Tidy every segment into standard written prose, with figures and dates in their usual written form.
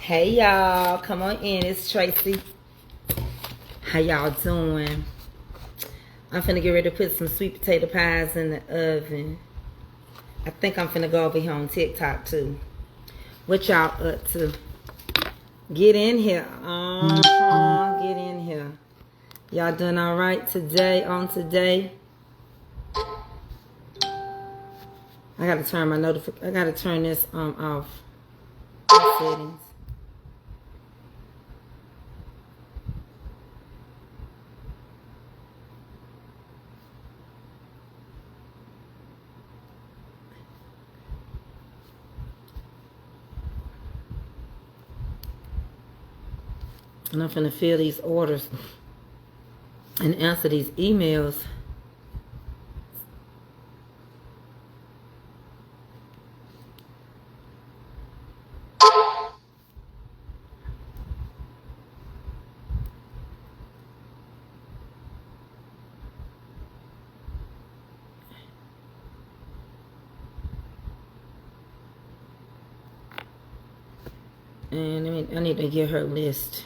Hey y'all, come on in. It's Tracey. How y'all doing? I'm finna get ready to put some sweet potato pies in the oven. I think I'm finna go over here on TikTok too. What y'all up to? Get in here. Get in here. Y'all doing all right today? On today? I gotta turn my I gotta turn this off. Settings. And I'm finna fill these orders and answer these emails. And I need to get her list.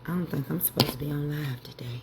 I don't think I'm supposed to be on live today.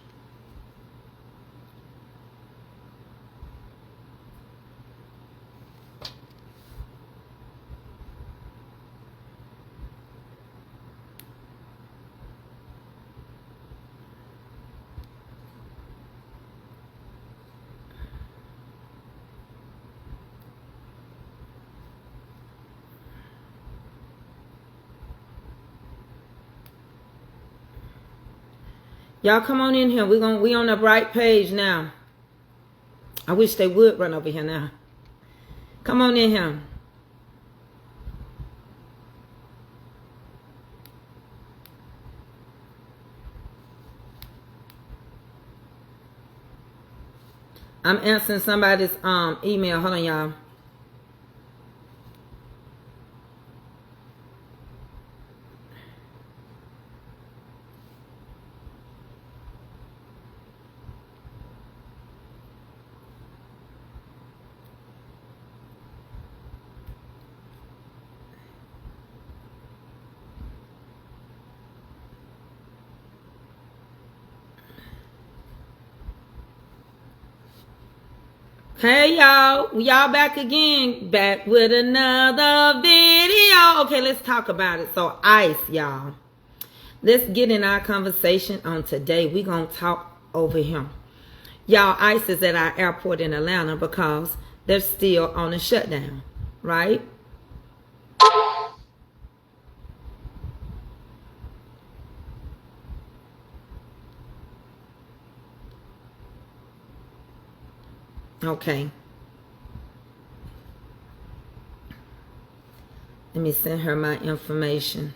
Y'all come on in here. We on the right page now. I wish they would run over here now. Come on in here. I'm answering somebody's email. Hold on, y'all. Hey y'all, back again, back with another video. Okay, let's talk about it. So ICE, y'all, let's get in our conversation on today. We gonna talk over him. Y'all, ICE is at our airport in Atlanta because they're still on a shutdown, right? Okay. Let me send her my information.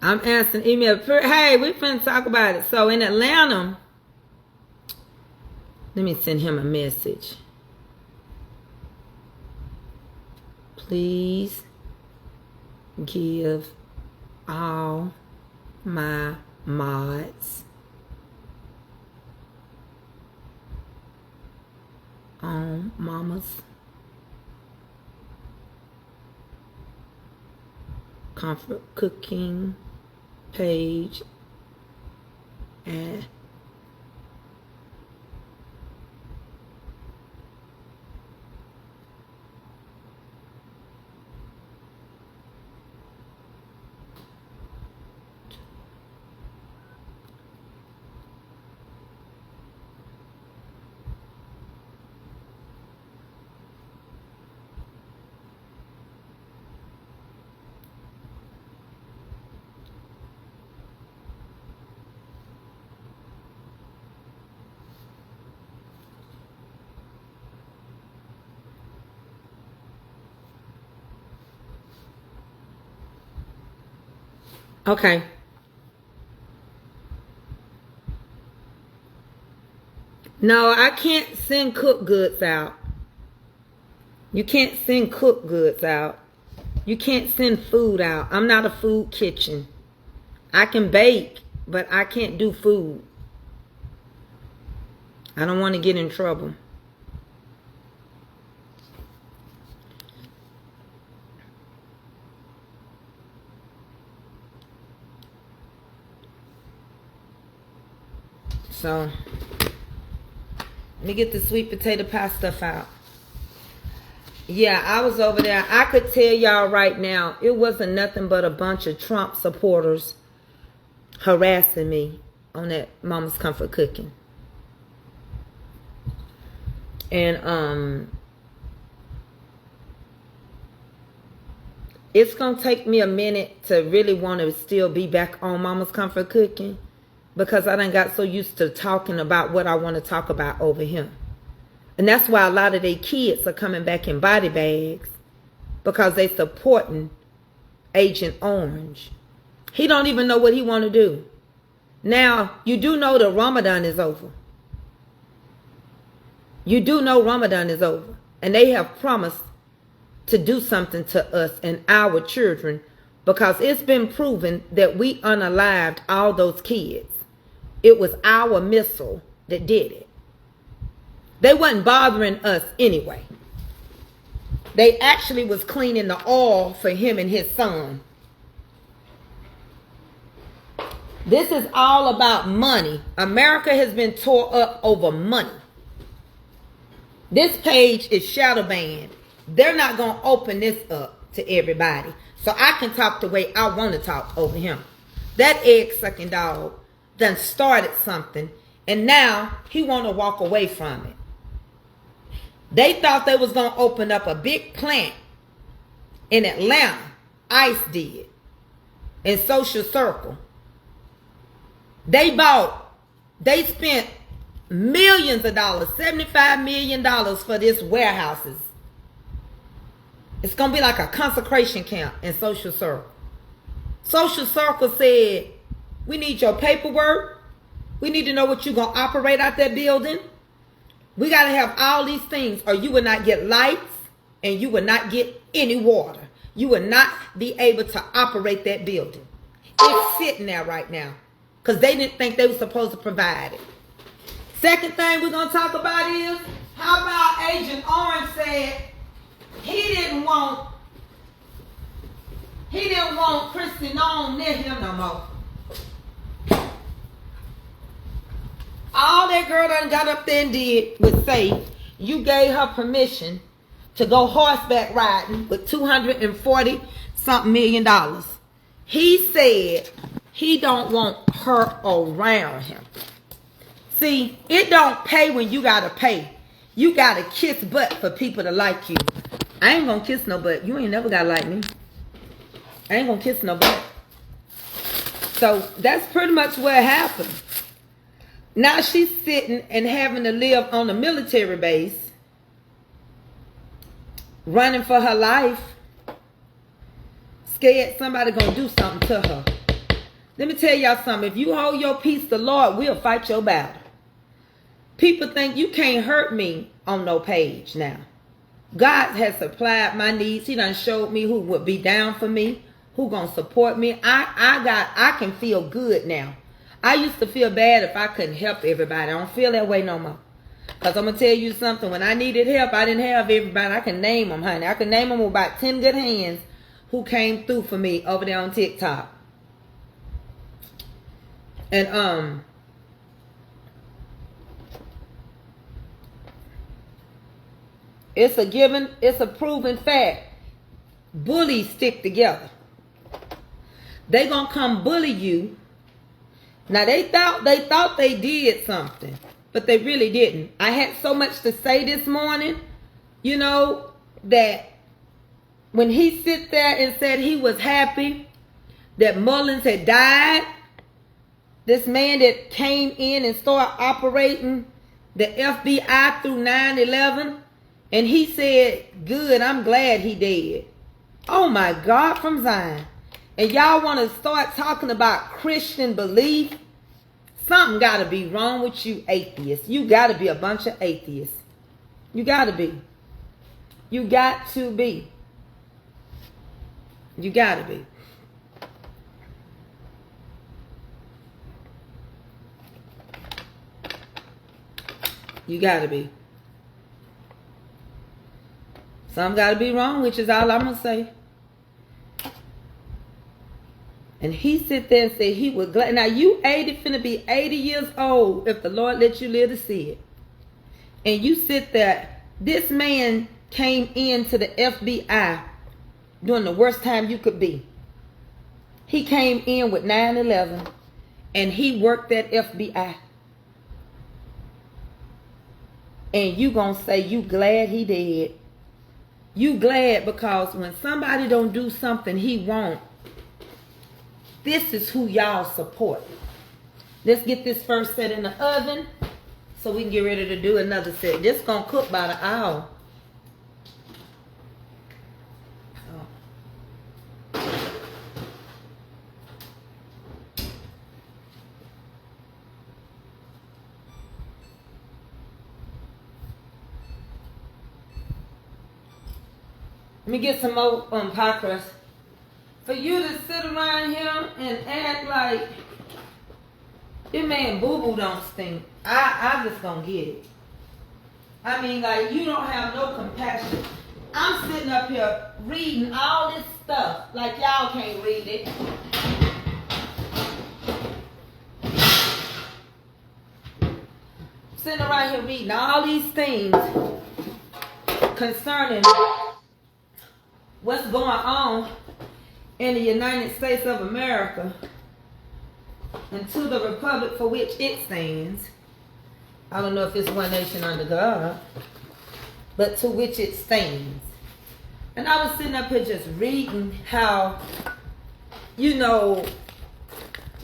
I'm answering email. Hey, we finna talk about it. So in Atlanta, let me send him a message. Please give all my mods on Mama's Comfort Cooking page and Okay. No, I can't send cooked goods out. You can't send cooked goods out. You can't send food out. I'm not a food kitchen. I can bake, but I can't do food. I don't want to get in trouble. So, let me get the sweet potato pie stuff out. Yeah, I was over there. I could tell y'all right now, it wasn't nothing but a bunch of Trump supporters harassing me on that Mama's Comfort Cooking. And it's gonna take me a minute to really want to still be back on Mama's Comfort Cooking, because I done got so used to talking about what I want to talk about over here. And that's why a lot of their kids are coming back in body bags, because they supporting Agent Orange. He don't even know what he want to do. Now, you do know the Ramadan is over. You do know Ramadan is over. And they have promised to do something to us and our children, because it's been proven that we unalived all those kids. It was our missile that did it. They wasn't bothering us anyway. They actually was cleaning the oil for him and his son. This is all about money. America has been tore up over money. This page is shadow banned. They're not going to open this up to everybody. So I can talk the way I want to talk over him. That egg-sucking dog done started something, and now he want to walk away from it. They thought they was going to open up a big plant in Atlanta. ICE did. In Social Circle. They spent millions of dollars, $75 million for this warehouses. It's going to be like a consecration camp in Social Circle. Social Circle said, we need your paperwork. We need to know what you're going to operate out that building. We got to have all these things, or you will not get lights and you will not get any water. You will not be able to operate that building. It's sitting there right now because they didn't think they were supposed to provide it. Second thing we're going to talk about is, how about Agent Orange said he didn't want Christy Nome near him no more. All that girl done got up there and did was say you gave her permission to go horseback riding with $240-something million. He said he don't want her around him. See, it don't pay when you gotta pay. You gotta kiss butt for people to like you. I ain't gonna kiss no butt. You ain't never gotta like me. I ain't gonna kiss no butt. So that's pretty much what happened. Now she's sitting and having to live on a military base, running for her life, scared somebody gonna do something to her. Let me tell y'all something. If you hold your peace, the Lord will fight your battle. People think you can't hurt me on no page now. God has supplied my needs. He done showed me who would be down for me, who gonna support me. I can feel good now. I used to feel bad if I couldn't help everybody. I don't feel that way no more. Because I'm going to tell you something. When I needed help, I didn't have everybody. I can name them, honey. I can name them with about 10 good hands who came through for me over there on TikTok. And, it's a given, it's a proven fact. Bullies stick together. They going to come bully you. Now, they thought they did something, but they really didn't. I had so much to say this morning, you know, that when he sit there and said he was happy that Mullins had died, this man that came in and started operating the FBI through 9/11, and he said, good, I'm glad he did. Oh, my God, from Zion. and y'all want to start talking about Christian belief, something got to be wrong with you atheists. You got to be a bunch of atheists. You got to be. You got to be. You got to be. You got to be. Something got to be wrong, which is all I'm going to say. And he sit there and say he was glad. Now you 80, finna be 80 years old if the Lord let you live to see it. And you sit there. This man came into the FBI during the worst time you could be. He came in with 9/11 and he worked at FBI. And you gonna say you glad he did. You glad because when somebody don't do something he won't, this is who y'all support. Let's get this first set in the oven so we can get ready to do another set. This gonna cook by the hour. Let me get some more pie crust. For you to sit around here and act like this man boo-boo don't stink, I just gonna get it. I mean, like, you don't have no compassion. I'm sitting up here reading all this stuff like y'all can't read it. Sitting around here reading all these things concerning what's going on in the United States of America and to the republic for which it stands. I don't know if it's one nation under God, but to which it stands. And I was sitting up here just reading how, you know,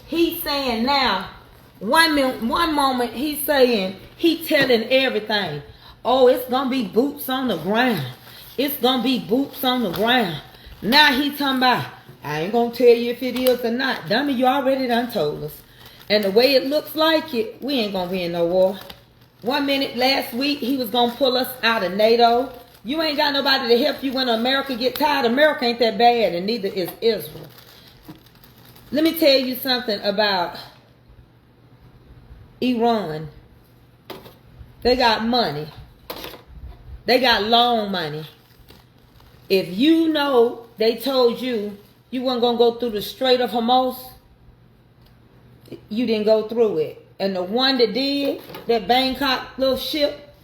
he's saying now, one moment he's saying, he telling everything. Oh, it's going to be boots on the ground. It's going to be boots on the ground. Now he talking about, I ain't going to tell you if it is or not. Dummy, you already done told us. And the way it looks like it, we ain't going to win no war. 1 minute last week, he was going to pull us out of NATO. You ain't got nobody to help you when America get tired. America ain't that bad, and neither is Israel. Let me tell you something about Iran. They got money. They got loan money. If you know they told you you weren't going to go through the Strait of Hormuz, you didn't go through it. And the one that did, that Bangkok little ship,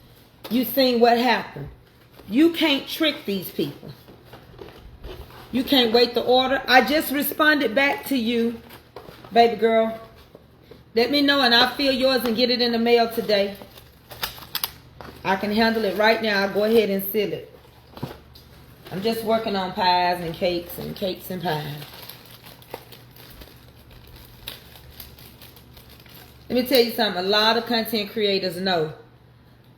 you seen what happened. You can't trick these people. You can't wait the order. I just responded back to you, baby girl. Let me know and I'll fill yours and get it in the mail today. I can handle it right now. I'll go ahead and seal it. I'm just working on pies and cakes and pies. Let me tell you something. A lot of content creators know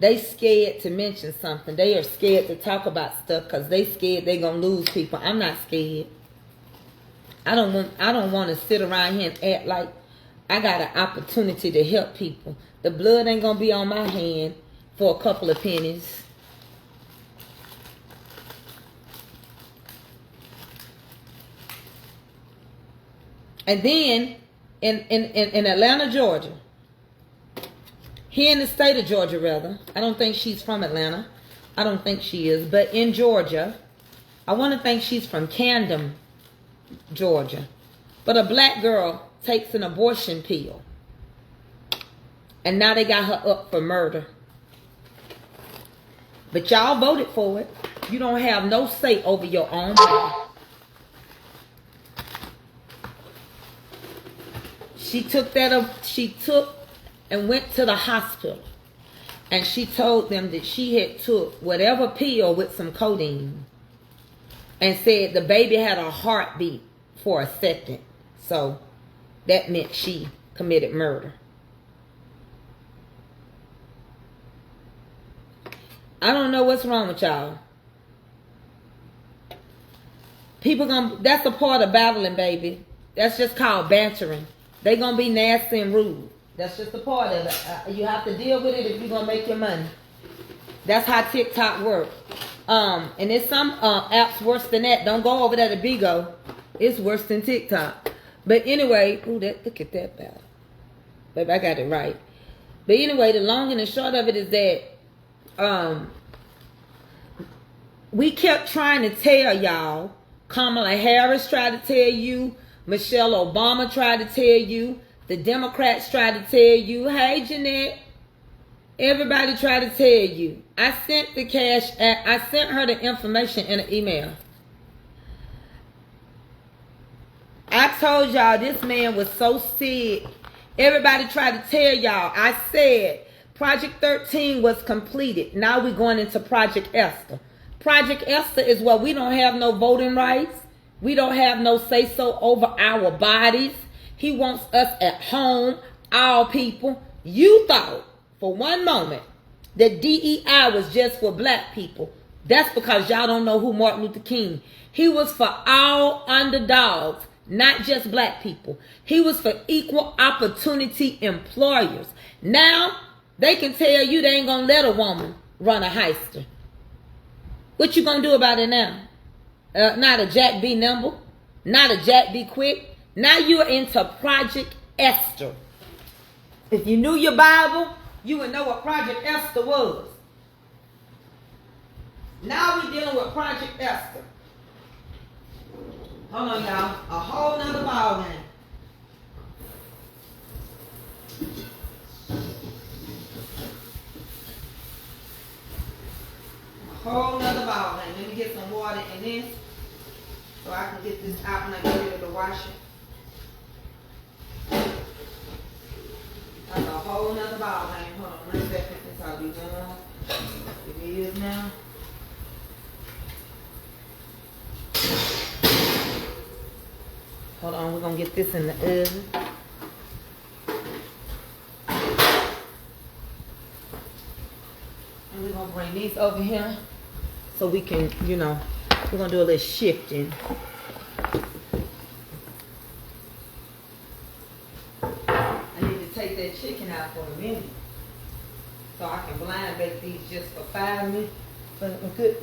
they scared to mention something. They are scared to talk about stuff because they scared they're going to lose people. I'm not scared. I don't want to sit around here and act like I got an opportunity to help people. The blood ain't going to be on my hand for a couple of pennies. And then in Atlanta, Georgia, here in the state of Georgia, rather, I don't think she's from Atlanta. I don't think she is. But in Georgia, I want to think she's from Camden, Georgia. But a black girl takes an abortion pill. And now they got her up for murder. But y'all voted for it. You don't have no say over your own body. She took and went to the hospital. And she told them that she had took whatever pill with some codeine. And said the baby had a heartbeat for a second. So that meant she committed murder. I don't know what's wrong with y'all. That's a part of battling, baby. That's just called bantering. They gonna be nasty and rude. That's just a part of it. You have to deal with it if you're gonna make your money. That's how TikTok works. And there's some apps worse than that. Don't go over there to Bigo. It's worse than TikTok. But anyway, look at that battle. Baby, I got it right. But anyway, the long and the short of it is that we kept trying to tell y'all. Kamala Harris tried to tell you. Michelle Obama tried to tell you. The Democrats tried to tell you. Hey, Jeanette. Everybody tried to tell you. I sent the cash. I sent her the information in an email. I told y'all this man was so sick. Everybody tried to tell y'all. I said Project 13 was completed. Now we're going into Project Esther. Project Esther is where we don't have no voting rights. We don't have no say-so over our bodies. He wants us at home, all people. You thought for one moment that DEI was just for black people. That's because y'all don't know who Martin Luther King. He was for all underdogs, not just black people. He was for equal opportunity employers. Now, they can tell you they ain't gonna let a woman run a heister. What you gonna do about it now? Not a Jack be nimble, not a Jack be quick. Now you're into Project Esther. If you knew your Bible, you would know what Project Esther was. Now we're dealing with Project Esther. Hold on, y'all. A whole nother ball game. A whole nother ball game. Let me get some water in this so I can get this out when I get ready to wash it. That's a whole nother ball game. Hold on 1 second. This ought to be done. It is now. Hold on, we're gonna get this in the oven. And we're gonna bring these over here so we can, we're gonna do a little shifting. I need to take that chicken out for a minute so I can blind bake these just for 5 minutes, for a good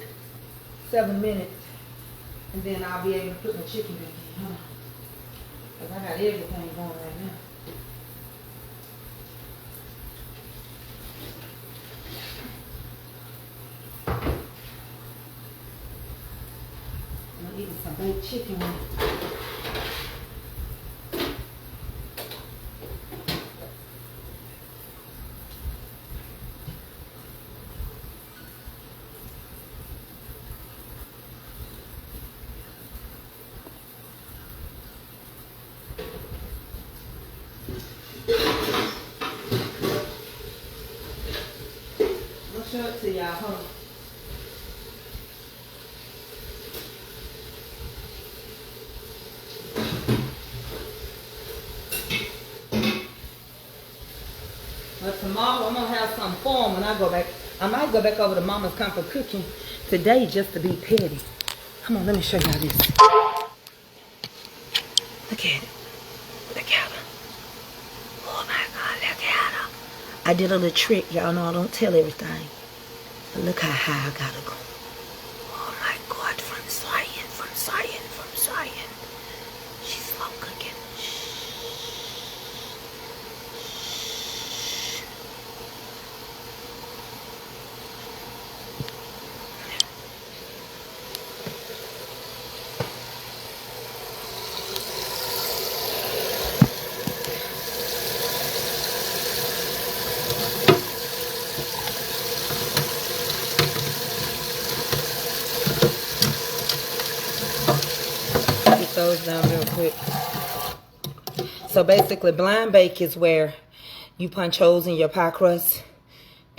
7 minutes, and then I'll be able to put my chicken back in. Huh? I got everything going right now. I'm gonna eat some baked chicken with it. Show it to y'all, huh? But tomorrow I'm gonna have some fun when I go back. I might go back over to Mama's Comfort Cooking today just to be petty. Come on, let me show y'all this. Look at it. Look at her. Oh my God, look at her. I did a little trick. Y'all know I don't tell everything. But look how high I gotta go. Oh my God, from Zion. She's slow cooking. Those down real quick. So basically blind bake is where you punch holes in your pie crust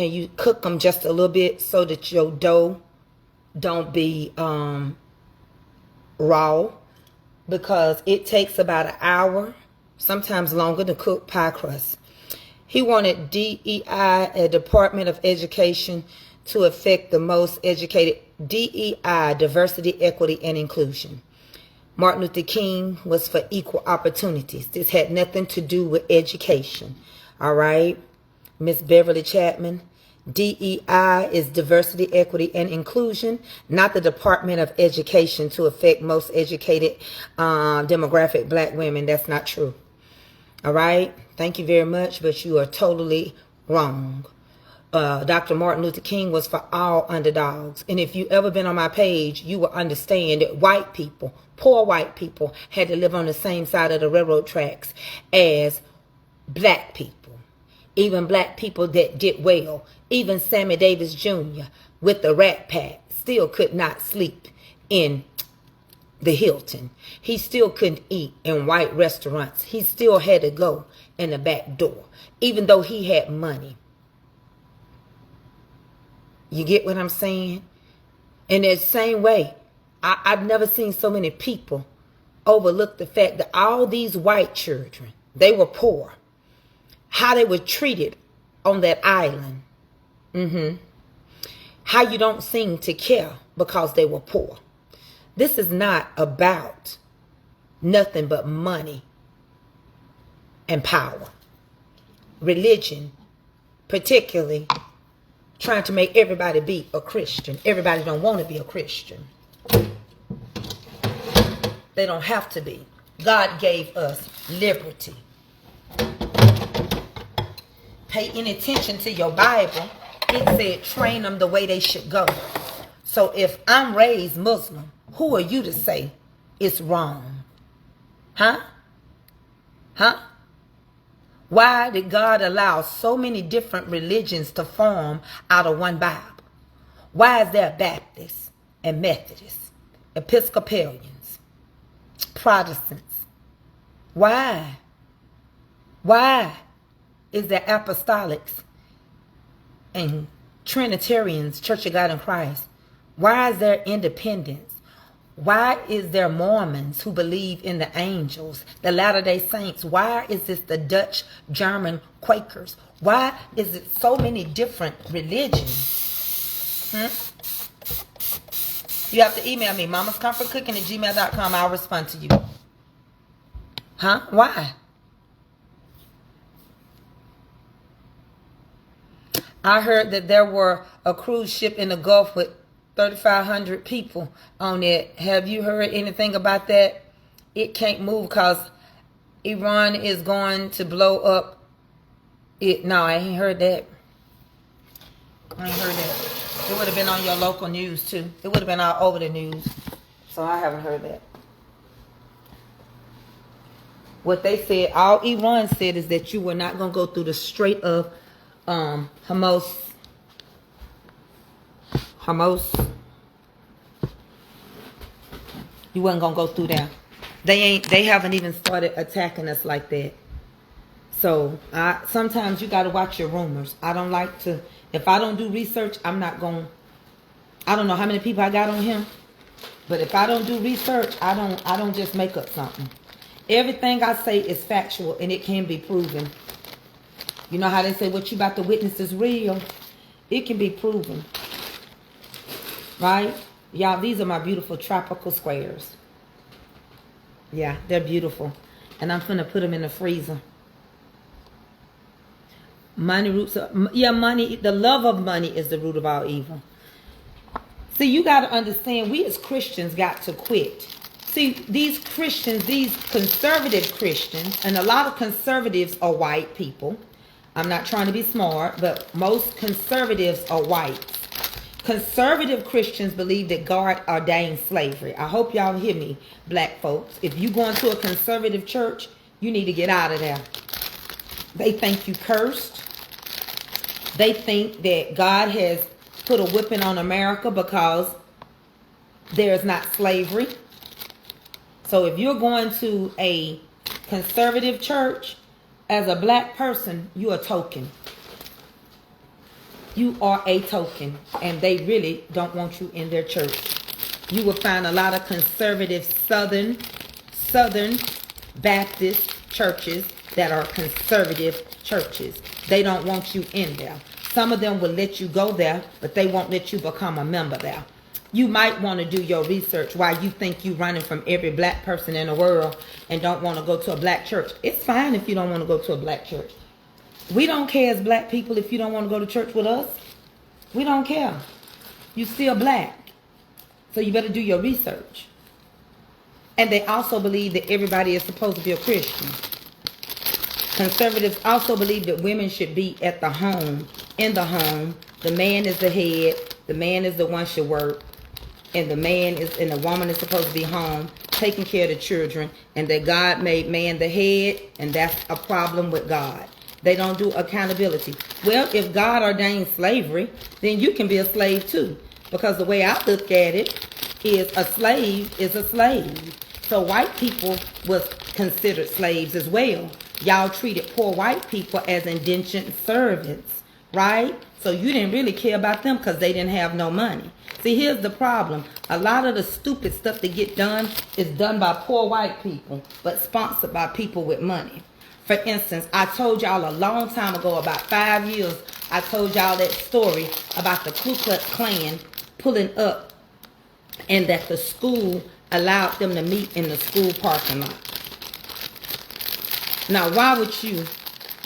and you cook them just a little bit so that your dough don't be raw, because it takes about an hour, sometimes longer, to cook pie crust. He wanted DEI, a Department of Education, to affect the most educated. DEI, diversity, equity, and inclusion. Martin Luther King was for equal opportunities. This had nothing to do with education. All right. Miss Beverly Chapman. DEI is diversity, equity, and inclusion, not the Department of Education to affect most educated demographic black women. That's not true. All right. Thank you very much, but you are totally wrong. Dr. Martin Luther King was for all underdogs. And if you ever been on my page, you will understand that white people, poor white people, had to live on the same side of the railroad tracks as black people. Even black people that did well. Even Sammy Davis Jr. with the Rat Pack still could not sleep in the Hilton. He still couldn't eat in white restaurants. He still had to go in the back door, even though he had money. You get what I'm saying? In that same way, I've never seen so many people overlook the fact that all these white children, they were poor. How they were treated on that island. How you don't seem to care because they were poor. This is not about nothing but money and power. Religion, particularly trying to make everybody be a Christian. Everybody don't want to be a Christian. They don't have to be. God gave us liberty. Pay any attention to your Bible. It said train them the way they should go. So if I'm raised Muslim, who are you to say it's wrong? Huh? Why did God allow so many different religions to form out of one Bible? Why is there Baptists and Methodists, Episcopalians, Protestants? Why? Why is there Apostolics and Trinitarians, Church of God in Christ? Why is there Independents? Why is there Mormons who believe in the angels, the Latter-day Saints? Why is this the Dutch, German, Quakers? Why is it so many different religions? You have to email me, mamascomfortcooking@gmail.com. I'll respond to you. Why? I heard that there were a cruise ship in the Gulf with 3,500 people on it. Have you heard anything about that? It can't move because Iran is going to blow up it. No, I ain't heard that. I ain't heard that. It would have been on your local news too. It would have been all over the news. So I haven't heard that. What they said, all Iran said is that you were not going to go through the Strait of Hormuz. You wasn't gonna go through there. They haven't even started attacking us like that. So sometimes you gotta watch your rumors. I don't like to, if I don't do research, I'm not going. I don't know how many people I got on him, but if I don't do research, I don't just make up something. Everything I say is factual and it can be proven. You know how they say what you about to witness is real? It can be proven. Right? Y'all, these are my beautiful tropical squares. Yeah, they're beautiful. And I'm finna put them in the freezer. Money roots of, yeah, money, the love of money is the root of all evil. See, you got to understand, we as Christians got to quit. See, these Christians, these conservative Christians, and a lot of conservatives are white people. I'm not trying to be smart, but most conservatives are white. Conservative Christians believe that God ordained slavery. I hope y'all hear me, black folks. If you go into a conservative church, you need to get out of there. They think you cursed. They think that God has put a whipping on America because there's not slavery. So if you're going to a conservative church, as a black person, you are a token. You are a token, and they really don't want you in their church. You will find a lot of conservative Southern Baptist churches that are conservative churches. They don't want you in there. Some of them will let you go there, but they won't let you become a member there. You might want to do your research while you think you're running from every black person in the world and don't want to go to a black church. It's fine if you don't want to go to a black church. We don't care as black people if you don't want to go to church with us. We don't care. You still black. So you better do your research. And they also believe that everybody is supposed to be a Christian. Conservatives also believe that women should be at the home, in the home. The man is the head. The man is the one should work. And the woman is supposed to be home, taking care of the children. And that God made man the head, and that's a problem with God. They don't do accountability. Well, if God ordained slavery, then you can be a slave too. Because the way I look at it is a slave is a slave. So white people was considered slaves as well. Y'all treated poor white people as indentured servants, right? So you didn't really care about them because they didn't have no money. See, here's the problem. A lot of the stupid stuff that get done is done by poor white people, but sponsored by people with money. For instance, I told y'all a long time ago, about 5 years, I told y'all that story about the Ku Klux Klan pulling up and that the school allowed them to meet in the school parking lot. Now, why would you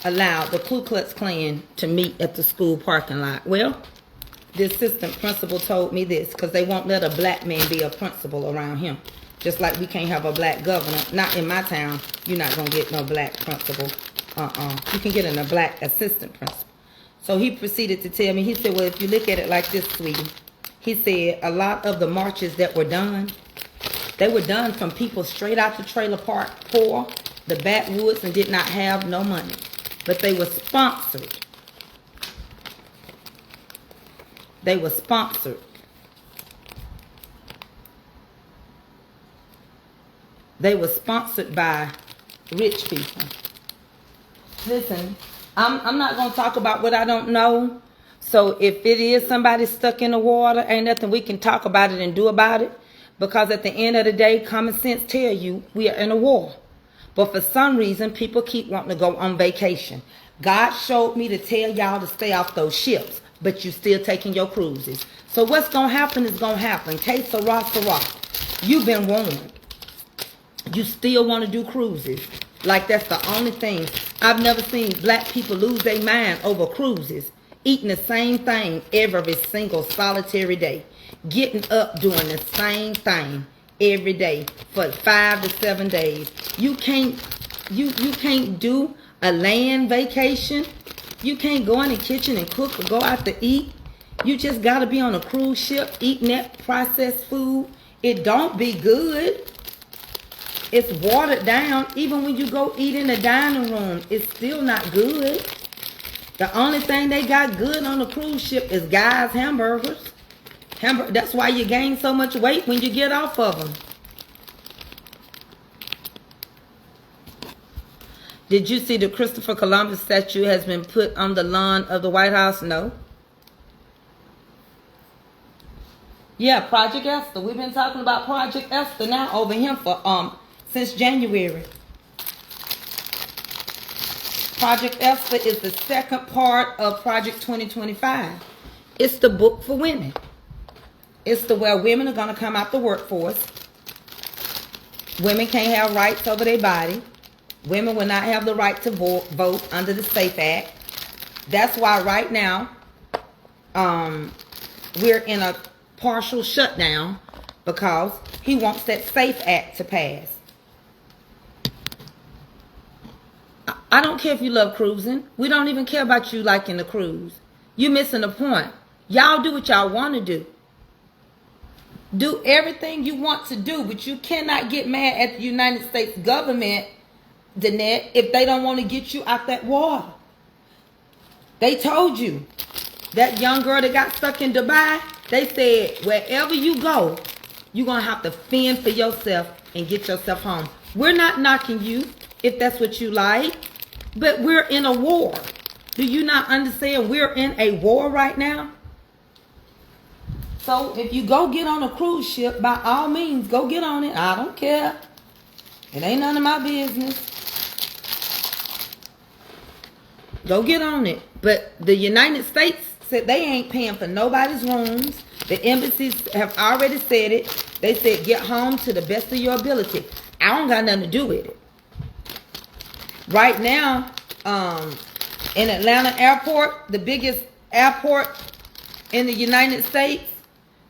allow the Ku Klux Klan to meet at the school parking lot? Well, the assistant principal told me this, because they won't let a black man be a principal around him. Just like we can't have a black governor. Not in my town, you're not going to get no black principal. You can get a black assistant principal. So he proceeded to tell me, he said, well, if you look at it like this, sweetie, he said a lot of the marches that were done, they were done from people straight out the trailer park, poor, the backwoods, and did not have no money. But they were sponsored. They were sponsored. They were sponsored by rich people. Listen, I'm not going to talk about what I don't know. So if it is somebody stuck in the water, ain't nothing we can talk about it and do about it. Because at the end of the day, common sense tell you we are in a war. But for some reason, people keep wanting to go on vacation. God showed me to tell y'all to stay off those ships, but you still taking your cruises. So what's going to happen is going to happen. Que sera, sera. You've been warned. You still want to do cruises. Like that's the only thing. I've never seen black people lose their mind over cruises. Eating the same thing every single solitary day. Getting up doing the same thing every day for 5 to 7 days. You can't do a land vacation. You can't go in the kitchen and cook or go out to eat. You just got to be on a cruise ship eating that processed food. It don't be good. It's watered down. Even when you go eat in the dining room, it's still not good. The only thing they got good on the cruise ship is guys' hamburgers. That's why you gain so much weight when you get off of them. Did you see the Christopher Columbus statue has been put on the lawn of the White House? No. Yeah, Project Esther. We've been talking about Project Esther now over here for since January. Project Esther is the second part of Project 2025. It's the book for women. It's the where women are going to come out the workforce. Women can't have rights over their body. Women will not have the right to vote under the SAFE Act. That's why right now we're in a partial shutdown because he wants that SAFE Act to pass. I don't care if you love cruising. We don't even care about you liking the cruise. You're missing the point. Y'all do what y'all want to do. Do everything you want to do, but you cannot get mad at the United States government, Danette, if they don't want to get you out that water. They told you. That young girl that got stuck in Dubai, they said, wherever you go, you're going to have to fend for yourself and get yourself home. We're not knocking you if that's what you like, but we're in a war. Do you not understand we're in a war right now? So if you go get on a cruise ship, by all means, go get on it. I don't care. It ain't none of my business. Go get on it. But the United States said they ain't paying for nobody's rooms. The embassies have already said it. They said get home to the best of your ability. I don't got nothing to do with it. Right now, in Atlanta airport, the biggest airport in the United States,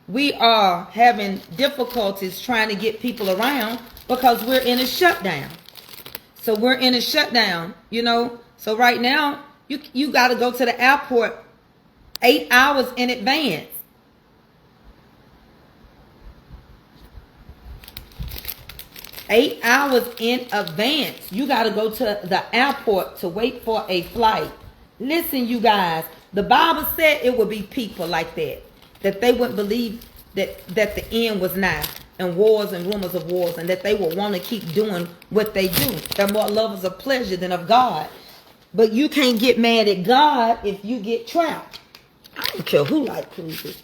we are having difficulties trying to get people around because we're in a shutdown. So we're in a shutdown, you know. So right now, you got to go to the airport 8 hours in advance. Eight hours in advance. You got to go to the airport to wait for a flight. Listen, you guys, the Bible said it would be people like that they wouldn't believe that the end was nigh, and wars and rumors of wars, and that they would want to keep doing what they do. They're more lovers of pleasure than of God. But you can't get mad at God if you get trapped. I don't care who like cruises.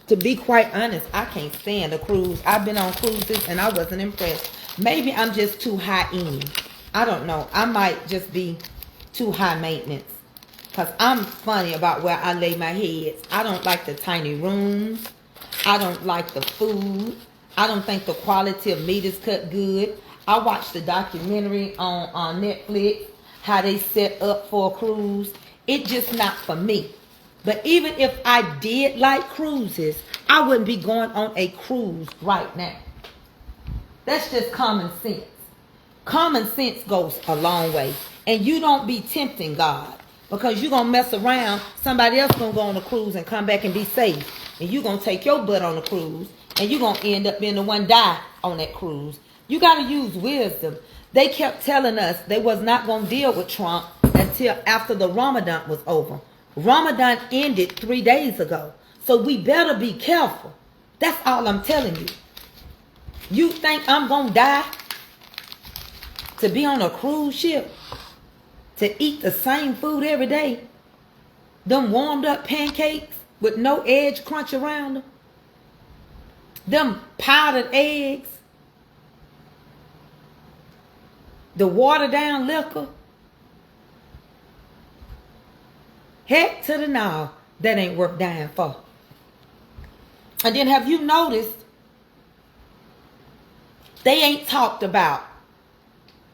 To be quite honest, I can't stand a cruise. I've been on cruises and I wasn't impressed. Maybe I'm just too high end. I don't know. I might just be too high maintenance. Because I'm funny about where I lay my head. I don't like the tiny rooms. I don't like the food. I don't think the quality of meat is cut good. I watched the documentary on Netflix, how they set up for a cruise. It's just not for me. But even if I did like cruises, I wouldn't be going on a cruise right now. That's just common sense. Common sense goes a long way. And you don't be tempting God. Because you're going to mess around. Somebody else going to go on a cruise and come back and be safe. And you're going to take your butt on a cruise. And you're going to end up being the one die on that cruise. You got to use wisdom. They kept telling us they was not going to deal with Trump until after the Ramadan was over. Ramadan ended 3 days ago. So we better be careful. That's all I'm telling you. You think I'm going to die to be on a cruise ship? To eat the same food every day? Them warmed up pancakes with no edge crunch around them? Them powdered eggs? The watered down liquor? Heck to the no, that ain't worth dying for. And then have you noticed they ain't talked about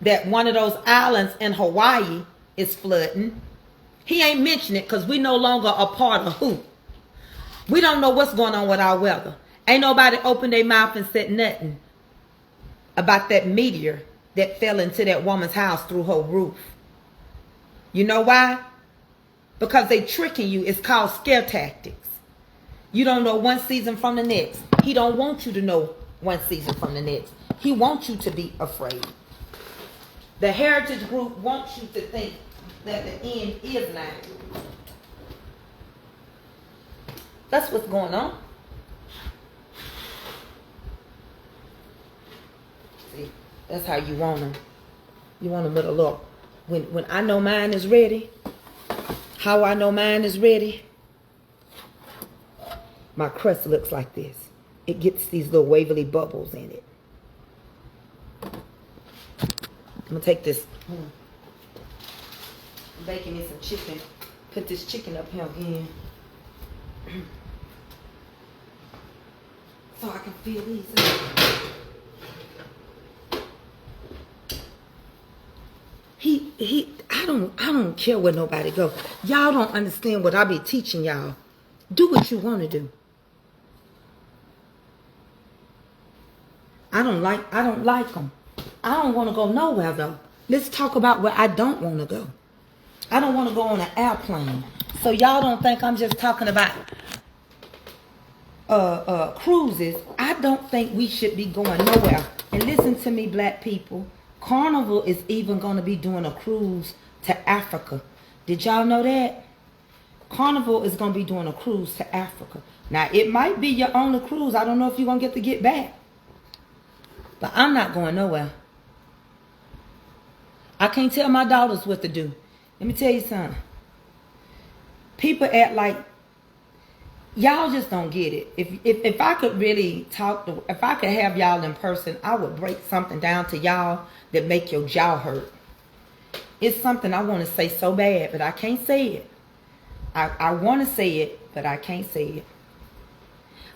that one of those islands in Hawaii is flooding? He ain't mentioned it because we no longer a part of who. We don't know what's going on with our weather. Ain't nobody opened their mouth and said nothing about that meteor that fell into that woman's house through her roof. You know why? Because they tricking you. It's called scare tactics. You don't know one season from the next. He don't want you to know one season from the next. He wants you to be afraid. The heritage group wants you to think that the end is now. That's what's going on. See, that's how you want them. You want them with a look. When I know mine is ready, how I know mine is ready, my crust looks like this. It gets these little wavily bubbles in it. I'm going to take this, baking me some chicken, put this chicken up here again, so I can feel these. I don't care where nobody go. Y'all don't understand what I be teaching y'all. Do what you want to do. I don't like them. I don't want to go nowhere though. Let's talk about where I don't want to go. I don't want to go on an airplane. So y'all don't think I'm just talking about cruises. I don't think we should be going nowhere. And listen to me, black people. Carnival is even going to be doing a cruise to Africa. Did y'all know that? Carnival is going to be doing a cruise to Africa. Now, it might be your only cruise. I don't know if you're going to get back. But I'm not going nowhere. I can't tell my daughters what to do. Let me tell you something. People act like y'all just don't get it. If I could really if I could have y'all in person, I would break something down to y'all that make your jaw hurt. It's something I want to say so bad, but I can't say it. I want to say it, but I can't say it.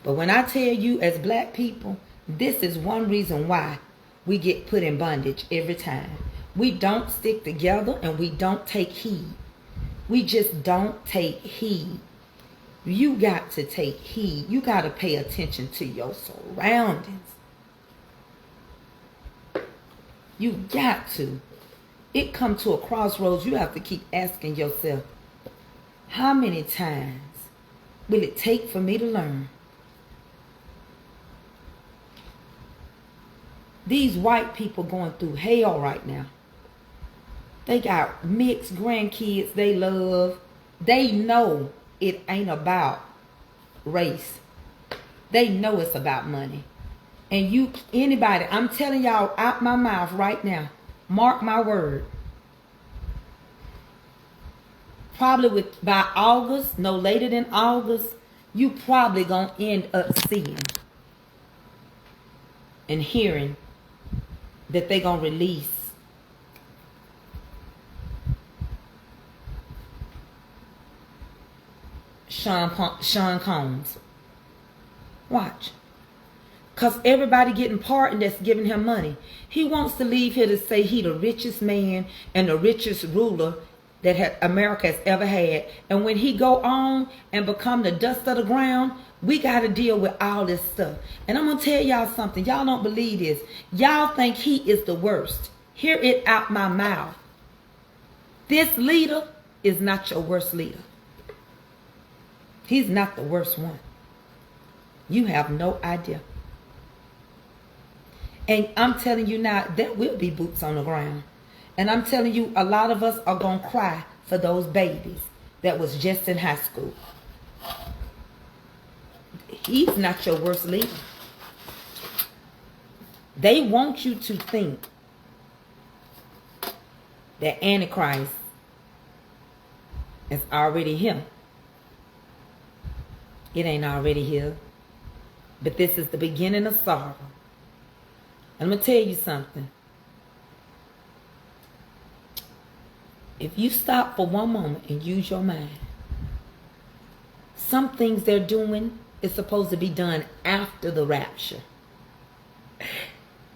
But when I tell you, as black people, this is one reason why we get put in bondage every time. We don't stick together and we don't take heed. We just don't take heed. You got to take heed. You got to pay attention to your surroundings. You got to. It come to a crossroads. You have to keep asking yourself, how many times will it take for me to learn? These white people going through hell right now. They got mixed grandkids they love. They know it ain't about race. They know it's about money. And anybody, I'm telling y'all out my mouth right now, mark my word. Probably by August, no later than August, you probably gonna end up seeing and hearing that they gonna release Sean Combs. Watch. Because everybody getting pardoned that's giving him money. He wants to leave here to say he the richest man and the richest ruler that America has ever had. And when he go on and become the dust of the ground, we got to deal with all this stuff. And I'm going to tell y'all something. Y'all don't believe this. Y'all think he is the worst. Hear it out my mouth. This leader is not your worst leader. He's not the worst one. You have no idea. And I'm telling you now, there will be boots on the ground. And I'm telling you, a lot of us are going to cry for those babies that was just in high school. He's not your worst leader. They want you to think that Antichrist is already him. It ain't already here. But this is the beginning of sorrow. I'm going to tell you something. If you stop for one moment and use your mind, some things they're doing is supposed to be done after the rapture.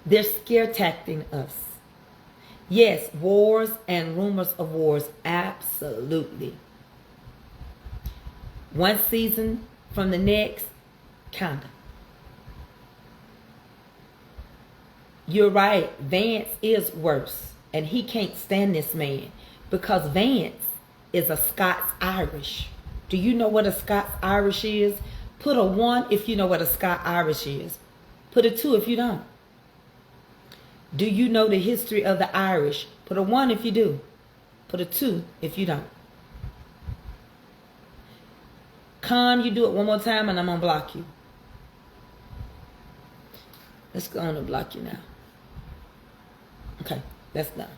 They're scare tacting us. Yes, wars and rumors of wars, absolutely. One season from the next, kinda. You're right, Vance is worse. And he can't stand this man. Because Vance is a Scots-Irish. Do you know what a Scots-Irish is? Put a 1 if you know what a Scot-Irish is. Put a 2 if you don't. Do you know the history of the Irish? Put a 1 if you do. Put a 2 if you don't. Con, you do it one more time and I'm going to block you. Let's go on and block you now. Okay, that's done.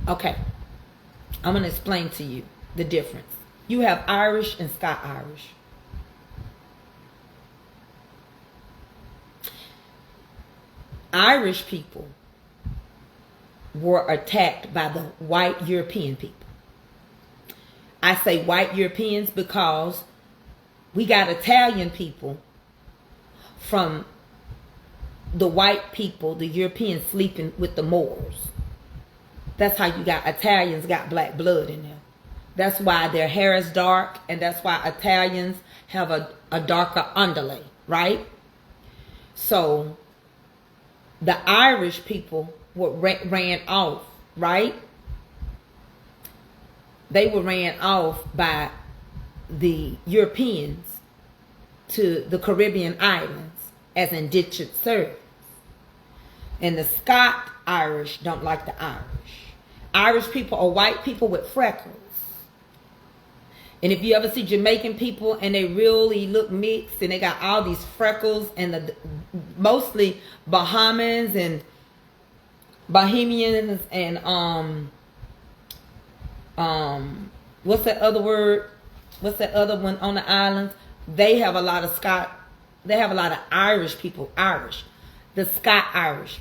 Okay, I'm going to explain to you the difference. You have Irish and Scot-Irish. Irish people were attacked by the white European people. I say white Europeans because we got Italian people from the white people, the Europeans sleeping with the Moors. That's how you got Italians got black blood in them. That's why their hair is dark, and that's why Italians have a darker underlay, right? So the Irish people were ran off, right? They were ran off by the Europeans to the Caribbean islands as indentured servants. And the Scot-Irish don't like the Irish. Irish people are white people with freckles. And if you ever see Jamaican people and they really look mixed and they got all these freckles, and mostly Bahamians and Bahamians and what's that other word? What's that other one on the islands? They have a lot of Irish people. Irish. The Scot-Irish.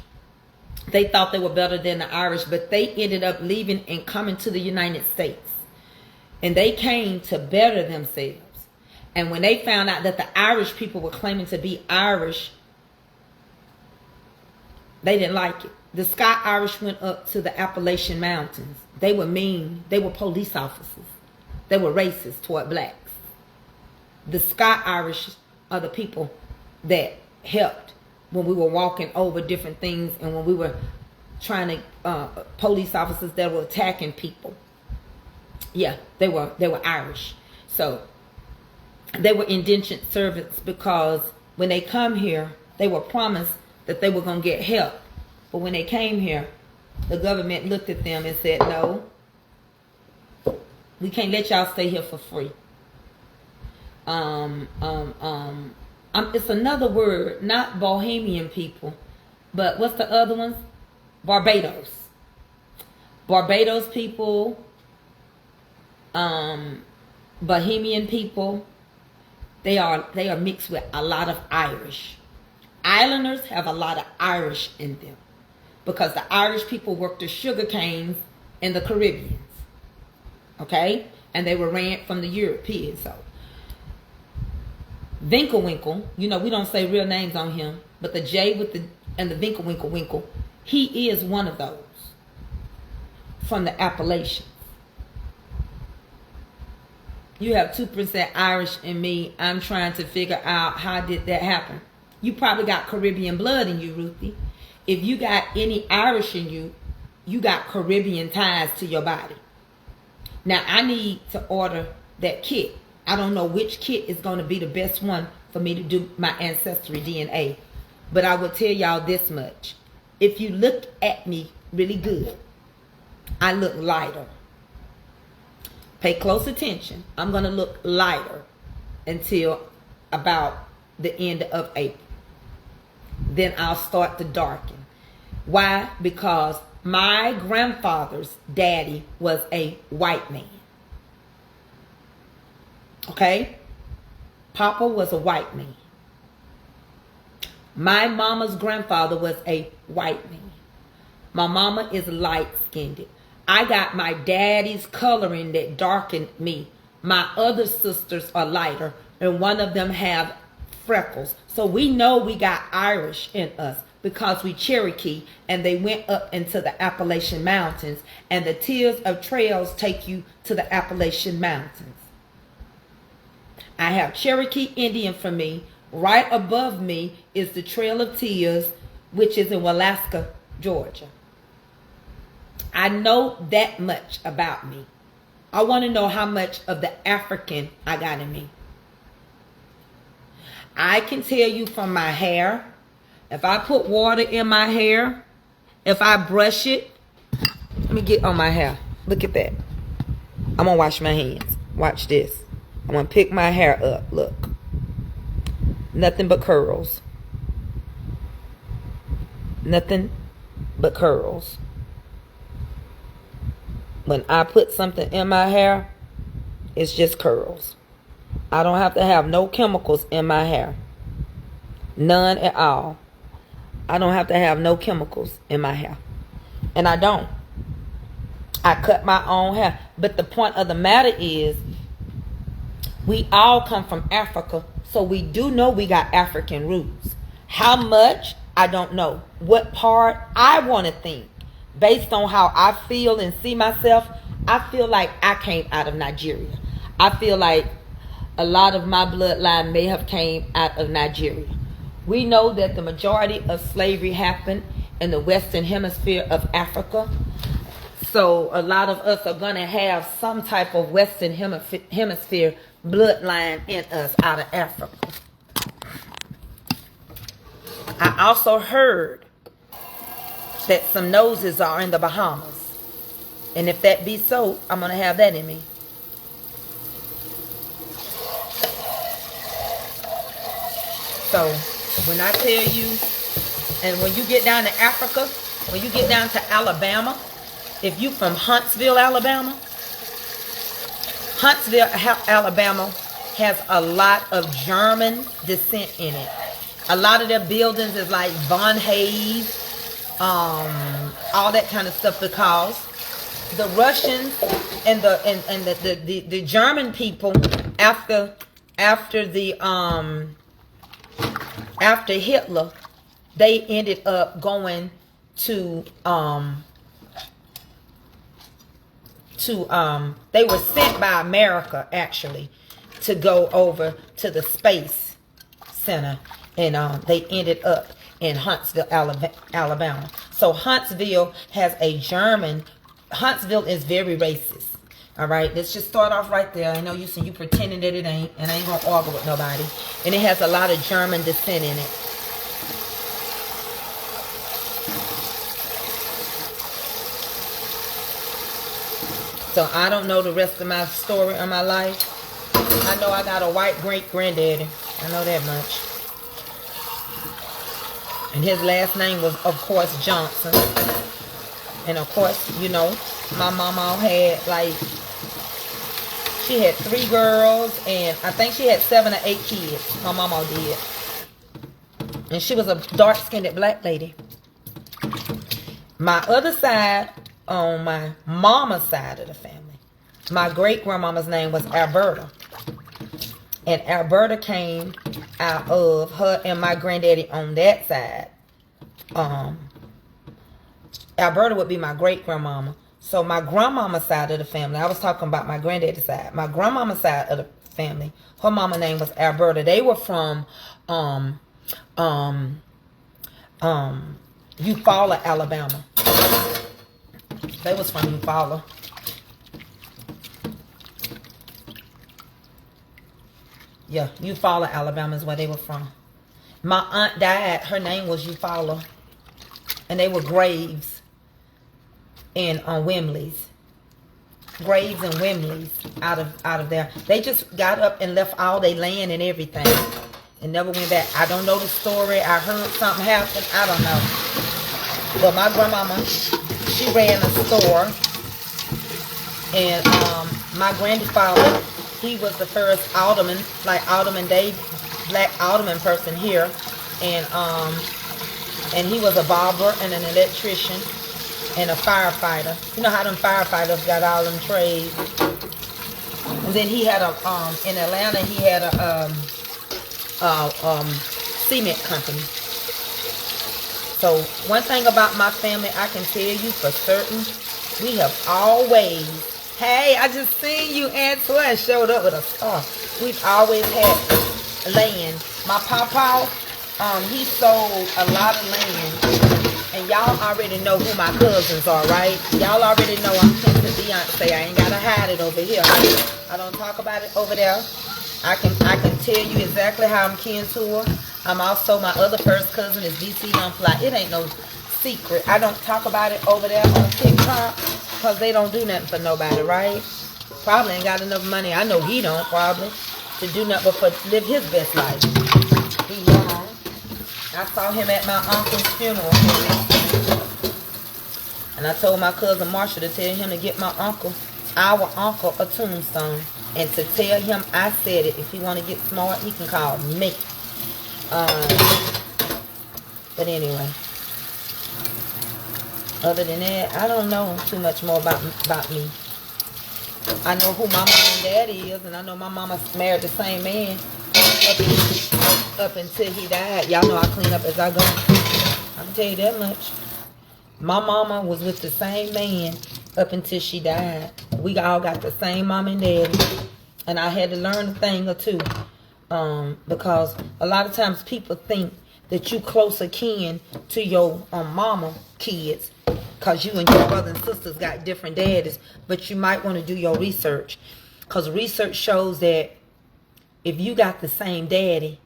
They thought they were better than the Irish, but they ended up leaving and coming to the United States. And they came to better themselves. And when they found out that the Irish people were claiming to be Irish, they didn't like it. The Scott Irish went up to the Appalachian Mountains. They were mean. They were police officers. They were racist toward blacks. The Scott Irish are the people that helped when we were walking over different things and when we were trying to, police officers that were attacking people. Yeah, they were Irish. So they were indentured servants because when they come here, they were promised that they were going to get help. But when they came here, the government looked at them and said, no, we can't let y'all stay here for free. It's another word, not Bohemian people, but what's the other ones? Barbados. Barbados people, Bohemian people, they are mixed with a lot of Irish. Islanders have a lot of Irish in them because the Irish people worked the sugar canes in the Caribbean. Okay? And they were ran from the Europeans. So Winkle, you know, we don't say real names on him, but the J with the and the Winkle, he is one of those from the Appalachians. You have 2% Irish in me. I'm trying to figure out how did that happen. You probably got Caribbean blood in you, Ruthie. If you got any Irish in you, you got Caribbean ties to your body. Now, I need to order that kit. I don't know which kit is going to be the best one for me to do my ancestry DNA. But I will tell y'all this much. If you look at me really good, I look lighter. Pay close attention. I'm going to look lighter until about the end of April. Then I'll start to darken. Why? Because my grandfather's daddy was a white man. Okay? Papa was a white man. My mama's grandfather was a white man. My mama is light-skinned. I got my daddy's coloring that darkened me. My other sisters are lighter, and one of them have freckles. So we know we got Irish in us because we Cherokee, and they went up into the Appalachian Mountains, and the tiers of trails take you to the Appalachian Mountains. I have Cherokee Indian for me. Right above me is the Trail of Tears, which is in Alaska, Georgia. I know that much about me. I want to know how much of the African I got in me. I can tell you from my hair, if I put water in my hair, if I brush it, let me get on my hair. Look at that. I'm going to wash my hands. Watch this. I'm going to pick my hair up. Look. Nothing but curls. Nothing but curls. When I put something in my hair, it's just curls. I don't have to have no chemicals in my hair. None at all. I don't have to have no chemicals in my hair. And I don't. I cut my own hair. But the point of the matter is, we all come from Africa, so we do know we got African roots. How much? I don't know. What part? I want to think. Based on how I feel and see myself, I feel like I came out of Nigeria. I feel like a lot of my bloodline may have came out of Nigeria. We know that the majority of slavery happened in the Western Hemisphere of Africa. So a lot of us are going to have some type of Western Hemisphere bloodline in us out of Africa. I also heard that some noses are in the Bahamas. And if that be so, I'm going to have that in me. So when I tell you, and when you get down to Africa, when you get down to Alabama, if you from Huntsville, Alabama, Huntsville, Alabama has a lot of German descent in it. A lot of their buildings is like Von Hayes, all that kind of stuff, because the Russians the German people after Hitler, they ended up going to they were sent by America actually to go over to the space center, and they ended up in Huntsville, Alabama. So Huntsville is very racist. All right, let's just start off right there. I know you pretending that it ain't, and I ain't gonna argue with nobody. And it has a lot of German descent in it. So I don't know the rest of my story of my life. I know I got a white great-granddaddy. I know that much. And his last name was, of course, Johnson. And of course, you know, my mama had like, she had 3 girls, and I think she had 7 or 8 kids. My mama did. And she was a dark-skinned black lady. My other side, on my mama's side of the family, my great-grandmama's name was Alberta. And Alberta came out of her and my granddaddy on that side. Alberta would be my great-grandmama. So my grandmama's side of the family, I was talking about my granddaddy's side. My grandmama's side of the family, her mama name was Alberta. They were from Eufaula, Alabama. They was from Eufaula. Yeah, Eufaula, Alabama is where they were from. My aunt died. Her name was Eufaula. And they were Graves and Wimleys. Graves and Wimleys out of there. They just got up and left all their land and everything and never went back. I don't know the story. I heard something happen. I don't know. But my grandmama, she ran a store, and my grandfather, he was the first alderman, like Alderman Dave, black alderman person here, and he was a barber and an electrician and a firefighter. You know how them firefighters got all them trades. And then he had in Atlanta, he had a cement company. So one thing about my family, I can tell you for certain, we have always, hey, I just seen you, Antoine showed up with a star. We've always had land. My papa, he sold a lot of land. And y'all already know who my cousins are, right? Y'all already know I'm kin to Beyonce. I ain't gotta hide it over here. I don't talk about it over there. I can tell you exactly how I'm kin to her. I'm also, my other first cousin is DC on Fly. It ain't no secret. I don't talk about it over there on TikTok because they don't do nothing for nobody, right? Probably ain't got enough money. I know he don't probably to do nothing but live his best life. He young. I saw him at my uncle's funeral. And I told my cousin Marsha to tell him to get our uncle a tombstone. And to tell him I said it. If he want to get smart, he can call me. But anyway, other than that, I don't know too much more about me. I know who my mom and daddy is, and I know my mama married the same man up until he died. Y'all know I clean up as I go. I can tell you that much. My mama was with the same man up until she died. We all got the same mom and daddy, and I had to learn a thing or two. Because a lot of times people think that you closer kin to your mama kids because you and your brothers and sisters got different daddies, but you might want to do your research, because research shows that if you got the same daddy,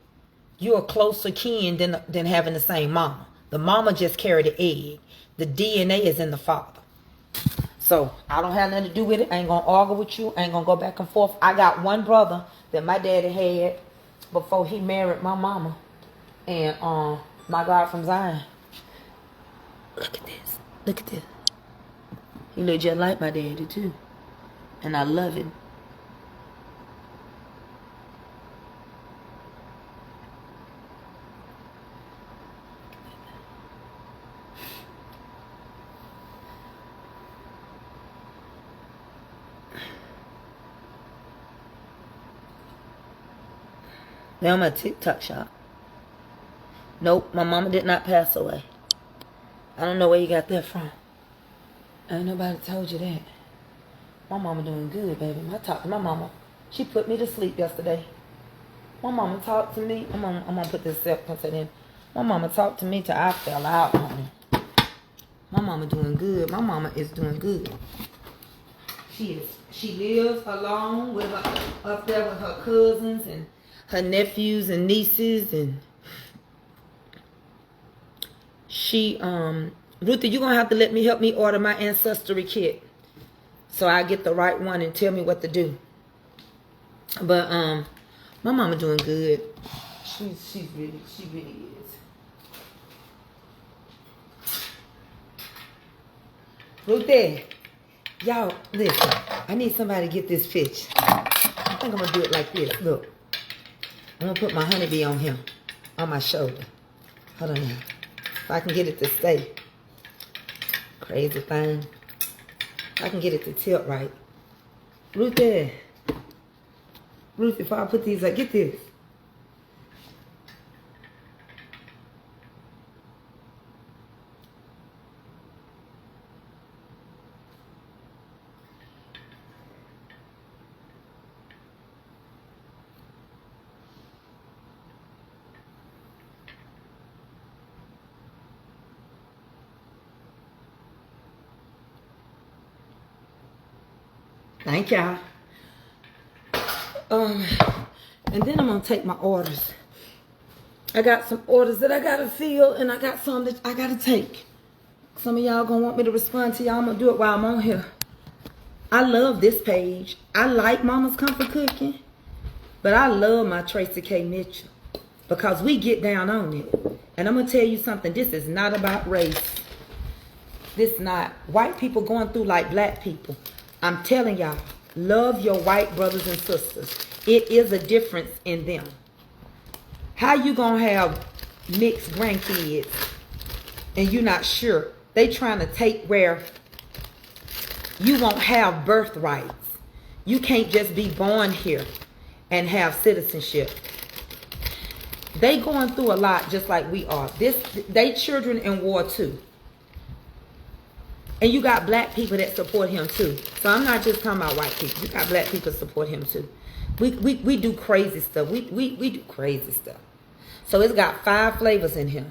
you're a closer kin than having the same mama. The mama just carried the egg. The DNA is in the father. So I don't have nothing to do with it. I ain't gonna argue with you. I ain't gonna go back and forth. I got one brother that my daddy had before he married my mama, and my God from Zion. Look at this. Look at this. He look just like my daddy too, and I love him. They're on my TikTok shop. Nope, my mama did not pass away. I don't know where you got that from. Ain't nobody told you that. My mama doing good, baby. I talked to my mama. She put me to sleep yesterday. My mama talked to me. I'm gonna put this content in. My mama talked to me till I fell out, honey. My mama doing good. My mama is doing good. She is. She lives alone with her, up there with her cousins and her nephews and nieces, and she Ruthie, you're gonna have to help me order my ancestry kit so I get the right one and tell me what to do. But my mama doing good. She really is. Ruthie, y'all listen. I need somebody to get this fish. I think I'm gonna do it like this. Look, I'm gonna put my honeybee on him, on my shoulder. Hold on now. If I can get it to stay. Crazy thing. If I can get it to tilt right. Ruthie, if I put these, like, get this. Thank y'all. And then I'm gonna take my orders. I got some orders that I gotta fill, and I got some that I gotta take. Some of y'all gonna want me to respond to y'all. I'm gonna do it while I'm on here. I love this page. I like Mama's Comfort Cooking, but I love my Tracey K Mitchell because we get down on it. And I'm gonna tell you something. This is not about race. This not white people going through like black people. I'm telling y'all, love your white brothers and sisters. It is a difference in them. How you gonna have mixed grandkids and you're not sure? They trying to take where you won't have birthrights. You can't just be born here and have citizenship. They going through a lot just like we are. They children in war too. And you got black people that support him too. So I'm not just talking about white people. You got black people support him too. We do crazy stuff. We do crazy stuff. So it's got 5 flavors in here.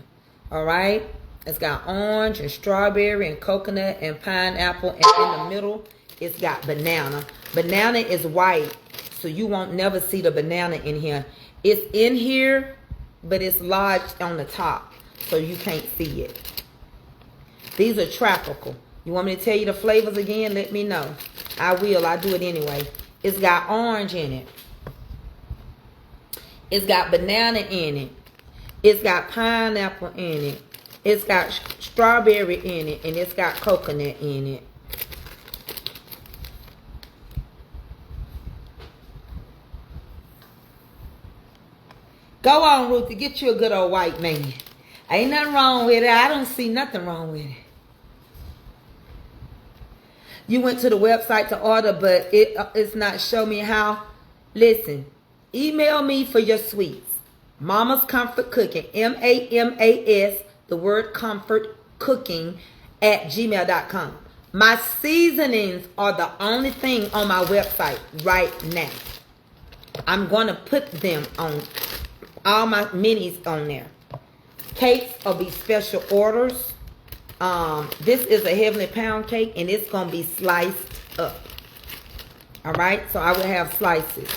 All right? It's got orange and strawberry and coconut and pineapple. And in the middle, it's got banana. Banana is white, so you won't never see the banana in here. It's in here, but it's lodged on the top, so you can't see it. These are tropical. You want me to tell you the flavors again? Let me know. I will. I do it anyway. It's got orange in it. It's got banana in it. It's got pineapple in it. It's got strawberry in it. And it's got coconut in it. Go on, Ruthie. Get you a good old white man. Ain't nothing wrong with it. I don't see nothing wrong with it. You went to the website to order, but it's not show me how. Listen, email me for your sweets. Mama's Comfort Cooking, MAMAS, the word comfort cooking at gmail.com. My seasonings are the only thing on my website right now. I'm going to put them on all my minis on there. Cakes will be special orders. This is a heavenly pound cake, and it's going to be sliced up. All right, so I will have slices.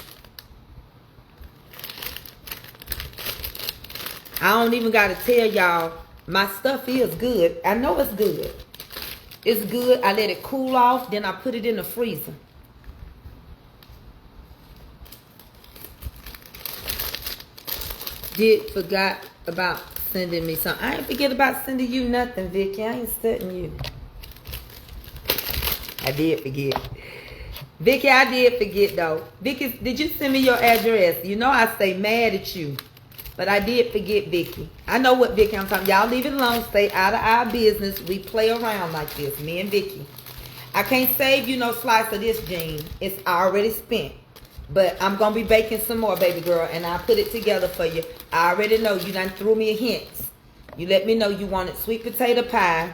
I don't even got to tell y'all, my stuff is good. I know it's good. It's good. I let it cool off, then I put it in the freezer. Forgot about sending me something. I ain't forget about sending you nothing, Vicky. I ain't studying you. I did forget. Vicky, I did forget though. Vicky, did you send me your address? You know I stay mad at you. But I did forget, Vicky. I know what Vicky I'm talking. Y'all leave it alone. Stay out of our business. We play around like this, me and Vicky. I can't save you no slice of this, Jean. It's already spent. But I'm going to be baking some more, baby girl. And I'll put it together for you. I already know. You done threw me a hint. You let me know you wanted sweet potato pie.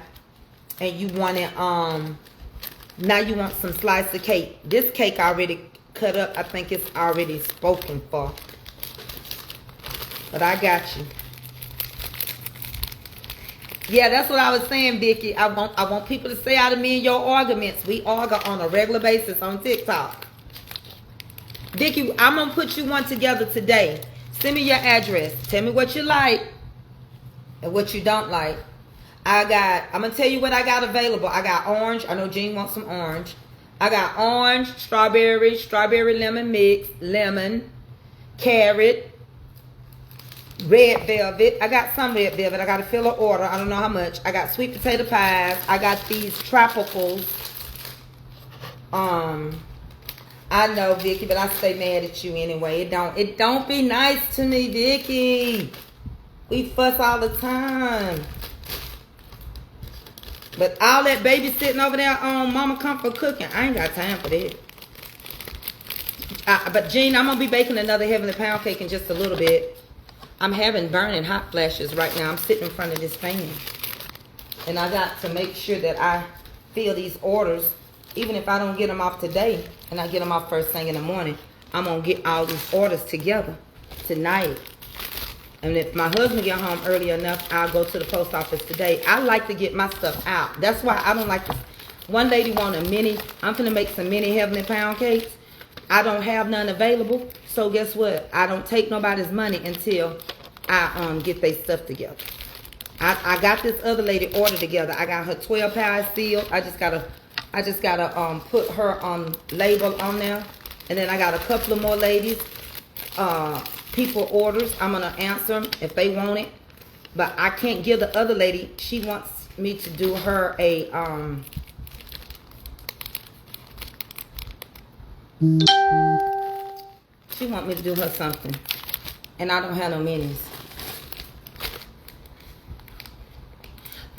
And you wanted, now you want some slice of cake. This cake already cut up. I think it's already spoken for. But I got you. Yeah, that's what I was saying, Vicky. I want people to stay out of me and your arguments. We argue on a regular basis on TikTok. Vicky, I'm going to put you one together today. Send me your address. Tell me what you like and what you don't like. I'm going to tell you what I got available. I got orange. I know Jean wants some orange. I got orange, strawberry lemon mix, lemon, carrot, red velvet. I got some red velvet. I got to fill an order. I don't know how much. I got sweet potato pies. I got these tropicals. I know, Vicky, but I stay mad at you anyway. It don't be nice to me, Vicky. We fuss all the time. But all that babysitting over there on Mama Comfort cooking, I ain't got time for that. But Jean, I'm going to be baking another Heavenly Pound Cake in just a little bit. I'm having burning hot flashes right now. I'm sitting in front of this fan. And I got to make sure that I fill these orders. Even if I don't get them off today, and I get them off first thing in the morning, I'm going to get all these orders together tonight. And if my husband get home early enough, I'll go to the post office today. I like to get my stuff out. That's why I don't like this. One lady wanted a mini. I'm going to make some mini Heavenly Pound Cakes. I don't have none available. So guess what? I don't take nobody's money until I get their stuff together. I got this other lady order together. I got her 12 pies sealed. I just gotta put her label on there. And then I got a couple of more ladies. People orders. I'm gonna answer them if they want it. But I can't give the other lady. She wants me to do her a she want me to do her something. And I don't have no minis.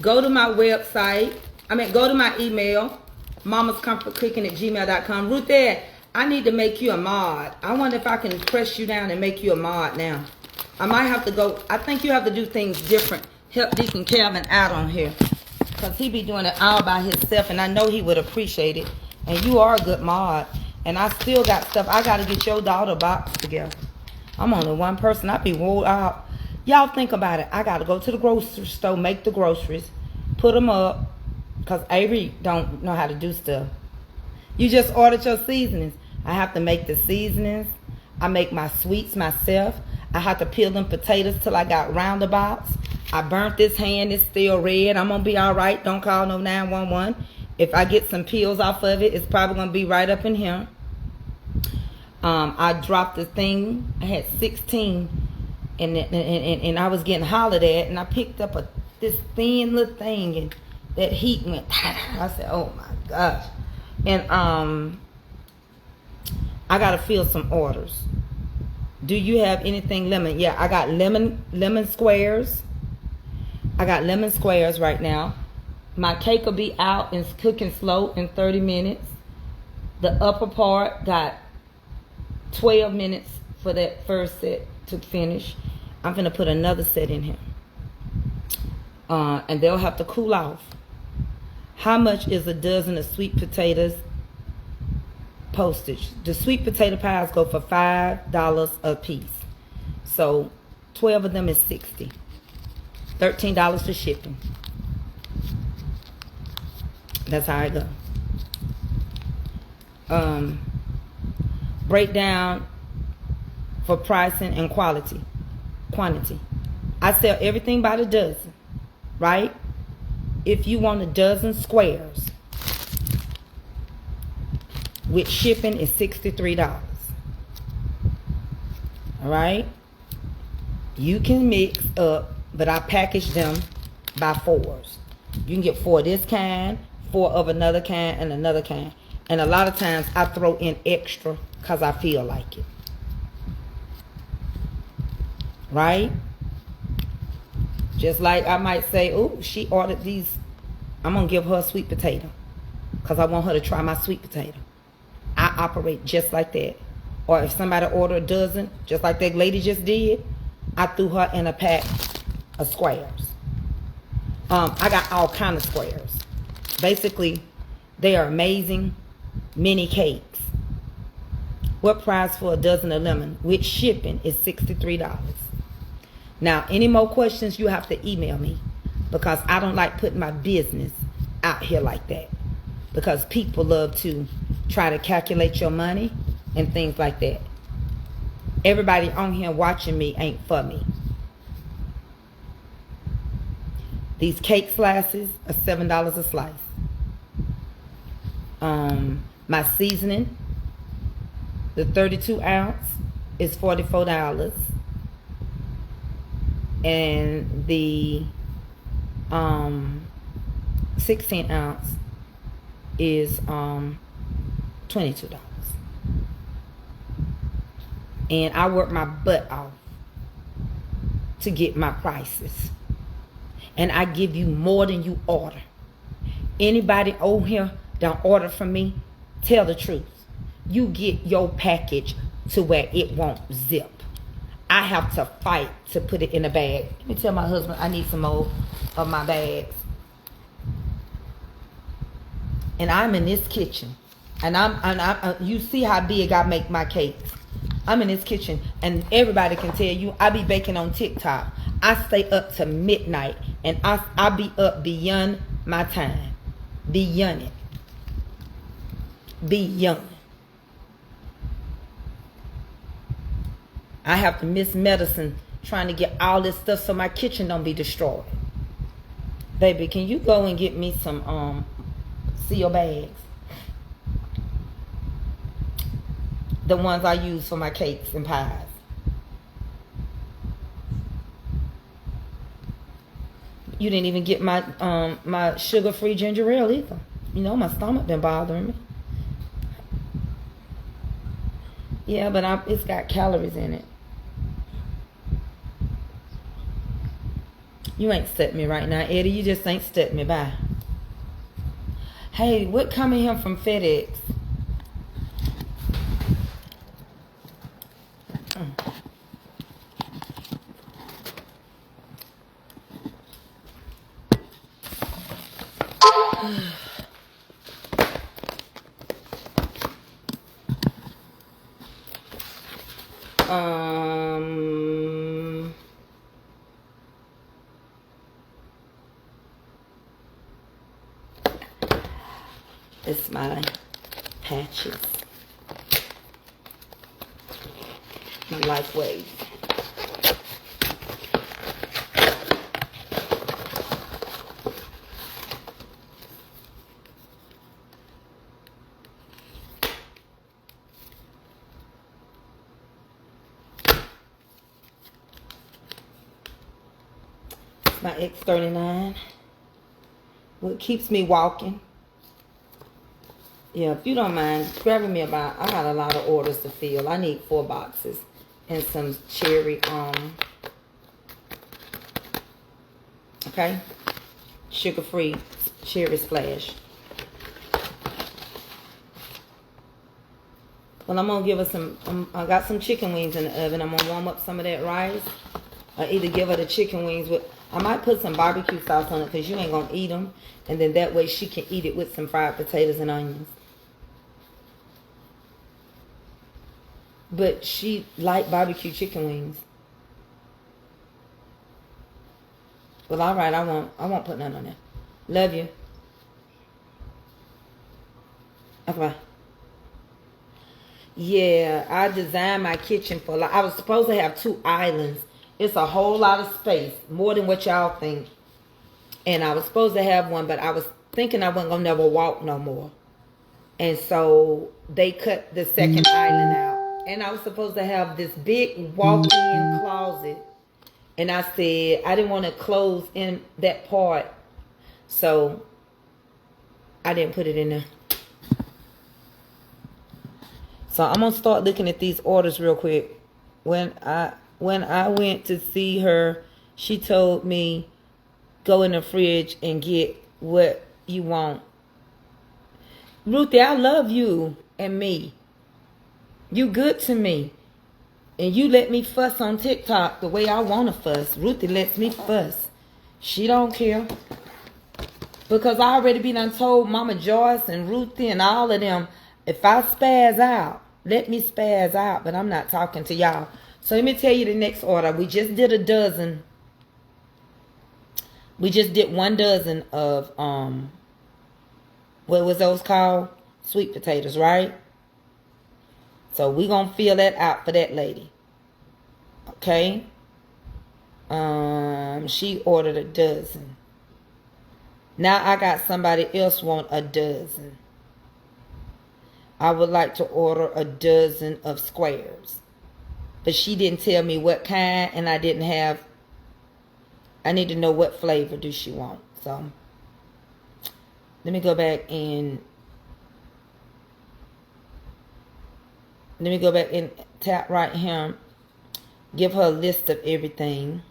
Go to my website. Go to my email. mamascomfortcooking@gmail.com. Ruth, I need to make you a mod. I wonder if I can press you down and make you a mod now. I might have to go. I think you have to do things different. Help Deacon Calvin out on here. Because he be doing it all by himself. And I know he would appreciate it. And you are a good mod. And I still got stuff. I got to get your daughter box together. I'm only one person. I be wore out. Y'all think about it. I got to go to the grocery store, make the groceries, put them up. Because Avery don't know how to do stuff. You just ordered your seasonings. I have to make the seasonings. I make my sweets myself. I have to peel them potatoes till I got roundabouts. I burnt this hand. It's still red. I'm going to be all right. Don't call no 911. If I get some peels off of it, it's probably going to be right up in here. I dropped the thing. I had 16. And I was getting hollered at. And I picked up this thin little thing. And that heat went. I said, oh my gosh. And I gotta fill some orders. Do you have anything lemon? Yeah, I got lemon squares. I got lemon squares right now. My cake will be out and cooking slow in 30 minutes. The upper part got 12 minutes for that first set to finish. I'm gonna put another set in here. And they'll have to cool off. How much is a dozen of sweet potatoes? Postage. The sweet potato pies go for $5 a piece. So 12 of them is $60. $13 for shipping. That's how I go. Breakdown for pricing and quantity. I sell everything by the dozen, right? If you want a dozen squares, with shipping is $63. All right? You can mix up, but I package them by fours. You can get 4 of this kind, 4 of another kind, and another kind. And a lot of times I throw in extra because I feel like it. Right? Just like I might say, oh, she ordered these. I'm going to give her a sweet potato because I want her to try my sweet potato. I operate just like that. or if somebody order a dozen, just like that lady just did, I threw her in a pack of squares. I got all kind of squares. Basically, they are amazing mini cakes. What price for a dozen of lemon with shipping is $63. Now, any more questions, you have to email me, because I don't like putting my business out here like that, because people love to try to calculate your money and things like that. Everybody on here watching me ain't for me. These cake slices are $7 a slice. My seasoning, the 32 ounce is $44. And the 16 ounce is $22. And I work my butt off to get my prices. And I give you more than you order. Anybody over here don't order from me, tell the truth. You get your package to where it won't zip. I have to fight to put it in a bag. Let me tell my husband I need some more of my bags. And I'm in this kitchen. And you see how big I make my cakes. I'm in this kitchen, and everybody can tell you I be baking on TikTok. I stay up to midnight, and I be up beyond my time. Beyond it. Beyond. I have to miss medicine trying to get all this stuff so my kitchen don't be destroyed. Baby, can you go and get me some seal bags? The ones I use for my cakes and pies. You didn't even get my my sugar-free ginger ale either. You know, my stomach been bothering me. Yeah, but it's got calories in it. You ain't stuck me right now, Eddie. You just ain't stuck me. Bye. Hey, what coming here from FedEx? It's my patches. My L.Y.F.E. It's my X39. What keeps me walking. Yeah, if you don't mind grabbing me about, I got a lot of orders to fill. I need 4 boxes and some cherry, okay, sugar-free cherry splash. Well, I'm gonna give her some. I got some chicken wings in the oven. I'm gonna warm up some of that rice. Or either give her the chicken wings with. I might put some barbecue sauce on it because you ain't gonna eat them, and then that way she can eat it with some fried potatoes and onions. But she like barbecue chicken wings. Well, all right, I won't put none on there. Love you. Okay, bye. Yeah, I designed my kitchen for, I was supposed to have 2 islands. It's a whole lot of space, more than what y'all think. And I was supposed to have one, but I was thinking I wasn't gonna never walk no more. And so they cut the second island out. And I was supposed to have this big walk-in closet. And I said I didn't want to close in that part. So I didn't put it in there. So I'm going to start looking at these orders real quick. When I went to see her, she told me, go in the fridge and get what you want. Ruthie, I love you and me. You good to me. And you let me fuss on TikTok the way I want to fuss. Ruthie lets me fuss. She don't care. Because I already been done told Mama Joyce and Ruthie and all of them, if I spaz out, let me spaz out. But I'm not talking to y'all. So let me tell you the next order. We just did a dozen. We just did 1 dozen of, what was those called? Sweet potatoes, right? So we gonna fill that out for that lady. Okay. She ordered a dozen. Now I got somebody else want a dozen. I would like to order a dozen of squares. But she didn't tell me what kind, and I need to know what flavor do she want. So let me go back and tap right here. Give her a list of everything.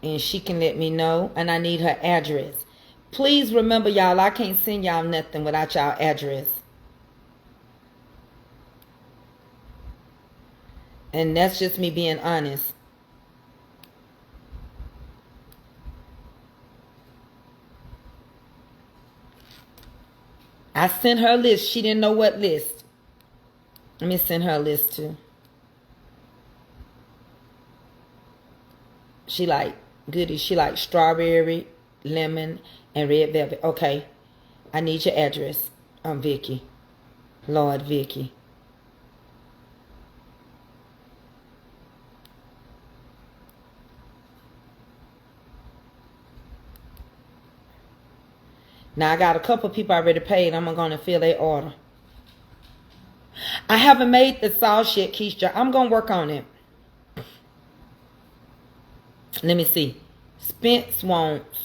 And she can let me know. And I need her address. Please remember, y'all, I can't send y'all nothing without y'all address. And that's just me being honest. I sent her a list. She didn't know what list. Let me send her a list too. She like goodies. She like strawberry, lemon, and red velvet. Okay. I need your address. I'm Vicky. Lord Vicky. Now, I got a couple people already paid. I'm going to fill their order. I haven't made the sauce yet, Keisha. I'm going to work on it. Let me see. Spence wants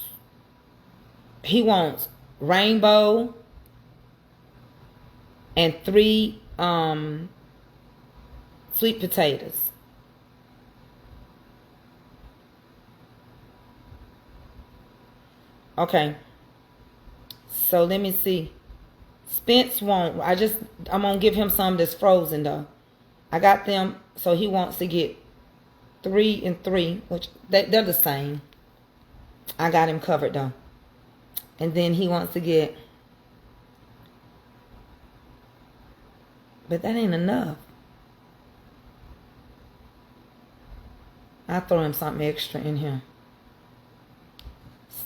rainbow and 3 sweet potatoes. Okay. So let me see. Spence won't. I'm gonna give him some that's frozen though. I got them, so he wants to get 3 and 3, which they're the same. I got him covered though. And then he wants to get, but that ain't enough. I'll throw him something extra in here.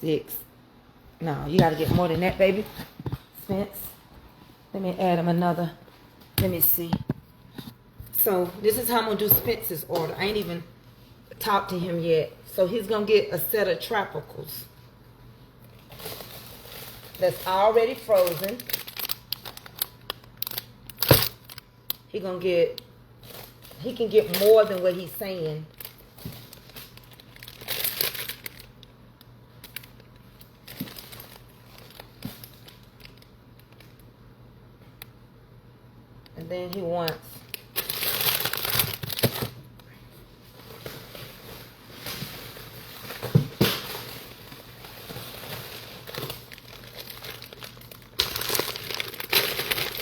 6. No, you got to get more than that, baby. Spence. Let me add him another. Let me see. So, this is how I'm going to do Spence's order. I ain't even talked to him yet. So, he's going to get a set of tropicals. That's already frozen. He can get more than what he's saying. And then he wants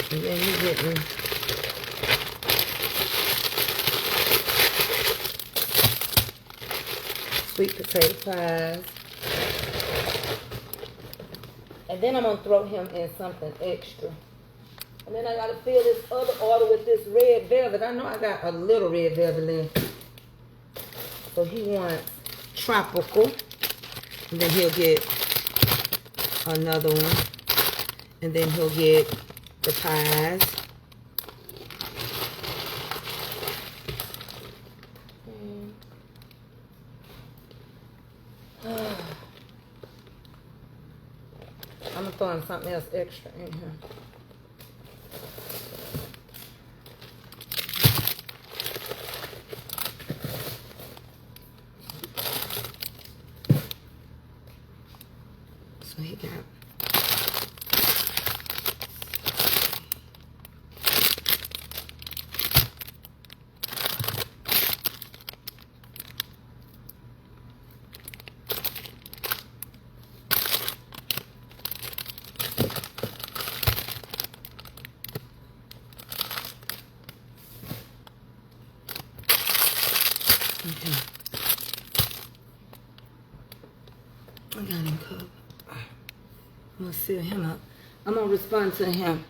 getting sweet potato pies. And then I'm going to throw him in something extra. And then I got to fill this other order with this red velvet. I know I got a little red velvet left. So he wants tropical. And then he'll get another one. And then he'll get the pies. I'm throwing something else extra in here. So he got him. I got him covered. I'm gonna seal him up. I'm gonna respond to him.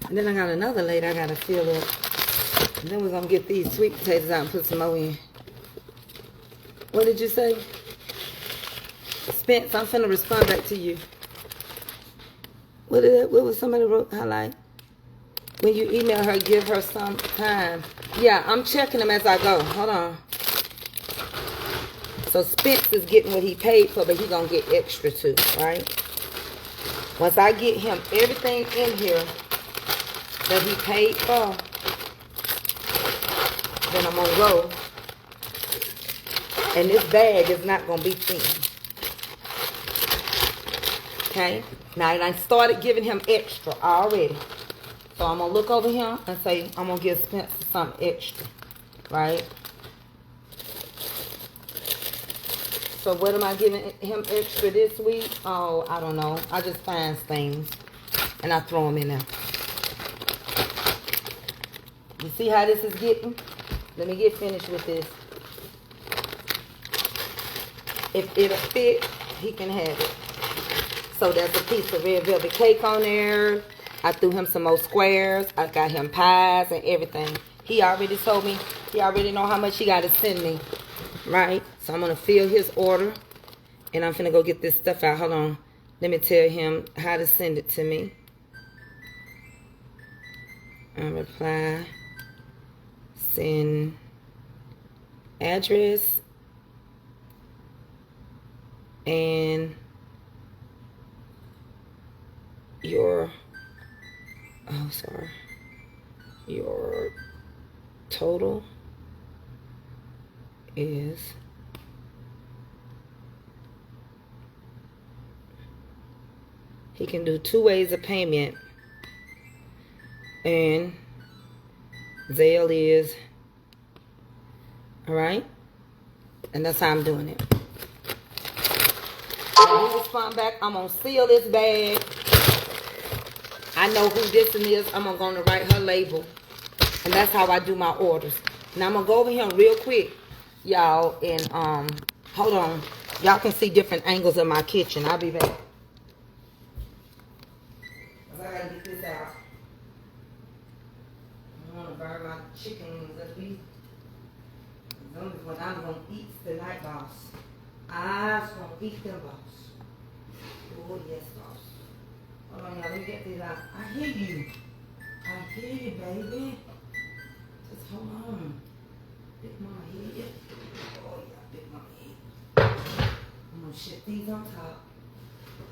And then I got another lady I gotta fill up. And then we're gonna get these sweet potatoes out and put some more in. What did you say? Spence, I'm finna respond back to you. What was somebody wrote, highlight? When you email her, give her some time. Yeah, I'm checking them as I go. Hold on. So Spence is getting what he paid for, but he gonna get extra too, right? Once I get him everything in here that he paid for, then I'm gonna go. And this bag is not gonna be thin. Okay? Now I started giving him extra already. So I'm gonna look over here and say, I'm gonna give Spencer something extra. Right? So what am I giving him extra this week? Oh, I don't know. I just find things and I throw them in there. You see how this is getting? Let me get finished with this. If it'll fit, he can have it. So there's a piece of red velvet cake on there. I threw him some more squares. I got him pies and everything. He already told me, he already know how much he got to send me. Right? So I'm going to fill his order. And I'm finna go get this stuff out. Hold on. Let me tell him how to send it to me. Reply. Send address. And your your total is he can do 2 ways of payment, and Zelle is all right, and that's how I'm doing it. When he respond back, I'm gonna seal this bag. I know who this one is. I'm gonna write her label. And that's how I do my orders. Now I'm gonna go over here real quick, y'all, and hold on. Y'all can see different angles of my kitchen. I'll be back. I gotta get this out. I don't wanna burn my chickens up these. When I'm gonna eat the night, boss. I'm gonna eat them, boss. Oh yes, boss. Hold on, y'all. Let me get these out. I hear you. I hear you, baby. Just hold on. Big mama hear you. Oh yeah, big mama hear you. I'm gonna shift these on top.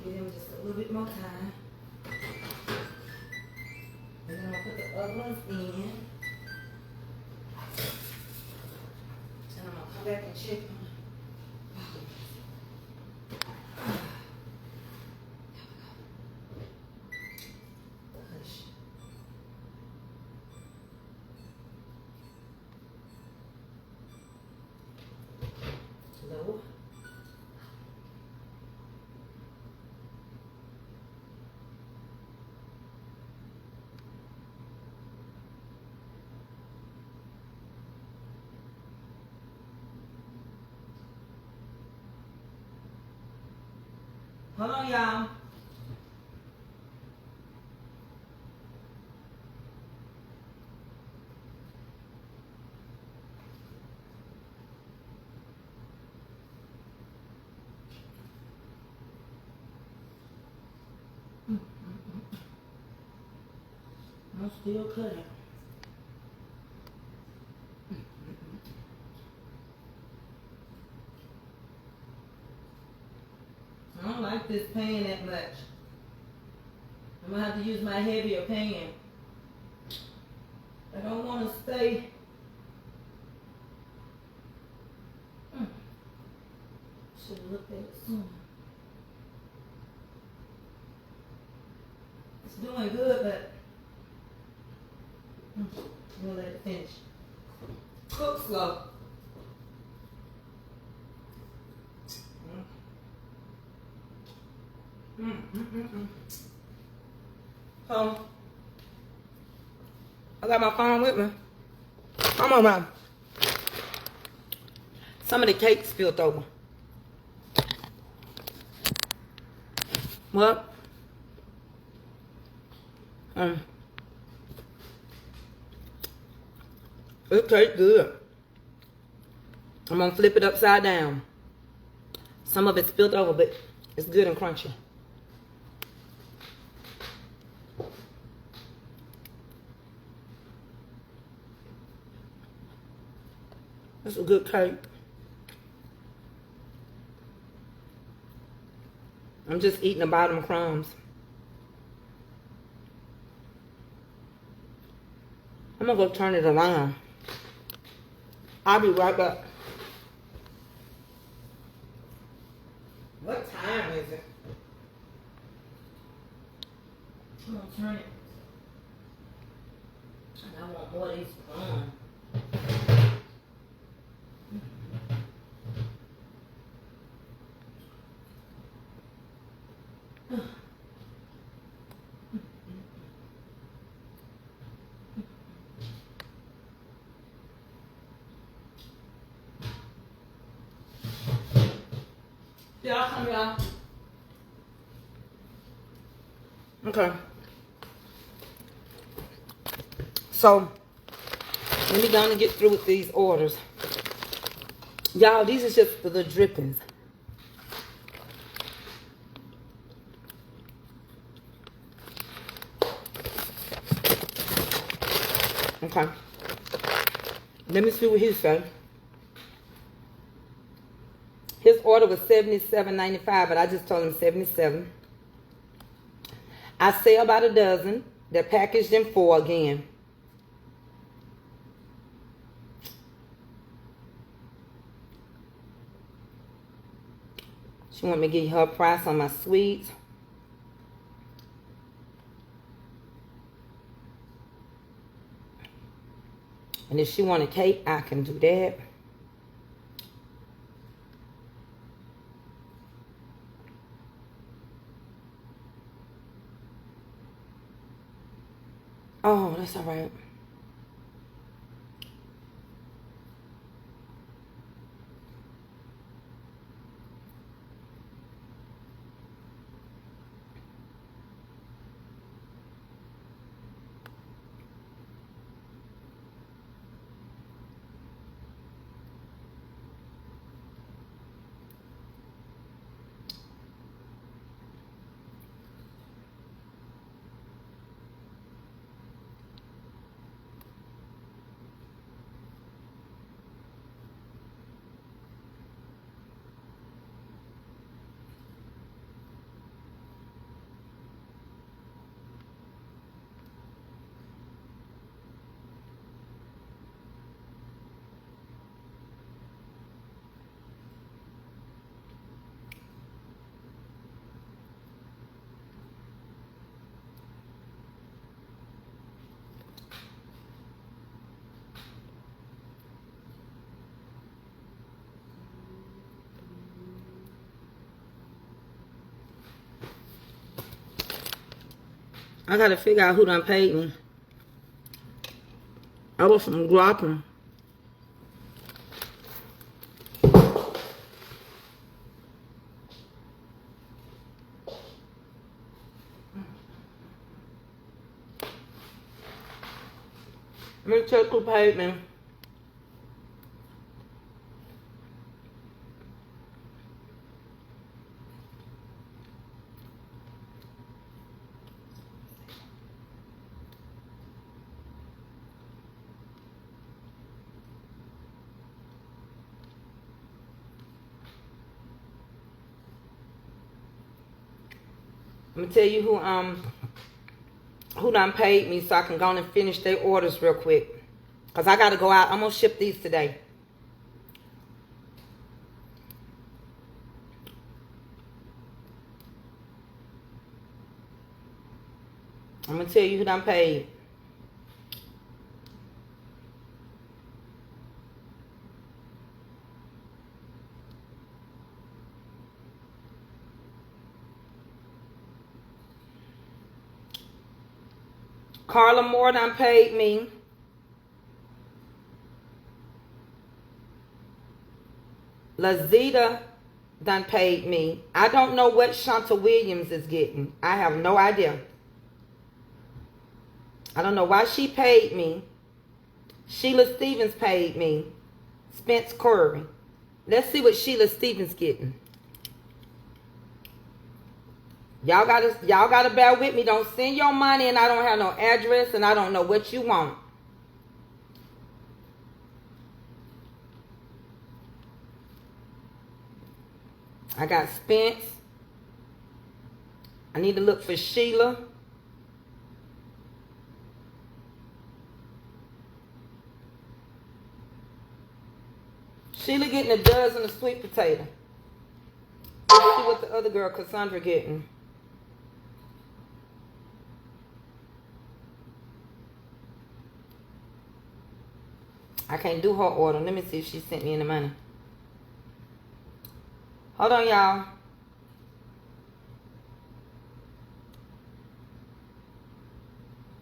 Give them just a little bit more time. And then I'm gonna put the other ones in. And I'm gonna come back and check them. Hold on, y'all. I'm still cutting. I don't like this pan that much. I'm gonna have to use my heavier pan. I don't want to stay. Should have looked at it sooner. It's doing good, but I'm gonna let it finish. Cook slow. I got my phone with me. Come on, man. Some of the cake spilled over. What? It tastes good. I'm gonna flip it upside down. Some of it spilled over, but it's good and crunchy. That's a good cake. I'm just eating the bottom crumbs. I'm gonna go turn it around. I'll be right back. What time is it? I'm gonna turn it. And I want more of these crumbs. Y'all come y'all. Okay. So, let me go and get through with these orders. Y'all, these are just the drippings. Okay. Let me see what he said. His order was $77.95, but I just told him $77. I sell about a dozen. They're packaged in 4 again. She want me to give her a price on my sweets. And if she want a cake, I can do that. Oh, that's all right. I gotta figure out who done paid me. I was from dropping. Let me check who paid me. Let me tell you who done paid me so I can go on and finish their orders real quick. Because I got to go out. I'm going to ship these today. I'm going to tell you who done paid. Carla Moore done paid me. Lazita done paid me. I don't know what Shanta Williams is getting. I have no idea. I don't know why she paid me. Sheila Stevens paid me. Spence Curry. Let's see what Sheila Stevens getting. Y'all gotta bear with me. Don't send your money and I don't have no address and I don't know what you want. I got Spence. I need to look for Sheila. Sheila getting a dozen of sweet potato. Let's see what the other girl, Cassandra, getting. I can't do her order. Let me see if she sent me any money. Hold on, y'all.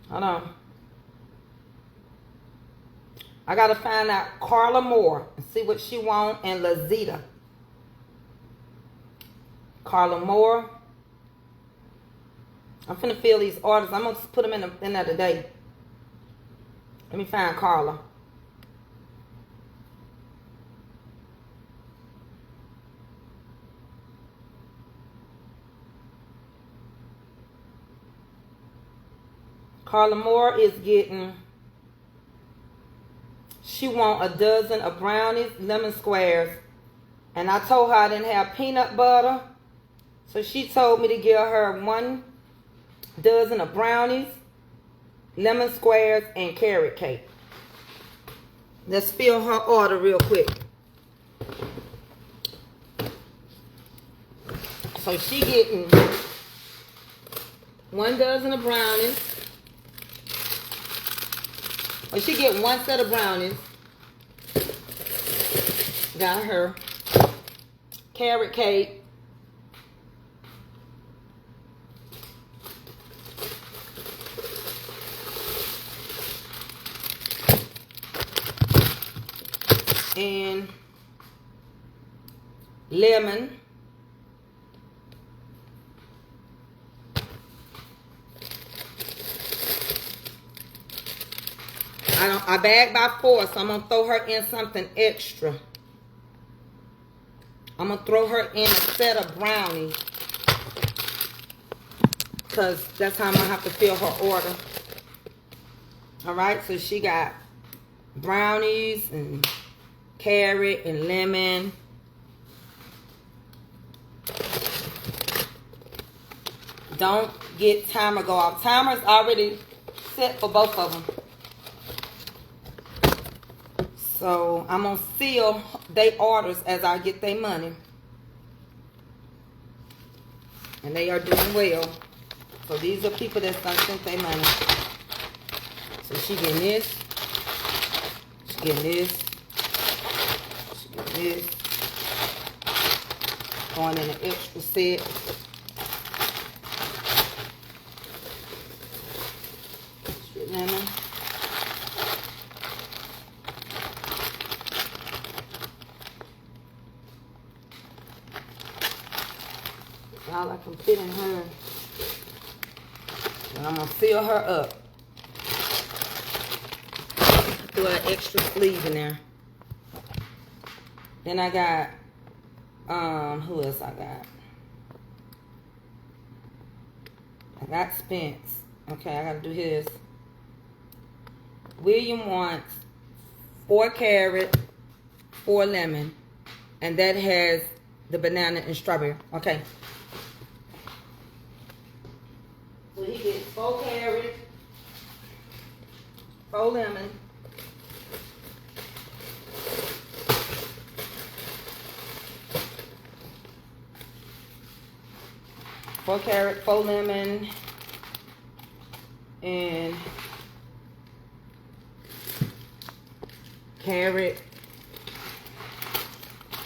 Hold on. I gotta find out Carla Moore and see what she want, and Lazita. Carla Moore. I'm finna fill these orders. I'm gonna put them in there today. Let me find Carla. Carla Moore is getting, she want a dozen of brownies, lemon squares. And I told her I didn't have peanut butter. So she told me to give her 1 dozen of brownies, lemon squares, and carrot cake. Let's fill her order real quick. So she getting 1 dozen of brownies. Or she get 1 set of brownies. Got her. Carrot cake. And lemon. I bagged by 4, so I'm going to throw her in something extra. I'm going to throw her in a set of brownies. Because that's how I'm going to have to fill her order. Alright, so she got brownies and carrot and lemon. Don't get timer go off. Timer's already set for both of them. So I'm going to seal their orders as I get their money. And they are doing well. So these are people that sent their money. So she getting this. She getting this. She getting this. Going in an extra set. Extra lemon. All I can fit in her. And I'm going to fill her up. Throw an extra sleeve in there. Then I got, who else I got? I got Spence. Okay, I got to do his. William wants 4 carrot, 4 lemon. And that has the banana and strawberry. Okay. So he gets 4 carrots, 4 lemon, 4 carrot, 4 lemon, and carrot.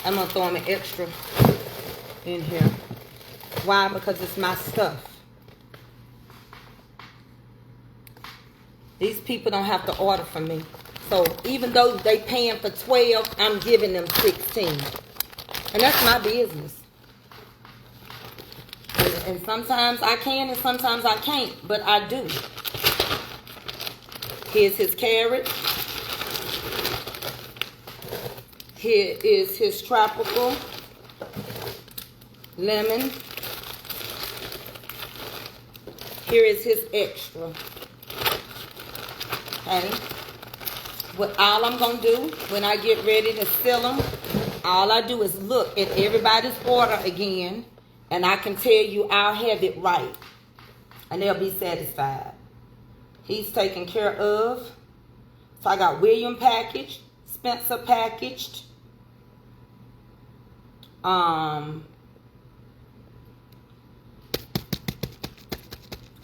I'm gonna throw them an extra in here. Why? Because it's my stuff. These people don't have to order from me. So even though they paying for 12, I'm giving them 16. And that's my business. And sometimes I can and sometimes I can't, but I do. Here's his carrot. Here is his tropical lemon. Here is his extra. Okay. What all I'm going to do when I get ready to fill them, all I do is look at everybody's order again, and I can tell you I'll have it right. And they'll be satisfied. He's taken care of. So I got William packaged, Spencer packaged. I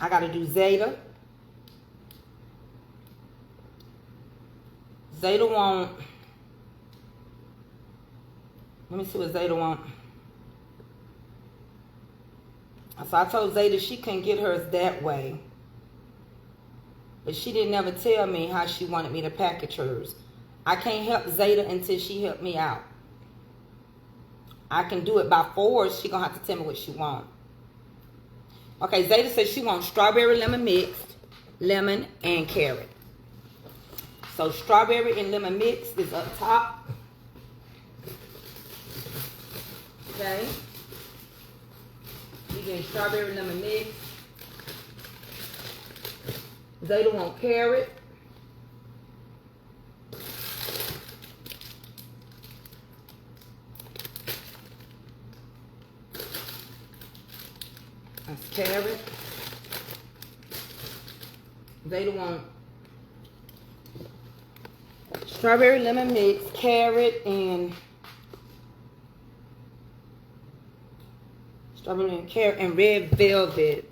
got to do Zeta. Zeta want. Let me see what Zeta want. So I told Zeta she couldn't get hers that way. But she didn't ever tell me how she wanted me to package hers. I can't help Zeta until she helped me out. I can do it by force. She gonna have to tell me what she wants. Okay, Zeta says she wants strawberry lemon mixed, lemon and carrot. So strawberry and lemon mix is up top. Okay. You get strawberry lemon mix. Zeta want carrot. That's carrot. Zeta want strawberry lemon mix, carrot, and strawberry and carrot and red velvet.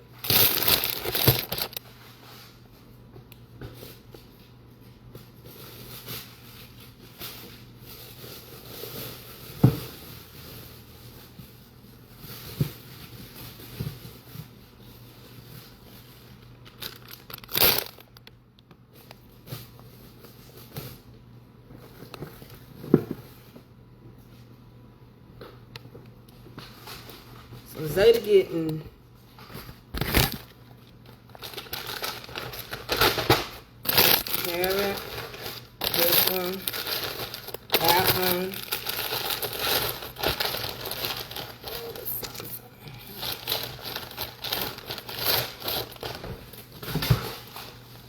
Zeta getting carrot, this one, that one.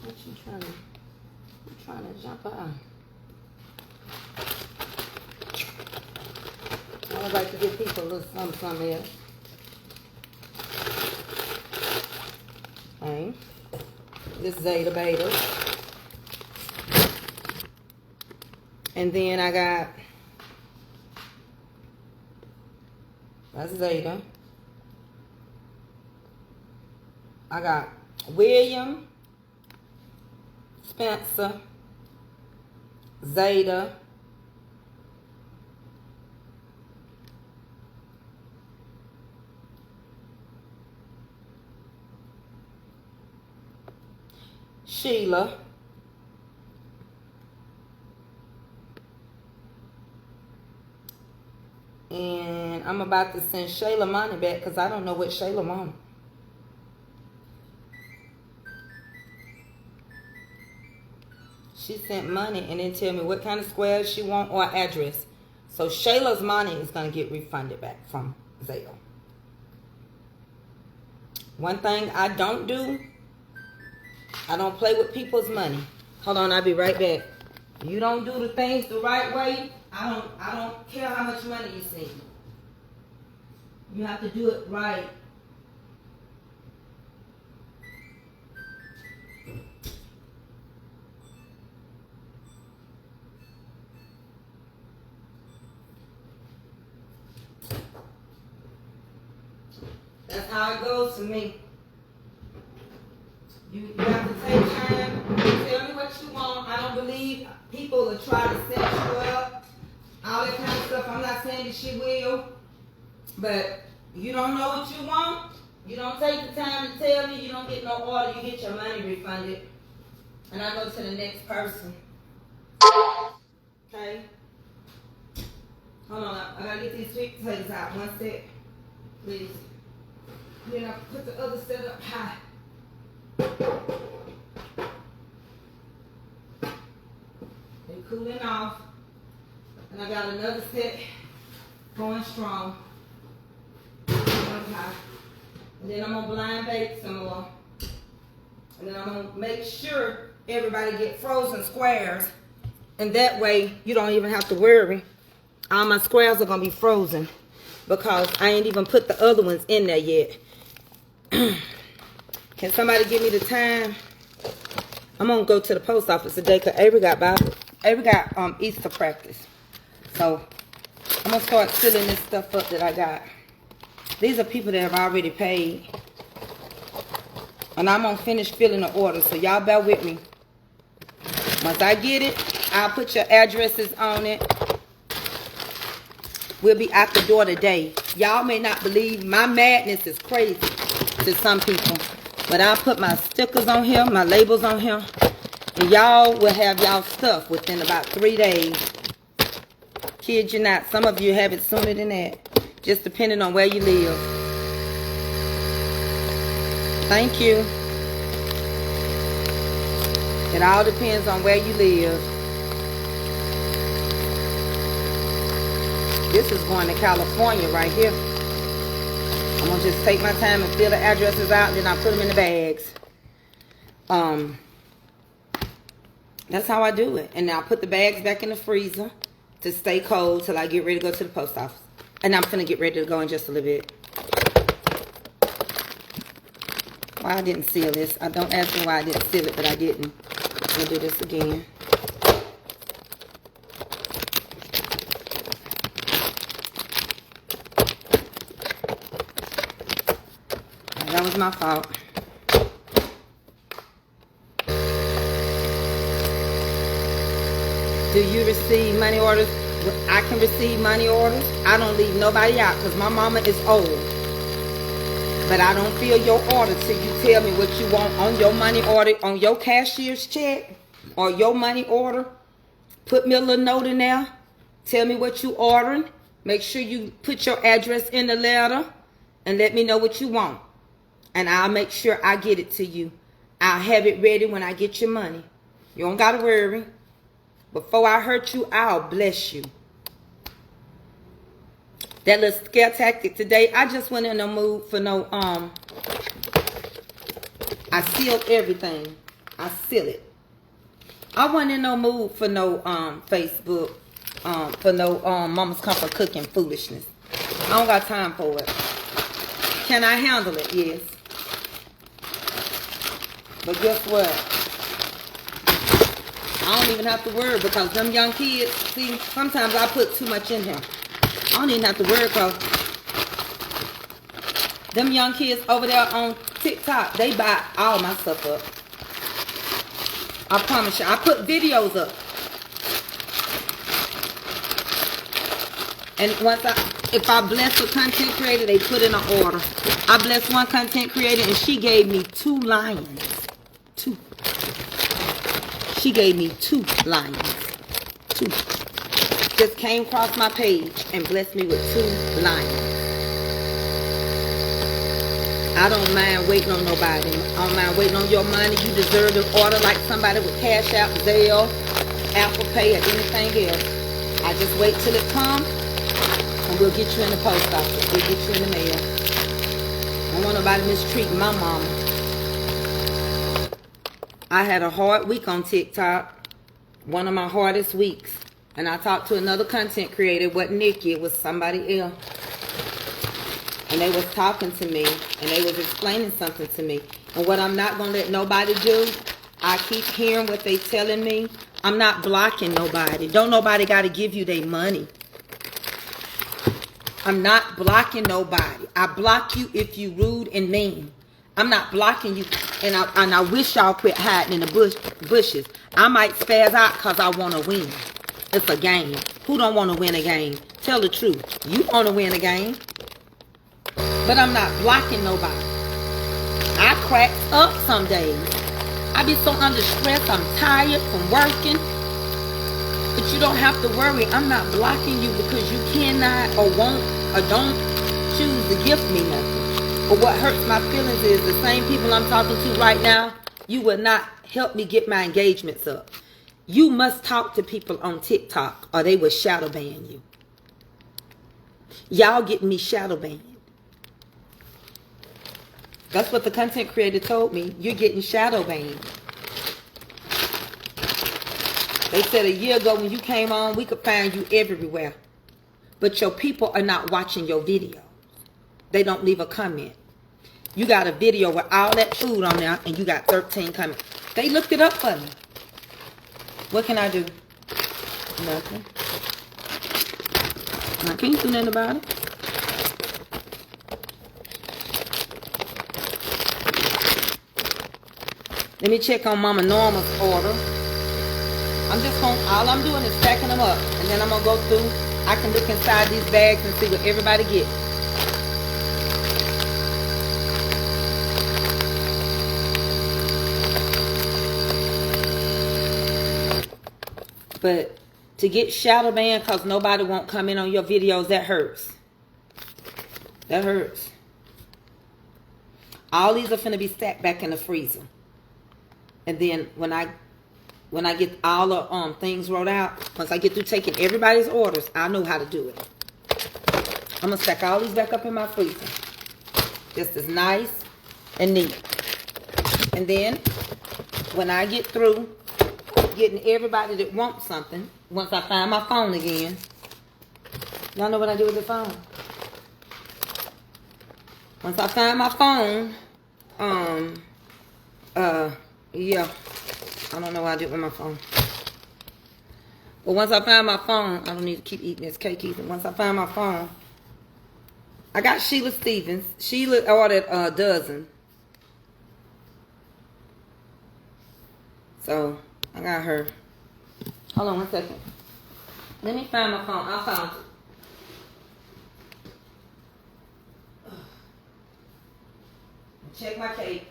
What you trying to jump out? I would like to give people a little something else. Okay. This Zeta Beta. And then I got, that's Zeta. I got William, Spencer, Zeta, Sheila, and I'm about to send Shayla money back because I don't know what Shayla wants. She sent money and didn't tell me what kind of squares she want or address. So Shayla's money is going to get refunded back from Zeta. One thing I don't do, I don't play with people's money. Hold on, I'll be right back. You don't do the things the right way, I don't care how much money you send. You have to do it right. That's how it goes for me. You have to take time. Tell me what you want. I don't believe people will try to set you up. All that kind of stuff. I'm not saying that she will. But you don't know what you want. You don't take the time to tell me. You don't get no order. You get your money refunded. And I go to the next person. Okay? Hold on, I gotta get these sweet potatoes out. One sec, please. Then I put the other set up high. They're cooling off. And I got another set going strong. High. And then I'm gonna blind bake some more. And then I'm gonna make sure everybody get frozen squares. And that way you don't even have to worry. All my squares are gonna be frozen because I ain't even put the other ones in there yet. Can somebody give me the time? I'm gonna go to the post office today because Avery got Easter practice. So I'm gonna start filling this stuff up that I got. These are people that have already paid. And I'm gonna finish filling the order, so y'all bear with me. Once I get it, I'll put your addresses on it. We'll be out the door today. Y'all may not believe my madness is crazy to some people. But I'll put my stickers on here, my labels on here. And y'all will have y'all stuff within about 3 days. Kid you not, some of you have it sooner than that. Just depending on where you live. Thank you. It all depends on where you live. This is going to California right here. I'm going to just take my time and fill the addresses out, then I'll put them in the bags. That's how I do it. And now I'll put the bags back in the freezer to stay cold till I get ready to go to the post office. And I'm finna get ready to go in just a little bit. Why I didn't seal this. I don't ask me why I didn't seal it, but I didn't. We'll do this again. That was my fault. Do you receive money orders? I can receive money orders. I don't leave nobody out because my mama is old. But I don't fill your order till you tell me what you want on your money order, on your cashier's check or your money order. Put me a little note in there. Tell me what you ordering. Make sure you put your address in the letter and let me know what you want. And I'll make sure I get it to you. I'll have it ready when I get your money. You don't got to worry. Before I hurt you, I'll bless you. That little scare tactic today, I just went in no mood for no, I sealed everything. I seal it. I wasn't in no mood for no, Facebook, for no, Mama's Comfort cooking foolishness. I don't got time for it. Can I handle it? Yes. But guess what? I don't even have to worry because them young kids, see, sometimes I put too much in here. I don't even have to worry because them young kids over there on TikTok, they buy all my stuff up. I promise you. I put videos up. And if I bless a content creator, they put in an order. I blessed one content creator and she gave me 2 lions. 2. She gave me 2 lions. 2. Just came across my page and blessed me with 2 lions. I don't mind waiting on nobody. I don't mind waiting on your money. You deserve to order like somebody with Cash App, Zelle, Apple Pay, or anything else. I just wait till it comes and we'll get you in the post office. We'll get you in the mail. I don't want nobody mistreating my mama. I had a hard week on TikTok. One of my hardest weeks. And I talked to another content creator. It wasn't Nikki. It was somebody else. And they was talking to me. And they was explaining something to me. And what I'm not going to let nobody do, I keep hearing what they telling me. I'm not blocking nobody. Don't nobody got to give you their money. I'm not blocking nobody. I block you if you rude and mean. I'm not blocking you. And I wish y'all quit hiding in the bushes. I might spaz out because I want to win. It's a game. Who don't want to win a game? Tell the truth. You want to win a game. But I'm not blocking nobody. I crack up some days. I be so under stress. I'm tired from working. But you don't have to worry. I'm not blocking you because you cannot or won't or don't choose to gift me nothing. But what hurts my feelings is the same people I'm talking to right now, you will not help me get my engagements up. You must talk to people on TikTok or they will shadow ban you. Y'all getting me shadow banned. That's what the content creator told me. You're getting shadow banned. They said a year ago when you came on, we could find you everywhere. But your people are not watching your video. They don't leave a comment. You got a video with all that food on there and you got 13 comments. They looked it up for me. What can I do? Nothing. I can't do nothing about it. Let me check on Mama Norma's order. All I'm doing is stacking them up. And then I'm going to go through. I can look inside these bags and see what everybody gets. But to get shadow banned because nobody won't come in on your videos, that hurts. That hurts. All these are finna be stacked back in the freezer. And then when I get all the things rolled out, once I get through taking everybody's orders, I know how to do it. I'm gonna stack all these back up in my freezer. Just as nice and neat. And then when I get through getting everybody that wants something, once I find my phone again, y'all know what I do with the phone. Once I find my phone, yeah, I don't know what I did with my phone. But once I find my phone, I don't need to keep eating this cake either. Once I find my phone, I got Sheila Stevens. Sheila ordered a dozen. So, I got her. Hold on 1 second. Let me find my phone. I found it. Check my cake.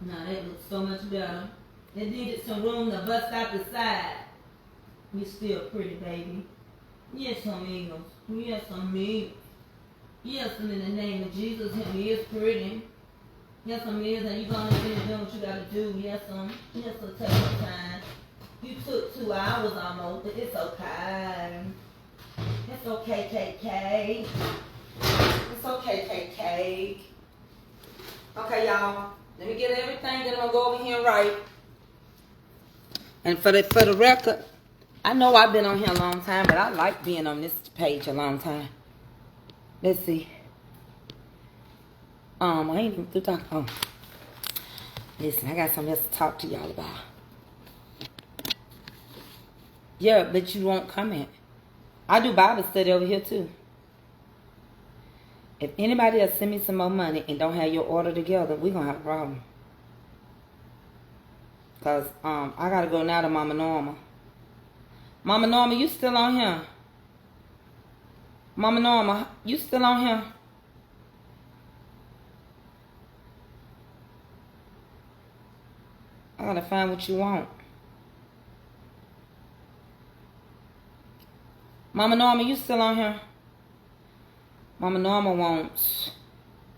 Now that looks so much better. It needed some room to bust out the side. We still pretty, baby. Yes, amigos. Yes, amigos. Yes, and in the name of Jesus, him is pretty. Yes, amigos, and you're gonna finish doing what you gotta do. Yes, yes, it'll take some time. You took 2 hours almost, but it's okay. It's okay, KK. It's okay, KK. Okay, y'all. Let me get everything, then I'm gonna go over here and write. And for the record, I know I've been on here a long time, but I like being on this page a long time. Let's see. I ain't even through talking. Oh. Listen, I got something else to talk to y'all about. Yeah, but you won't comment. I do Bible study over here too. If anybody else send me some more money and don't have your order together, we're going to have a problem. Because I got to go now to Mama Norma. Mama Norma, you still on here? Mama Norma, you still on here? I got to find what you want. Mama Norma, you still on here? Mama Norma wants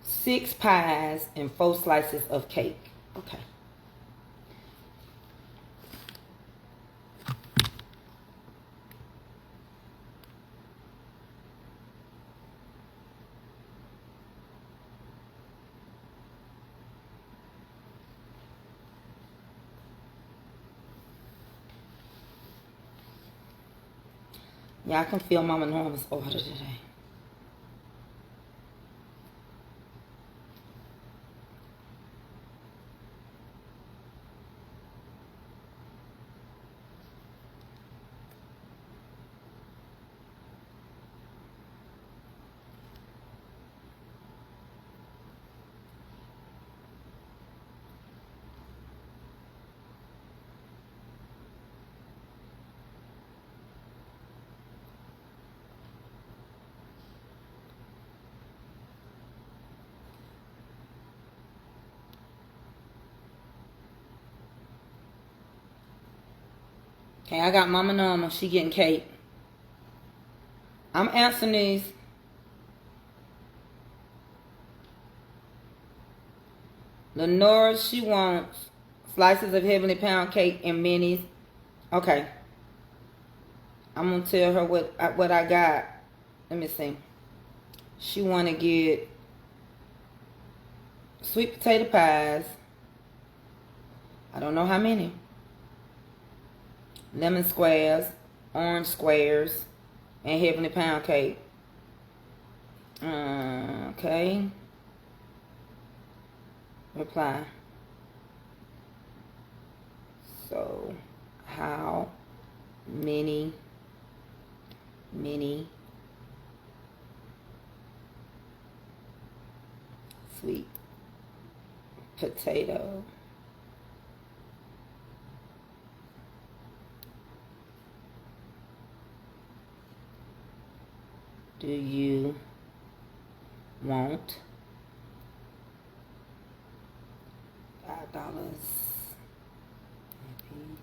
6 pies and 4 slices of cake. Okay. Yeah, I can feel Mama Norma's order today. Okay, I got Mama Norma. She getting cake. I'm answering these. Lenora, she wants slices of heavenly pound cake and minis. Okay. I'm gonna tell her what I got. Let me see. She wanna get sweet potato pies. I don't know how many. Lemon squares, orange squares, and heavenly pound cake. Okay. Reply. So, how many sweet potato do you want? $5 a piece.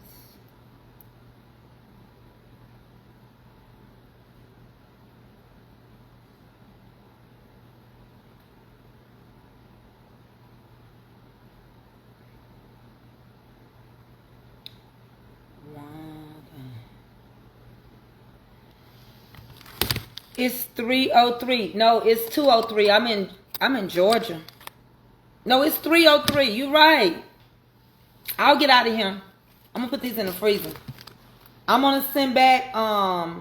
It's 3:03. No, it's 2:03. I'm in Georgia. No, it's 3:03. You right. I'll get out of here. I'm gonna put these in the freezer. I'm gonna send back I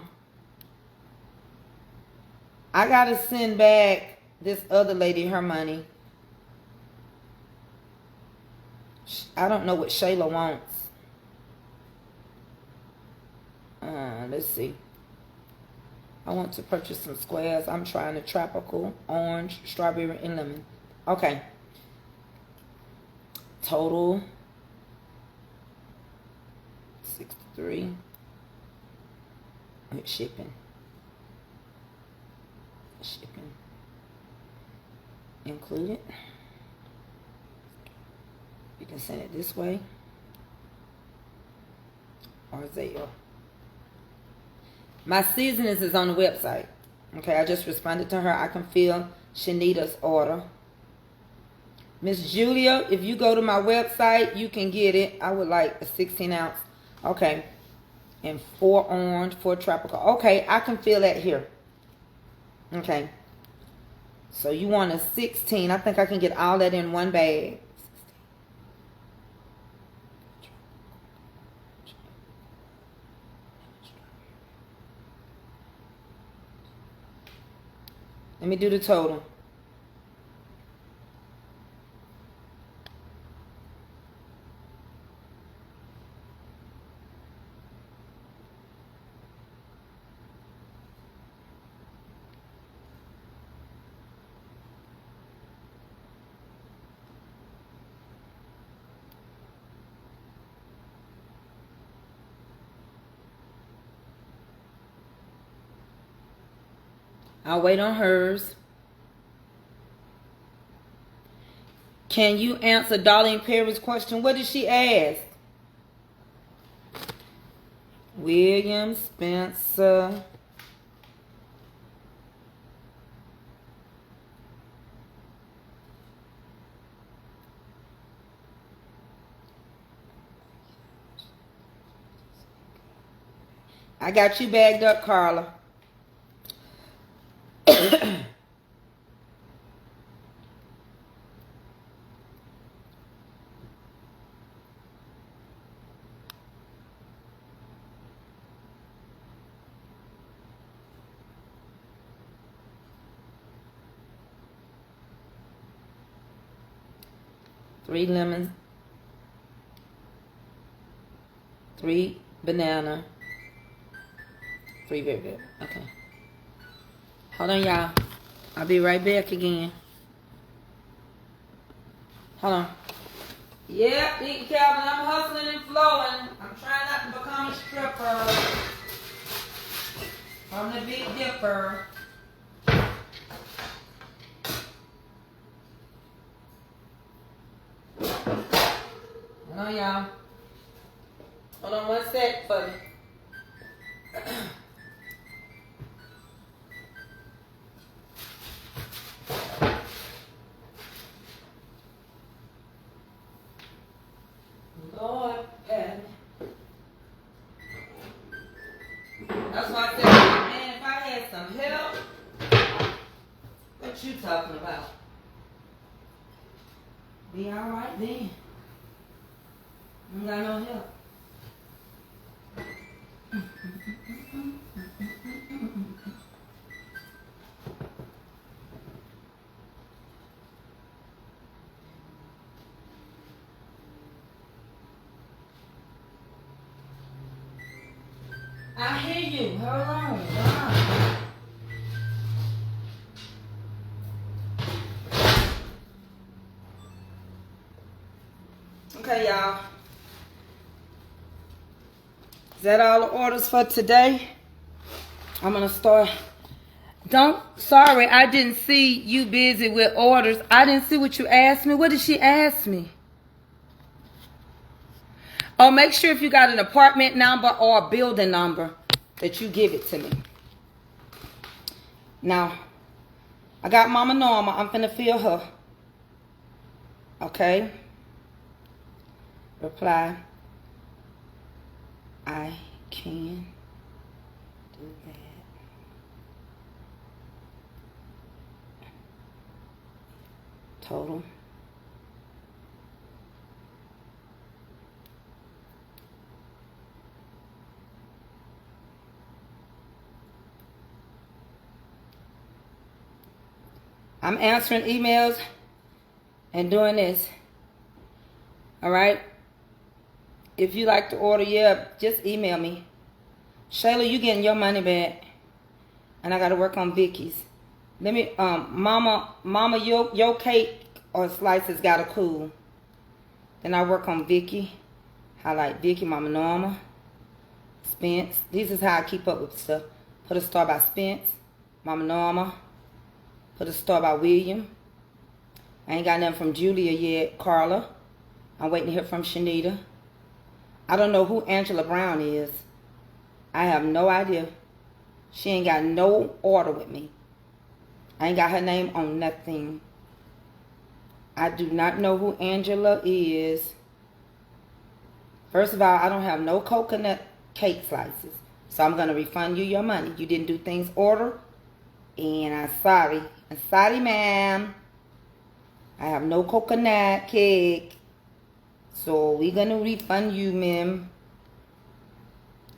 gotta send back this other lady her money. I don't know what Shayla wants. Let's see. I want to purchase some squares. I'm trying the tropical, orange, strawberry, and lemon. Okay. Total 63 with shipping. Shipping included. You can send it this way or Zelle. My seasonings is on the website. Okay, I just responded to her. I can feel Shanita's order. Miss Julia, if you go to my website, you can get it. I would like a 16 ounce. Okay. And 4 orange, 4 tropical. Okay, I can feel that here. Okay. So you want a 16. I think I can get all that in one bag. Let me do the total. I'll wait on hers. Can you answer Darlene Perry's question? What did she ask? William Spencer. I got you bagged up, Carla. 3 lemons, 3 banana, 3 very good. Okay. Hold on, y'all. I'll be right back again. Hold on. Yep, Deacon Calvin, I'm hustling and flowing. I'm trying not to become a stripper from the Big Dipper. Hold on, y'all. Hold on one sec for me. Lord, Patty. That's why I said, man, if I had some help, what you talking about? Be alright then. You got no help. I hear you. Hold on. Wow. Okay, y'all. Is that all the orders for today? I'm gonna start. Sorry, I didn't see you busy with orders. I didn't see what you asked me. What did she ask me? Oh, make sure if you got an apartment number or a building number that you give it to me. Now, I got Mama Norma. I'm finna fill her. Okay. Reply. I can do that. Total. I'm answering emails and doing this. All right. If you like to order, yeah, just email me. Shayla, you getting your money back, and I got to work on Vicky's. Let me, Mama, your cake or slices got to cool. Then I work on Vicky. Highlight Vicky, Mama Norma, Spence. This is how I keep up with stuff. Put a star by Spence, Mama Norma. Put a star by William. I ain't got nothing from Julia yet. Carla. I'm waiting to hear from Shanita. I don't know who Angela Brown is. I have no idea. She ain't got no order with me. I ain't got her name on nothing. I do not know who Angela is. First of all, I don't have no coconut cake slices. So I'm going to refund you your money. You didn't do things order. And I'm sorry. I'm sorry, ma'am. I have no coconut cake. So we're going to refund you, ma'am.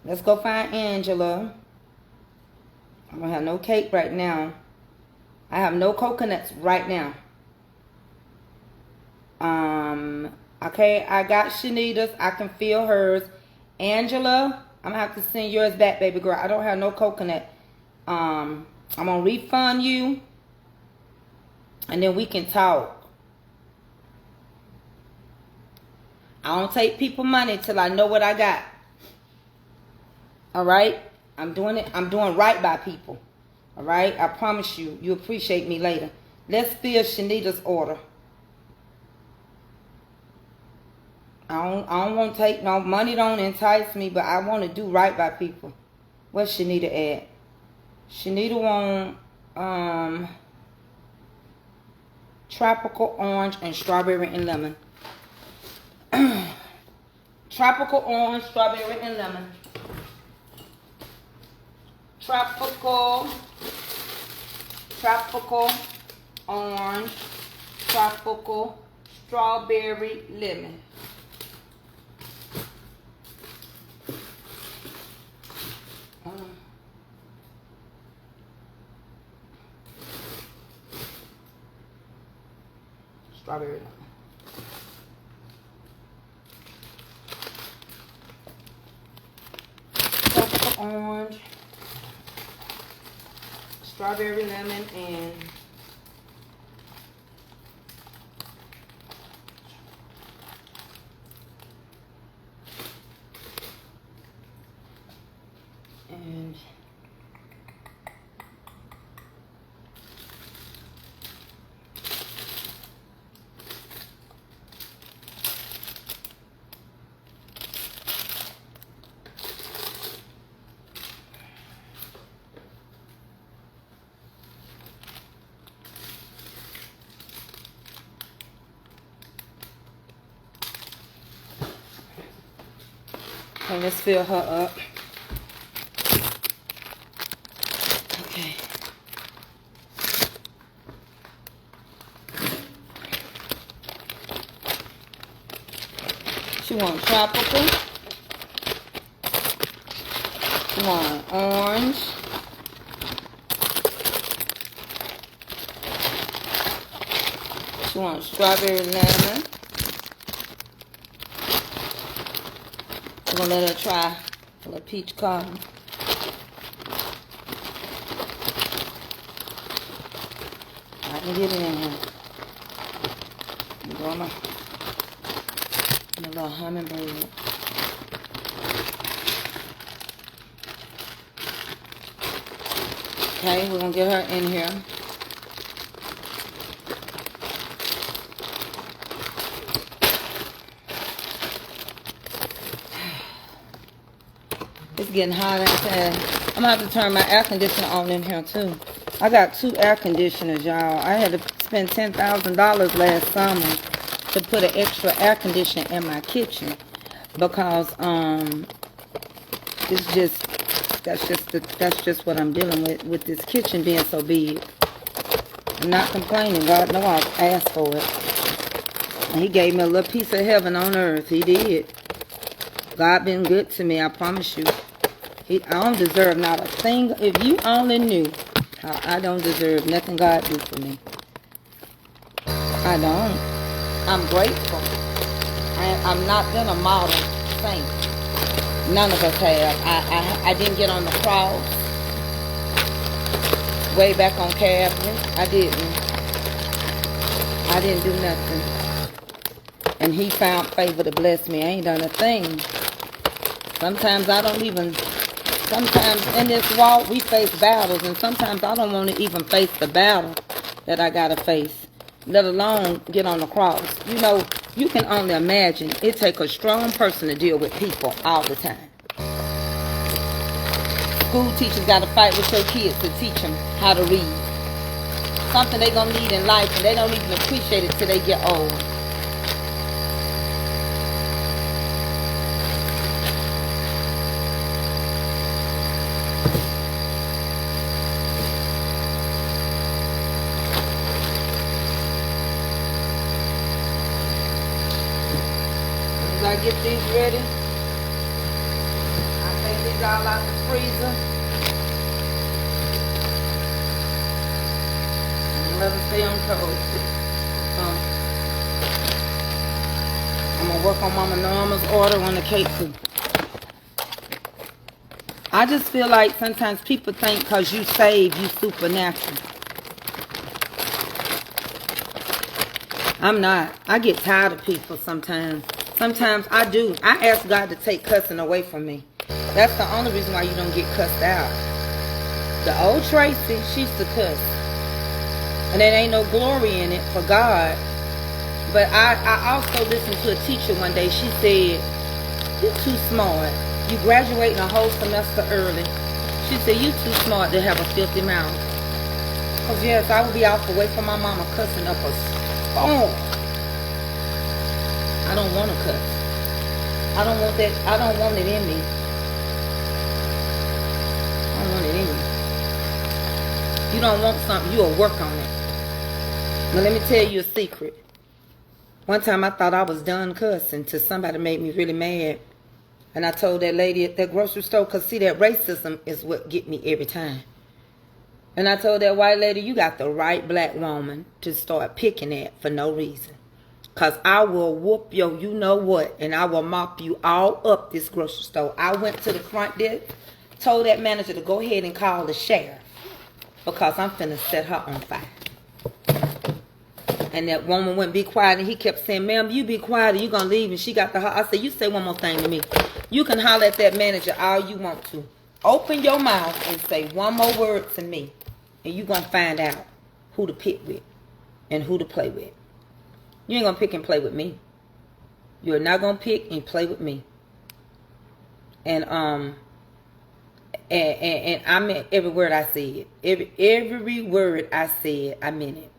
Let's go find Angela. I don't have no cake right now. I have no coconuts right now. Okay, I got Shanita's. I can feel hers. Angela, I'm going to have to send yours back, baby girl. I don't have no coconut. I'm going to refund you. And then we can talk. I don't take people money till I know what I got. All right? I'm doing it. I'm doing right by people. All right? I promise you. You appreciate me later. Let's fill Shanita's order. I don't want to take no money. Don't entice me, but I want to do right by people. Where's Shanita at? Shanita want tropical orange and strawberry and lemon. Tropical orange, strawberry and lemon. Tropical orange, tropical strawberry lemon. Strawberry lemon. Tropical orange, strawberry lemon, and Okay, let's fill her up. Okay. She wants tropical. She wants orange. She wants strawberry lemon. I'm gonna let her try a little peach cobbler. I can get it in here. I'm going a little hummingbird. Okay, we're gonna get her in here. It's getting hot outside. I'm gonna have to turn my air conditioner on in here too. I got 2 air conditioners, y'all. I had to spend $10,000 last summer to put an extra air conditioner in my kitchen because it's just that's just what I'm dealing with this kitchen being so big. I'm not complaining. God knows I asked for it. And he gave me a little piece of heaven on earth. He did. God been good to me, I promise you. I don't deserve not a thing. If you only knew how I don't deserve nothing God do for me. I don't. I'm grateful. I'm not been a model saint. None of us have. I didn't get on the cross. Way back on Calvary. I didn't do nothing. And he found favor to bless me. I ain't done a thing. Sometimes in this walk we face battles, and sometimes I don't want to even face the battle that I gotta face, let alone get on the cross. You know, you can only imagine it takes a strong person to deal with people all the time. School teachers gotta fight with your kids to teach them how to read. Something they gonna need in life, and they don't even appreciate it till they get old. I get these ready. I take these all out the freezer. And let them stay on toast. I'm going to work on Mama Norma's order on the cake too. I just feel like sometimes people think because you save, you supernatural. I'm not. I get tired of people sometimes. Sometimes I do. I ask God to take cussing away from me. That's the only reason why you don't get cussed out. The old Tracey, she used to cuss. And there ain't no glory in it for God. But I also listened to a teacher one day. She said, "You're too smart. You graduating a whole semester early." She said, "You too smart to have a filthy mouth." Because yes, I would be off away from my mama cussing up a storm. I don't want to cuss. I don't want that. I don't want it in me. I don't want it in me. You don't want something, you'll work on it. Now let me tell you a secret. One time I thought I was done cussing till somebody made me really mad. And I told that lady at that grocery store, because see, that racism is what get me every time. And I told that white lady, you got the right black woman to start picking at for no reason. Because I will whoop your you know what, and I will mop you all up this grocery store. I went to the front desk, told that manager to go ahead and call the sheriff. Because I'm finna set her on fire. And that woman wouldn't be quiet, and he kept saying, "Ma'am, you be quiet or you gonna leave." And she got the I said, "You say one more thing to me. You can holler at that manager all you want to. Open your mouth and say one more word to me. And you gonna find out who to pick with and who to play with. You ain't gonna pick and play with me. You're not gonna pick and play with me." And I meant every word I said. Every word I said, I meant it.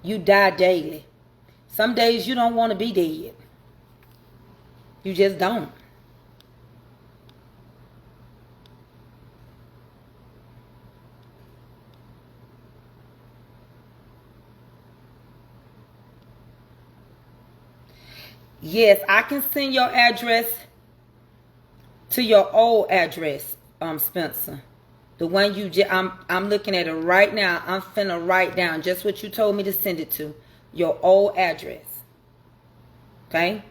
You die daily. Some days you don't want to be dead. You just don't. Yes, I can send your address to your old address, Spencer. The one you just, I'm looking at it right now. I'm finna write down just what you told me to send it to. Your old address. Okay?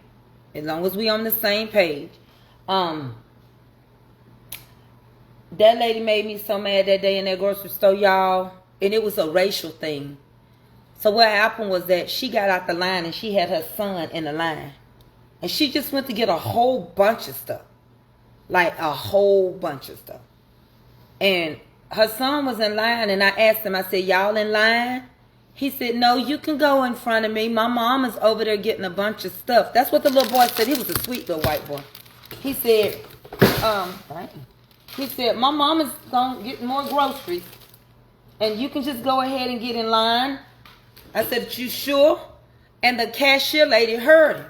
As long as we on the same page. That lady made me so mad that day in that grocery store, y'all. And it was a racial thing. So what happened was that she got out the line and she had her son in the line. And she just went to get a whole bunch of stuff. Like a whole bunch of stuff. And her son was in line and I asked him, I said, y'all in line? He said, no, you can go in front of me. My mom is over there getting a bunch of stuff. That's what the little boy said. He was a sweet little white boy. He said, my mom is going to get more groceries. And you can just go ahead and get in line. I said, you sure? And the cashier lady heard him.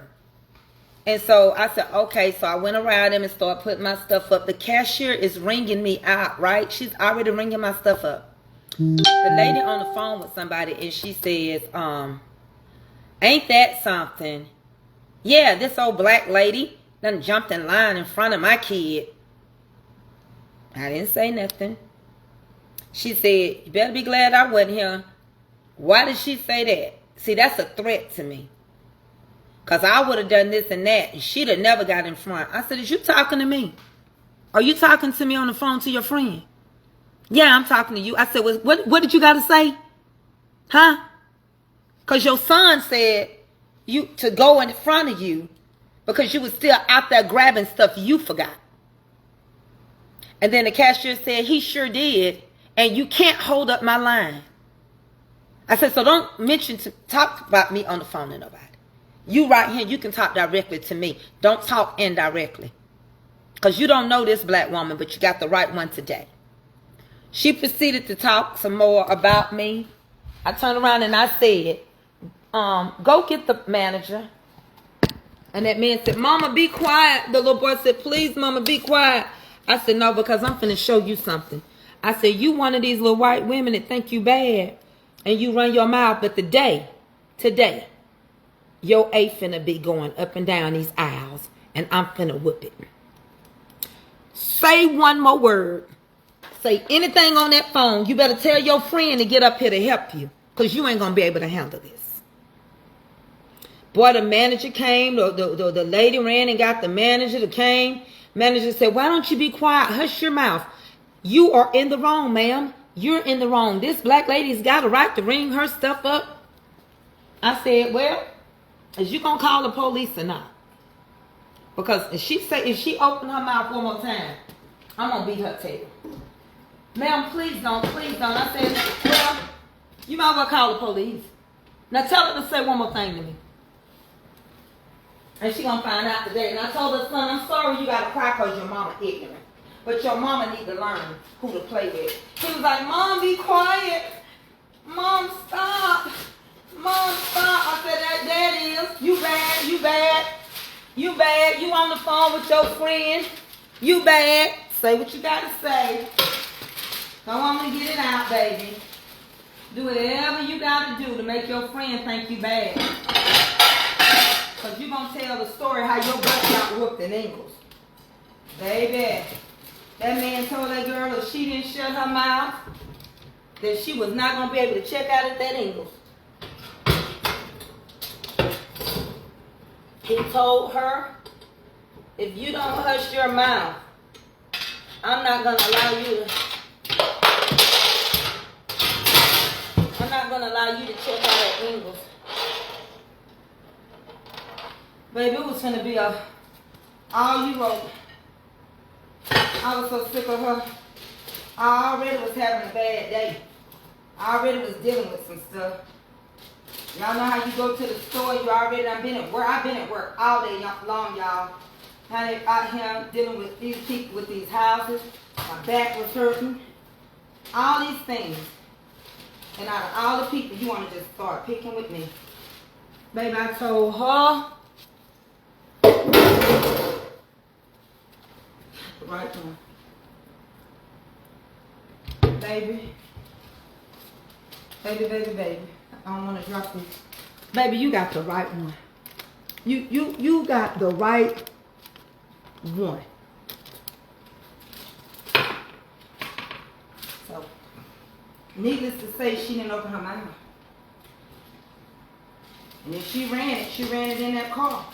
And so I said, okay. So I went around him and started putting my stuff up. The cashier is ringing me out, right? She's already ringing my stuff up. The lady on the phone with somebody and she says, ain't that something? Yeah, this old black lady done jumped in line in front of my kid. I didn't say nothing. She said, you better be glad I wasn't here. Why did she say that? See, that's a threat to me. Because I would have done this and that. And she'd have never got in front. I said, is you talking to me? Are you talking to me on the phone to your friend? Yeah, I'm talking to you. I said, what did you got to say? Huh? Because your son said you to go in front of you because you was still out there grabbing stuff you forgot. And then the cashier said, he sure did. And you can't hold up my line. I said, so don't talk about me on the phone to nobody. You right here, you can talk directly to me. Don't talk indirectly. Because you don't know this black woman, but you got the right one today. She proceeded to talk some more about me. I turned around and I said, go get the manager. And that man said, Mama, be quiet. The little boy said, please, Mama, be quiet. I said, no, because I'm finna show you something. I said, you one of these little white women that think you bad. And you run your mouth. But today, your A finna be going up and down these aisles. And I'm finna whoop it. Say one more word. Say anything on that phone. You better tell your friend to get up here to help you. Because you ain't going to be able to handle this. Boy, the manager came. The lady ran and got the manager that came. Manager said, why don't you be quiet? Hush your mouth. You are in the wrong, ma'am. You're in the wrong. This black lady's got a right to ring her stuff up. I said, well, is you going to call the police or not? Because if she open her mouth one more time, I'm going to beat her tail. Ma'am, please don't. I said, well, you might well call the police. Now tell her to say one more thing to me. And she going to find out today. And I told her, son, I'm sorry you got to cry because your mama ignorant. But your mama need to learn who to play with. He was like, Mom, be quiet. Mom, stop. Mom, stop. I said, that is. You bad. You bad. You on the phone with your friend. You bad. Say what you got to say. Don't want me to get it out, baby. Do whatever you got to do to make your friend think you bad. Because you're going to tell the story how your butt got whooped in Ingles. Baby. That man told that girl if she didn't shut her mouth, that she was not going to be able to check out at that Ingles. He told her, if you don't hush your mouth, I'm not going to allow you to check out at Ingles. Baby, it was going to be all you wrote. I was so sick of her. I already was having a bad day. I already was dealing with some stuff. Y'all know how you go to the store, I've been at work all day long, y'all. Honey, out here dealing with these people with these houses. My back was hurting. All these things. And out of all the people, you want to just start picking with me. Baby, I told her right one. Baby. Baby. I don't want to drop this. Baby, you got the right one. You got the right one. So, needless to say, she didn't open her mouth. And if she ran it in that car.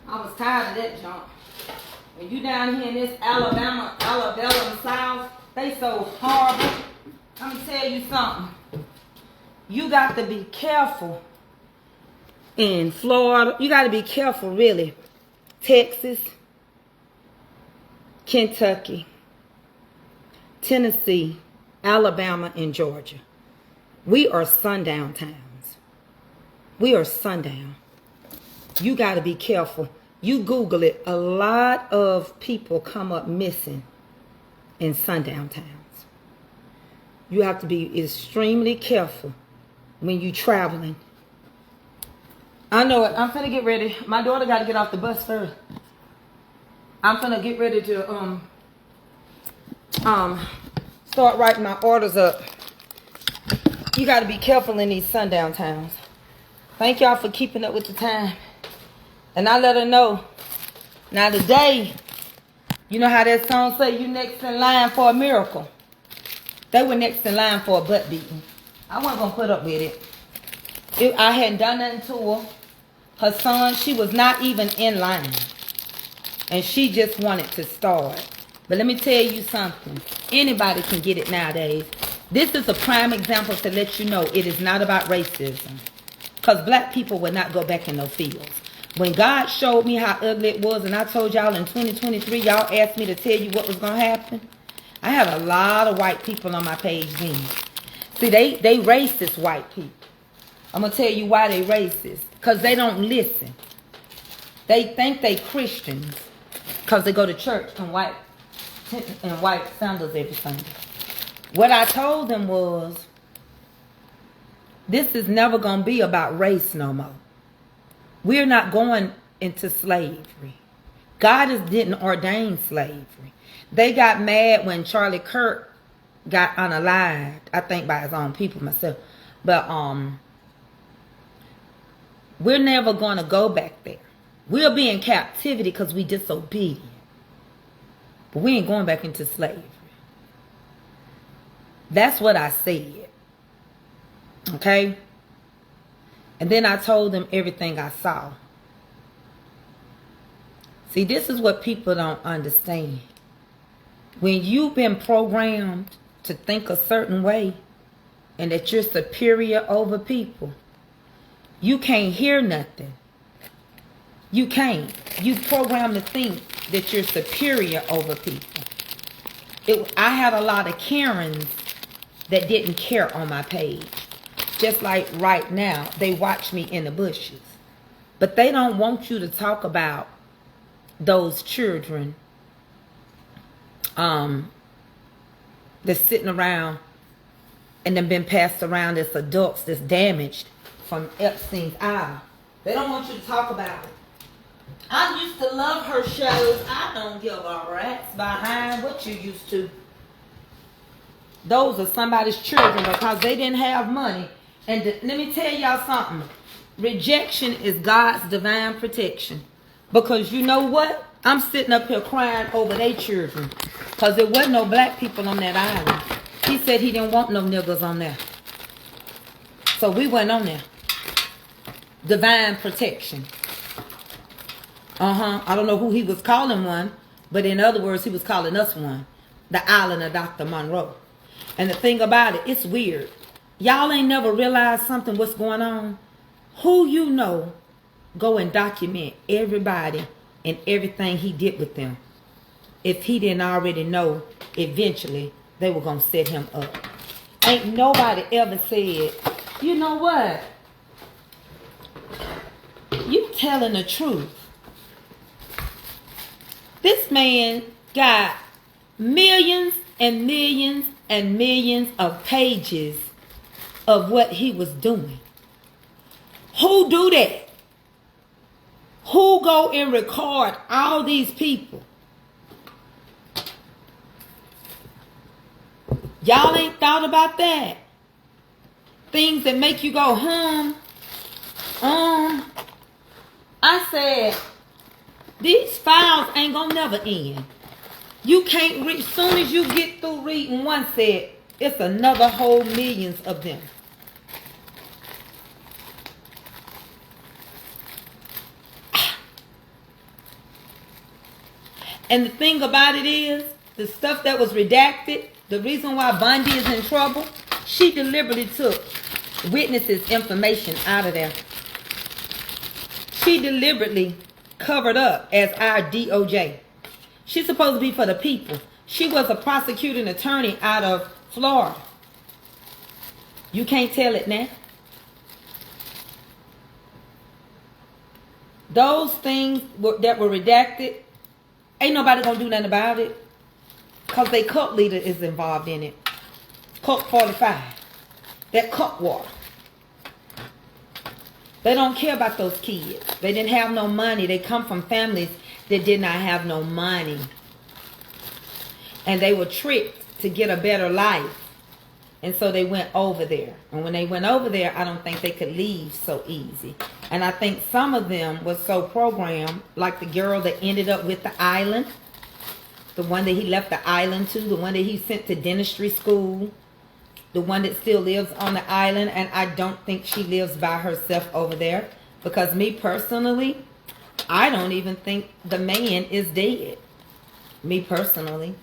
I was tired of that junk. When you down here in this Alabama South, they so horrible. Let me tell you something. You got to be careful in Florida. You got to be careful, really. Texas, Kentucky, Tennessee, Alabama, and Georgia. We are sundown towns. We are sundown. You got to be careful. You Google it. A lot of people come up missing in sundown towns. You have to be extremely careful when you traveling. I know it. I'm finna get ready. My daughter got to get off the bus first. I'm finna get ready to start writing my orders up. You got to be careful in these sundown towns. Thank y'all for keeping up with the time. And I let her know. Now today, you know how that song say, you next in line for a miracle. They were next in line for a butt beating. I wasn't going to put up with it. I hadn't done nothing to her. Her son, she was not even in line. And she just wanted to start. But let me tell you something. Anybody can get it nowadays. This is a prime example to let you know it is not about racism. Because black people will not go back in those fields. When God showed me how ugly it was, and I told y'all in 2023, y'all asked me to tell you what was going to happen. I have a lot of white people on my page then. See, they racist white people. I'm going to tell you why they racist. Because they don't listen. They think they Christians because they go to church in white sandals every Sunday. What I told them was, this is never going to be about race no more. We're not going into slavery. God didn't ordain slavery. They got mad when Charlie Kirk got unalived. I think by his own people myself. But we're never going to go back there. We'll be in captivity because we disobedient. But we ain't going back into slavery. That's what I said. Okay? And then I told them everything I saw. See, this is what people don't understand. When you've been programmed to think a certain way and that you're superior over people, you can't hear nothing. You can't. You programmed to think that you're superior over people. I had a lot of Karens that didn't care on my page. Just like right now, they watch me in the bushes. But they don't want you to talk about those children that's sitting around and then been passed around as adults that's damaged from Epstein's Isle. They don't want you to talk about it. I used to love her shows. I don't give a rat's behind what you used to. Those are somebody's children because they didn't have money. And let me tell y'all something. Rejection is God's divine protection. Because you know what? I'm sitting up here crying over their children. Because there wasn't no black people on that island. He said he didn't want no niggas on there. So we went on there. Divine protection. I don't know who he was calling one. But in other words, he was calling us one. The island of Dr. Monroe. And the thing about it, it's weird. Y'all ain't never realized something, what's going on. Who you know go and document everybody and everything he did with them. If he didn't already know, eventually they were going to set him up. Ain't nobody ever said, you know what? You telling the truth. This man got millions and millions and millions of pages of what he was doing. Who do that? Who go and record all these people Y'all ain't thought about that. Things that make you go, I said, these files ain't gonna never end. You can't read. Soon as you get through reading one set, it's another whole millions of them. And the thing about it is, the stuff that was redacted, the reason why Bundy is in trouble, she deliberately took witnesses' information out of there. She deliberately covered up as our DOJ. She's supposed to be for the people. She was a prosecuting attorney out of Florida. You can't tell it now. Those things that were redacted, ain't nobody gonna do nothing about it. Because their cult leader is involved in it. Cult 45. That cult war. They don't care about those kids. They didn't have no money. They come from families that did not have no money. And they were tricked to get a better life. And so they went over there. And when they went over there, I don't think they could leave so easy. And I think some of them was so programmed, like the girl that ended up with the island. The one that he left the island to. The one that he sent to dentistry school. The one that still lives on the island. And I don't think she lives by herself over there. Because me personally, I don't even think the man is dead. Me personally.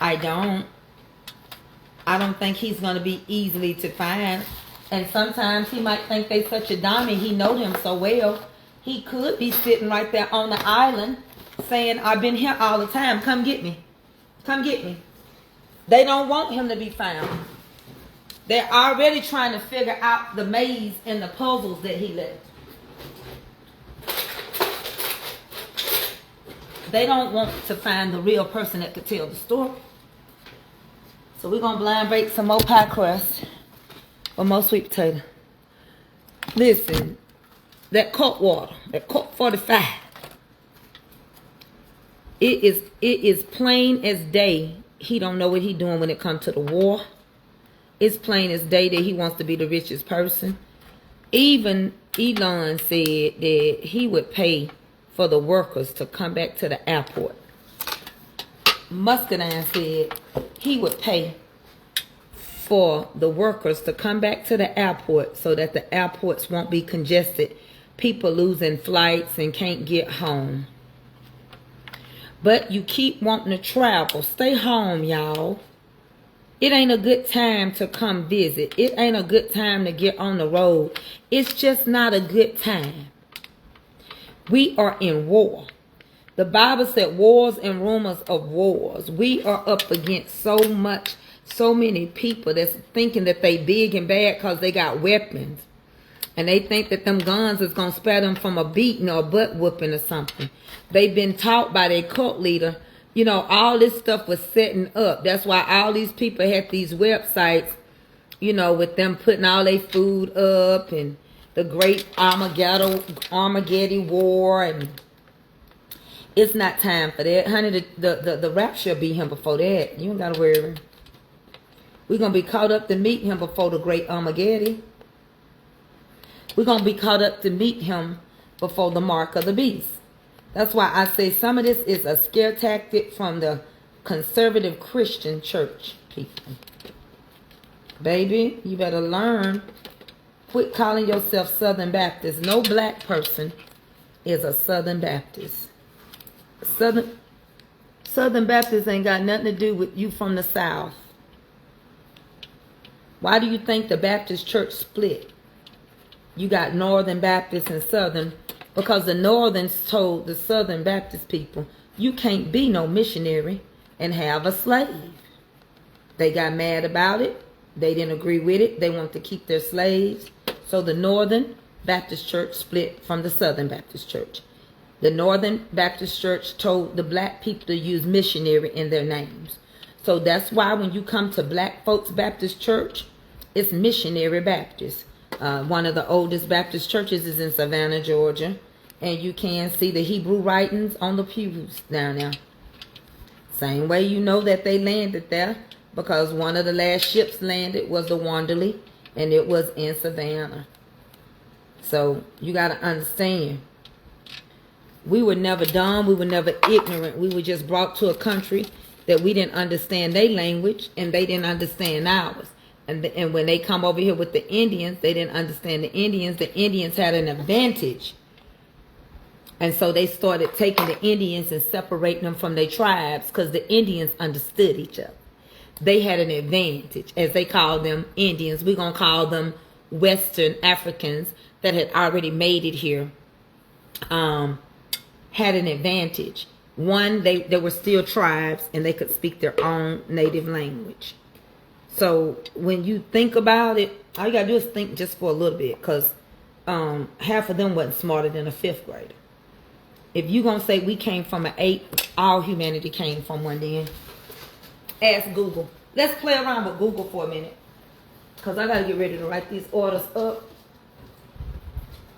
I don't think he's going to be easily to find. And sometimes he might think they such a dummy. He know them so well. He could be sitting right there on the island saying, I've been here all the time. Come get me. Come get me. They don't want him to be found. They're already trying to figure out the maze and the puzzles that he left. They don't want to find the real person that could tell the story. So we're going to blind bake some more pie crust or more sweet potato. Listen, that cold water, that Colt 45, it is plain as day. He don't know what he doing when it comes to the war. It's plain as day that he wants to be the richest person. Even Elon said that he would pay for the workers to come back to the airport. Muscadine said he would pay for the workers to come back to the airport so that the airports won't be congested. People losing flights and can't get home. But you keep wanting to travel. Stay home, y'all. It ain't a good time to come visit. It ain't a good time to get on the road. It's just not a good time. We are in war. The Bible said wars and rumors of wars. We are up against so many people that's thinking that they big and bad because they got weapons. And they think that them guns is going to spare them from a beating or a butt whooping or something. They've been taught by their cult leader, you know, all this stuff was setting up. That's why all these people had these websites, you know, with them putting all their food up and the great Armageddon war. And it's not time for that. Honey, the rapture will be him before that. You ain't got to worry. We're going to be caught up to meet him before the great Armageddon. We're going to be caught up to meet him before the mark of the beast. That's why I say some of this is a scare tactic from the conservative Christian church people. Baby, you better learn. Quit calling yourself Southern Baptist. No black person is a Southern Baptist. Southern Baptist ain't got nothing to do with you from the South. Why do you think the Baptist church split? You got Northern Baptists and Southern, because the Northerns told the Southern Baptist people, you can't be no missionary and have a slave. They got mad about it. They didn't agree with it. They want to keep their slaves. So the Northern Baptist church split from the Southern Baptist church. The Northern Baptist church told the black people to use missionary in their names. So that's why when you come to Black Folks Baptist Church, it's Missionary Baptist. One of the oldest Baptist churches is in Savannah, Georgia. And you can see the Hebrew writings on the pews down there. Same way you know that they landed there, because one of the last ships landed was the Wanderley, and it was in Savannah. So you got to understand, we were never dumb, we were never ignorant. We were just brought to a country that we didn't understand their language, and they didn't understand ours. And when they come over here with the Indians, they didn't understand the Indians. The Indians had an advantage. And so they started taking the Indians and separating them from their tribes, because the Indians understood each other. They had an advantage, as they called them Indians. We're going to call them Western Africans that had already made it here. Had an advantage. One, they were still tribes, and they could speak their own native language. So when you think about it, all you got to do is think just for a little bit, because half of them wasn't smarter than a 5th grader. If you're going to say we came from an 8, all humanity came from one then. Ask Google. Let's play around with Google for a minute, because I got to get ready to write these orders up.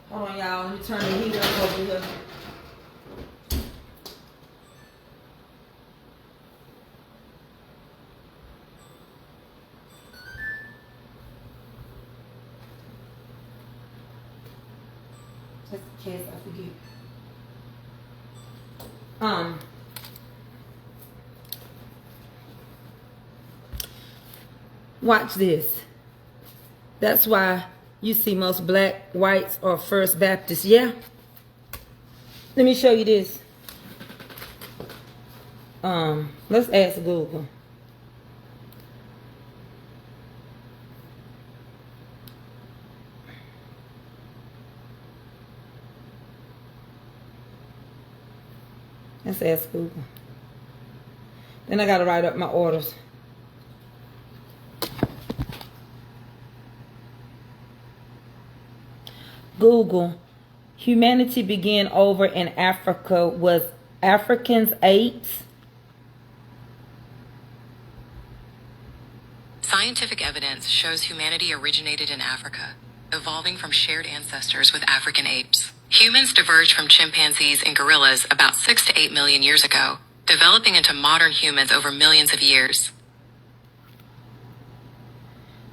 Hold on, y'all. Let me turn the heat up over here. Just in case I forget. Watch this. That's why you see most black, whites, or First Baptists. Yeah. Let me show you this. Let's ask Google. Let's ask Google. Then I got to write up my orders. Google. Humanity began over in Africa. Was Africans apes? Scientific evidence shows humanity originated in Africa, evolving from shared ancestors with African apes. Humans diverged from chimpanzees and gorillas about 6 to 8 million years ago, developing into modern humans over millions of years.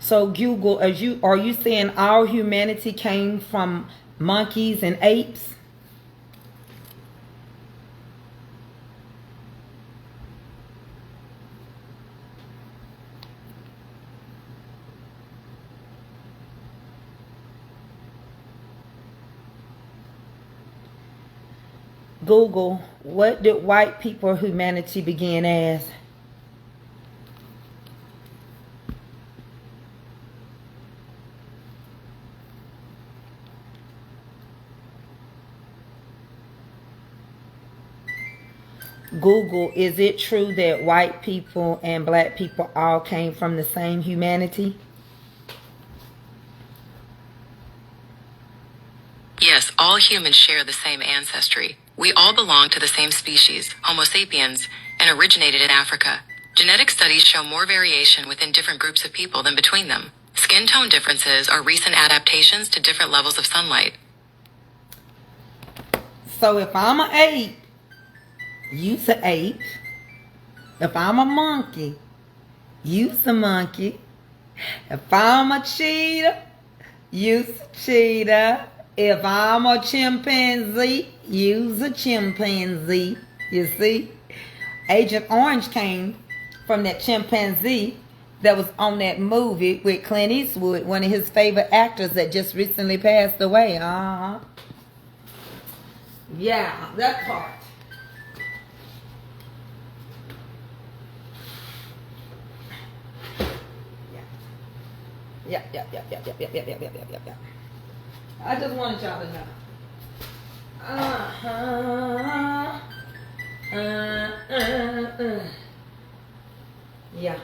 So Google, are you saying all humanity came from monkeys and apes? Google, what did white people or humanity begin as? Google, is it true that white people and black people all came from the same humanity? Yes, all humans share the same ancestry. We all belong to the same species, Homo sapiens, and originated in Africa. Genetic studies show more variation within different groups of people than between them. Skin tone differences are recent adaptations to different levels of sunlight. So if I'm an ape, you's an ape. If I'm a monkey, you's a monkey. If I'm a cheetah, you's a cheetah. If I'm a chimpanzee, you's a chimpanzee. You see? Agent Orange came from that chimpanzee that was on that movie with Clint Eastwood, one of his favorite actors that just recently passed away. Yeah, that part. Yeah. I just wanted y'all to know. Yeah.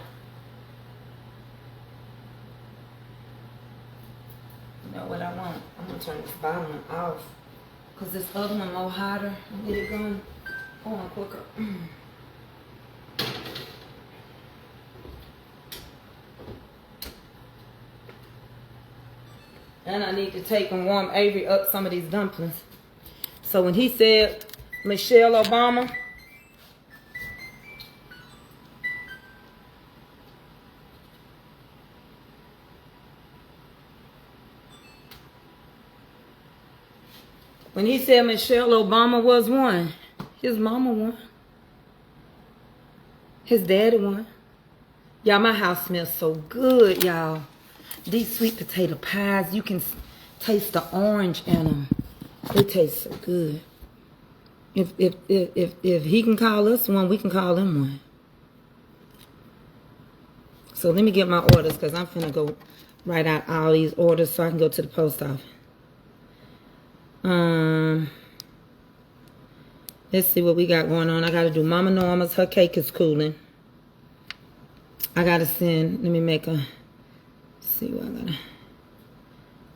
You know what I want? I'm gonna turn this bottom one off, cause this other one more hotter. I need it going on quicker. And I need to take and warm Avery up some of these dumplings. So when he said Michelle Obama, When he said Michelle Obama was one, his mama won. His daddy won. Y'all, my house smells so good, y'all. These sweet potato pies, you can taste the orange in them. They taste so good. If he can call us one, we can call him one. So let me get my orders because I'm finna go write out all these orders so I can go to the post office. Let's see what we got going on. I gotta do Mama Norma's. Her cake is cooling. I gotta send. Let me make a. See what I gotta.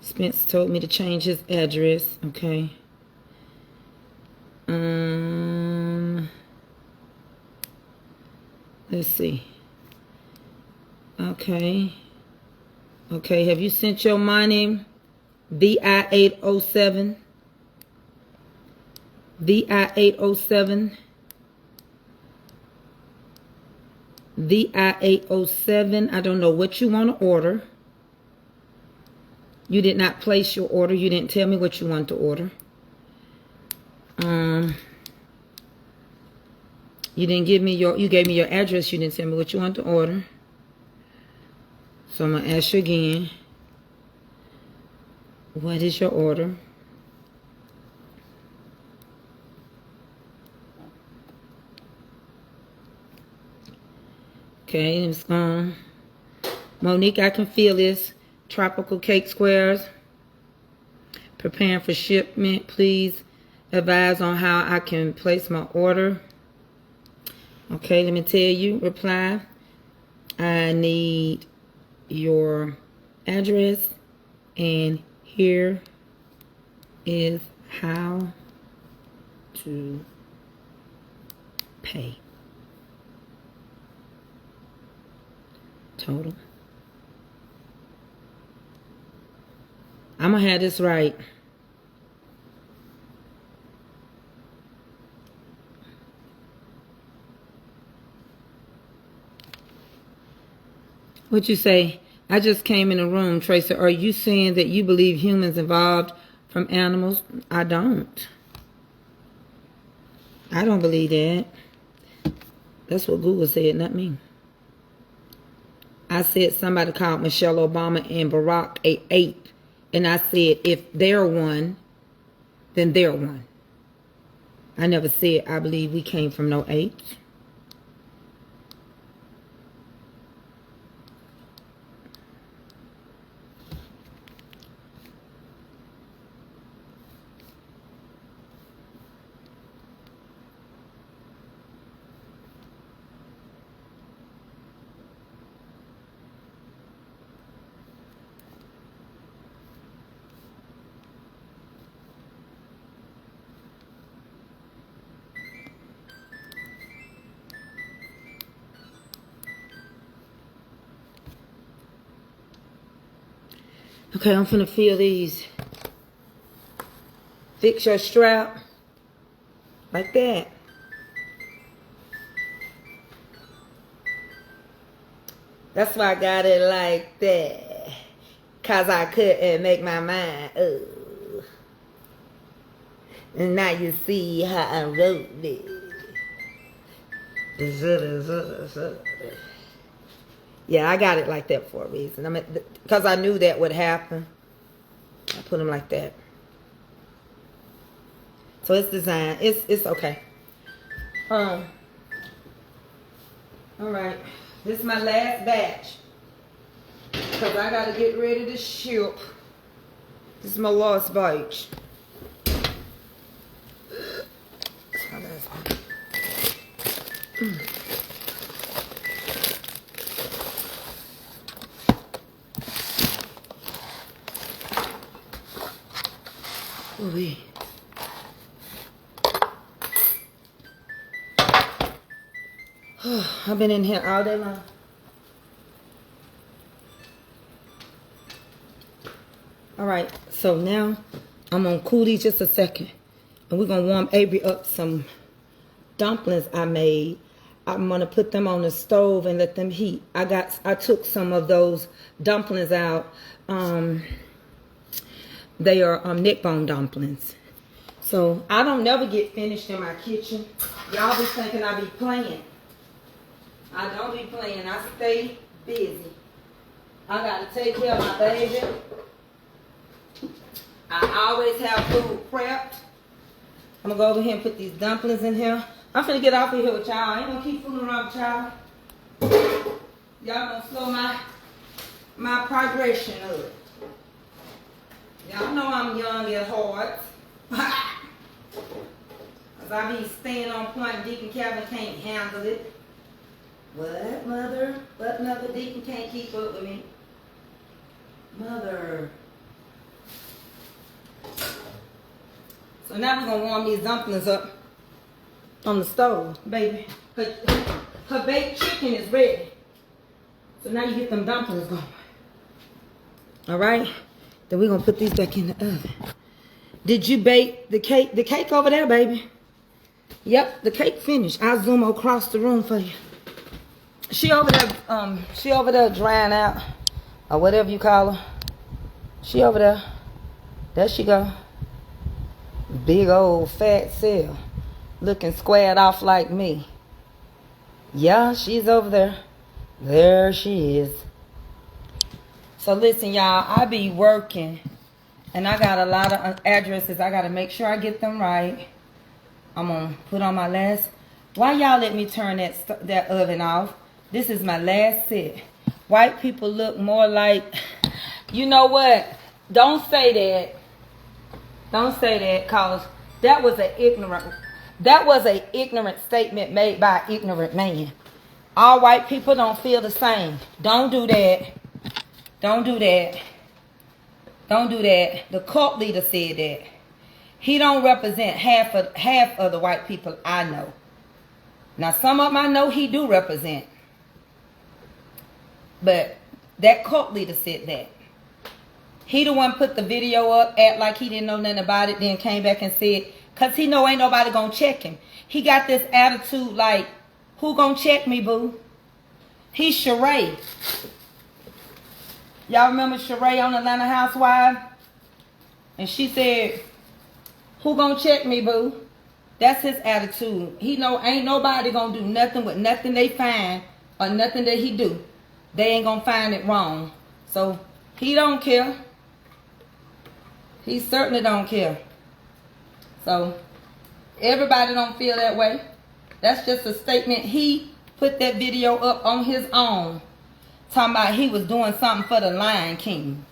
Spence told me to change his address. Okay. Let's see. Okay. Okay. Have you sent your money? VI807. VI807. VI807. I don't know what you want to order. You did not place your order. You didn't tell me what you want to order. You didn't give me your, you gave me your address. You didn't tell me what you want to order. So I'm going to ask you again. What is your order? Okay, it's gone. Monique, I can feel this. Tropical cake squares. Preparing for shipment. Please advise on how I can place my order. Okay, let me tell you. Reply. I need your address. And here is how to pay. Total. I'm going to have this right. What you say? I just came in the room, Tracey. Are you saying that you believe humans evolved from animals? I don't. I don't believe that. That's what Google said, not me. I said somebody called Michelle Obama and Barack a ape. And I said, if they're one, then they're one. I never said I believe we came from no apes. Okay, I'm finna feel these. Fix your strap. Like that. That's why I got it like that. Cause I couldn't make my mind up. And now you see how I wrote it. Yeah, I got it like that for a reason. I mean, because I knew that would happen. I put them like that. So it's designed. It's okay. All right. This is my last batch. Because I got to get ready to ship. This is my last batch. It's my last batch. Ooh-wee. I've been in here all day long. All right, so now I'm gonna cool these just a second, and we're gonna warm Avery up some dumplings I made. I'm gonna put them on the stove and let them heat. I took some of those dumplings out. They are neck bone dumplings. So I don't never get finished in my kitchen. Y'all be thinking I be playing. I don't be playing. I stay busy. I gotta take care of my baby. I always have food prepped. I'm gonna go over here and put these dumplings in here. I'm finna get off of here with y'all. I ain't gonna keep fooling around with y'all. Y'all gonna slow my progression up. Y'all know I'm young at heart. Cause I be staying on point and Deacon Calvin can't handle it. What, mother? What, mother? Deacon can't keep up with me. Mother. So now we're gonna warm these dumplings up on the stove, baby. Her baked chicken is ready. So now you get them dumplings going. All right? Then we're gonna put these back in the oven. Did you bake the cake? The cake over there, baby. Yep, the cake finished. I'll zoom across the room for you. She over there drying out, or whatever you call her. She over there. There she go. Big old fat cell. Looking squared off like me. Yeah, she's over there. There she is. So listen, y'all, I be working. And I got a lot of addresses. I got to make sure I get them right. I'm going to put on my last. Why y'all let me turn that oven off? This is my last set. White people look more like... You know what? Don't say that. Don't say that, because that was an ignorant statement made by an ignorant man. All white people don't feel the same. Don't do that. Don't do that. Don't do that. The cult leader said that. He don't represent half of the white people I know. Now some of them I know he do represent. But that cult leader said that. He the one put the video up, act like he didn't know nothing about it, then came back and said, because he know ain't nobody gonna check him. He got this attitude like, who gonna check me, boo? He's Sheree. Y'all remember Sheree on Atlanta Housewives? And she said, who gonna check me, boo? That's his attitude. He know ain't nobody gonna do nothing with nothing they find or nothing that he do. They ain't gonna find it wrong. So he don't care. He certainly don't care. So everybody don't feel that way. That's just a statement. He put that video up on his own, talking about he was doing something for the Lion King.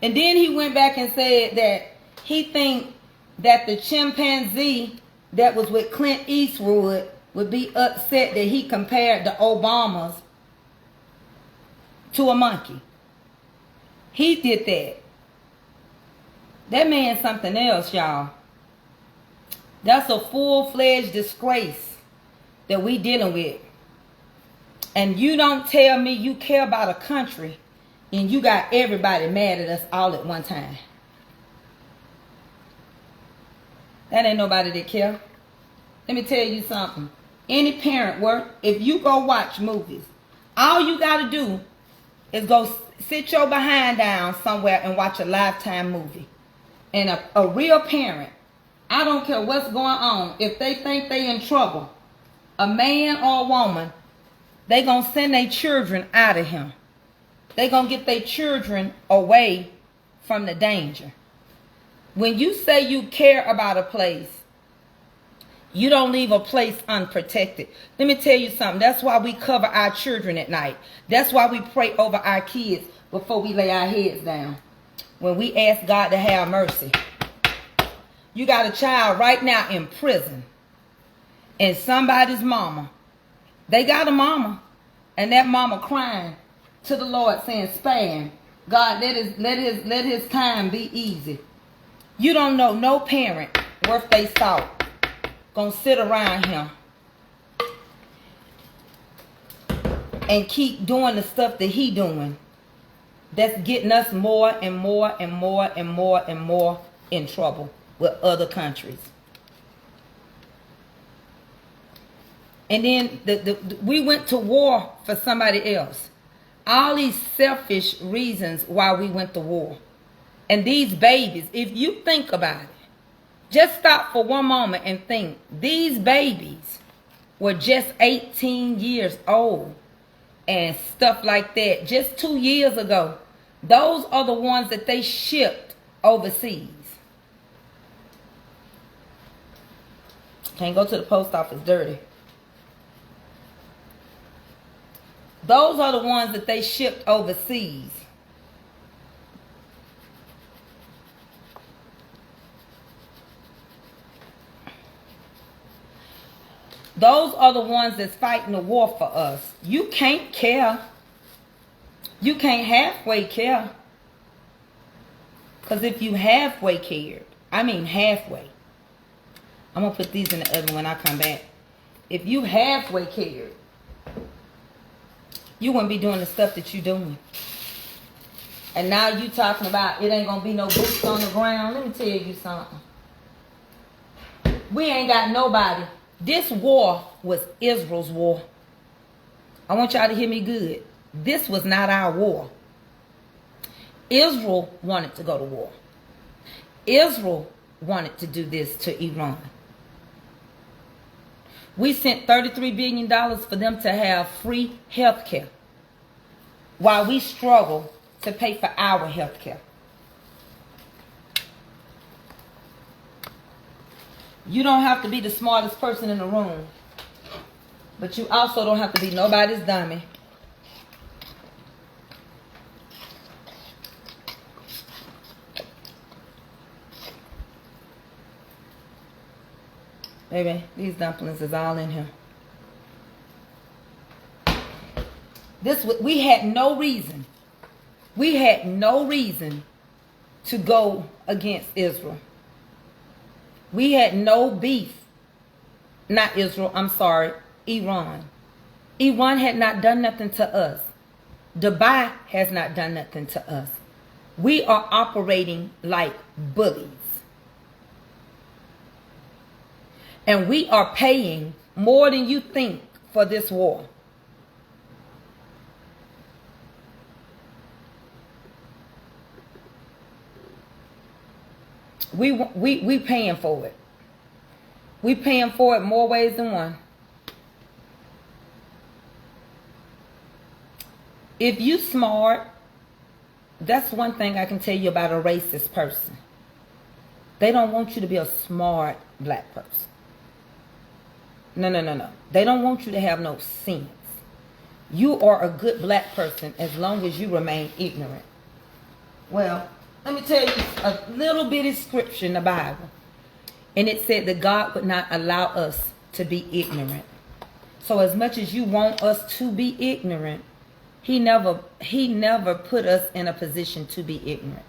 And then he went back and said that he think that the chimpanzee that was with Clint Eastwood would be upset that he compared the Obamas to a monkey. He did that. That man's something else, y'all. That's a full-fledged disgrace that we dealing with. And you don't tell me you care about a country and you got everybody mad at us all at one time. That ain't nobody that care. Let me tell you something. Any parent if you go watch movies, all you got to do is go sit your behind down somewhere and watch a Lifetime movie. And a real parent, I don't care what's going on, if they think they in trouble, a man or a woman, they gonna send their children out of him. They gonna get their children away from the danger. When you say you care about a place, you don't leave a place unprotected. Let me tell you something. That's why we cover our children at night. That's why we pray over our kids before we lay our heads down. When we ask God to have mercy. You got a child right now in prison. And somebody's mama. They got a mama. And that mama crying to the Lord saying, spare him. God, let his time be easy. You don't know no parent worth they salt gonna sit around him and keep doing the stuff that he doing. That's getting us more and more and more and more and more in trouble with other countries. And then we went to war for somebody else. All these selfish reasons why we went to war. And these babies, if you think about it, Just stop for one moment and think. These babies were just 18 years old and stuff like that. Just 2 years ago. Those are the ones that they shipped overseas. Can't go to the post office dirty. Those are the ones that they shipped overseas. Those are the ones that's fighting the war for us. You can't care. You can't halfway care. Because if you halfway cared, I mean halfway. I'm going to put these in the oven when I come back. If you halfway cared, you wouldn't be doing the stuff that you're doing. And now you talking about it ain't going to be no boots on the ground. Let me tell you something. We ain't got nobody. This war was Israel's war. I want y'all to hear me good. This was not our war. Israel wanted to go to war. Israel wanted to do this to Iran. We sent $33 billion for them to have free health care while we struggle to pay for our health care. You don't have to be the smartest person in the room, but you also don't have to be nobody's dummy. Baby, these dumplings is all in here. We had no reason. We had no reason to go against Israel. We had no beef. Not Israel, I'm sorry, Iran. Iran had not done nothing to us. Dubai has not done nothing to us. We are operating like bullies. And we are paying more than you think for this war. We paying for it. We paying for it more ways than one. If you smart, that's one thing I can tell you about a racist person. They don't want you to be a smart black person. No. They don't want you to have no sense. You are a good black person as long as you remain ignorant. Well, let me tell you a little bitty scripture in the Bible. And it said that God would not allow us to be ignorant. So as much as you want us to be ignorant, He never put us in a position to be ignorant.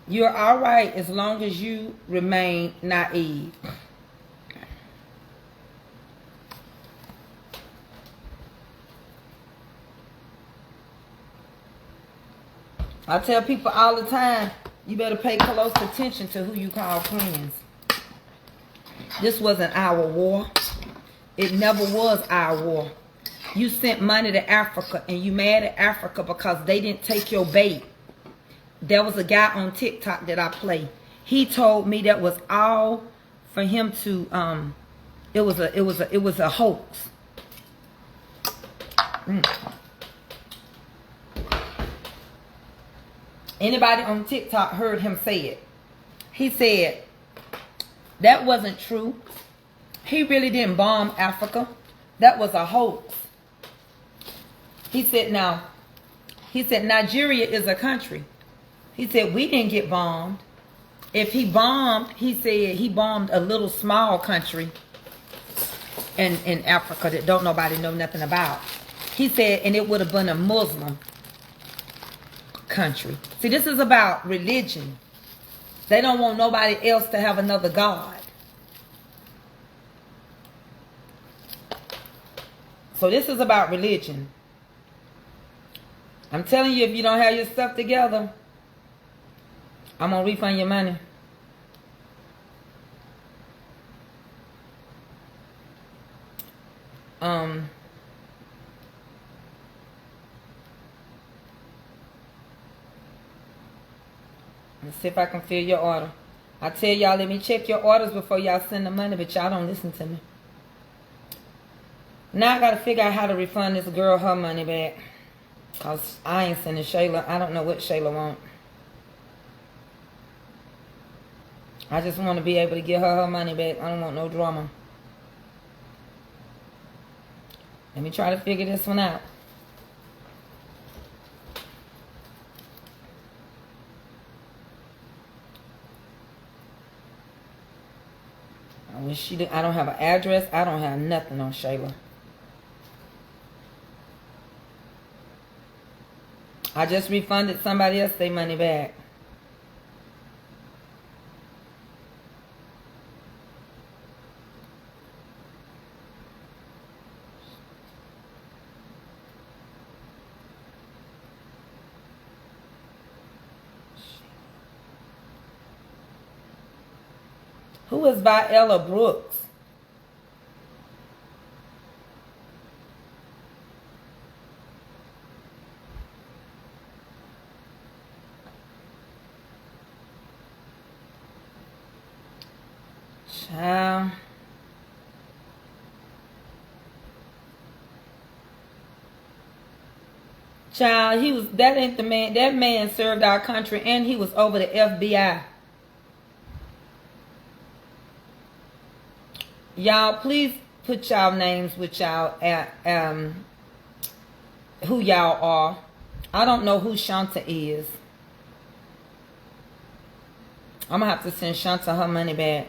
You're all right as long as you remain naive. I tell people all the time, you better pay close attention to who you call friends. This wasn't our war. It never was our war. You sent money to Africa and you mad at Africa because they didn't take your bait. There was a guy on TikTok that I play. He told me that was all for him to it was a hoax. Anybody on TikTok heard him say it. He said that wasn't true. He really didn't bomb Africa. That was a hoax. He said Nigeria is a country. He said, we didn't get bombed. if he bombed, he said he bombed a little small country in Africa that don't nobody know nothing about. He said, and it would have been a Muslim country. See, this is about religion. They don't want nobody else to have another God. So this is about religion. I'm telling you, if you don't have your stuff together, I'm going to refund your money. Let's see if I can fill your order. I tell y'all, let me check your orders before y'all send the money, but y'all don't listen to me. Now I got to figure out how to refund this girl her money back. Because I ain't sending Shayla. I don't know what Shayla want. I just want to be able to get her money back. I don't want no drama. Let me try to figure this one out. I wish she did. I don't have an address. I don't have nothing on Shayla. I just refunded somebody else their money back. Who is Viola Brooks? Child. Child, he was, that ain't the man. That man served our country and he was over the FBI. Y'all, please put y'all names with y'all at who y'all are. I don't know who Shanta is. I'm gonna have to send Shanta her money back.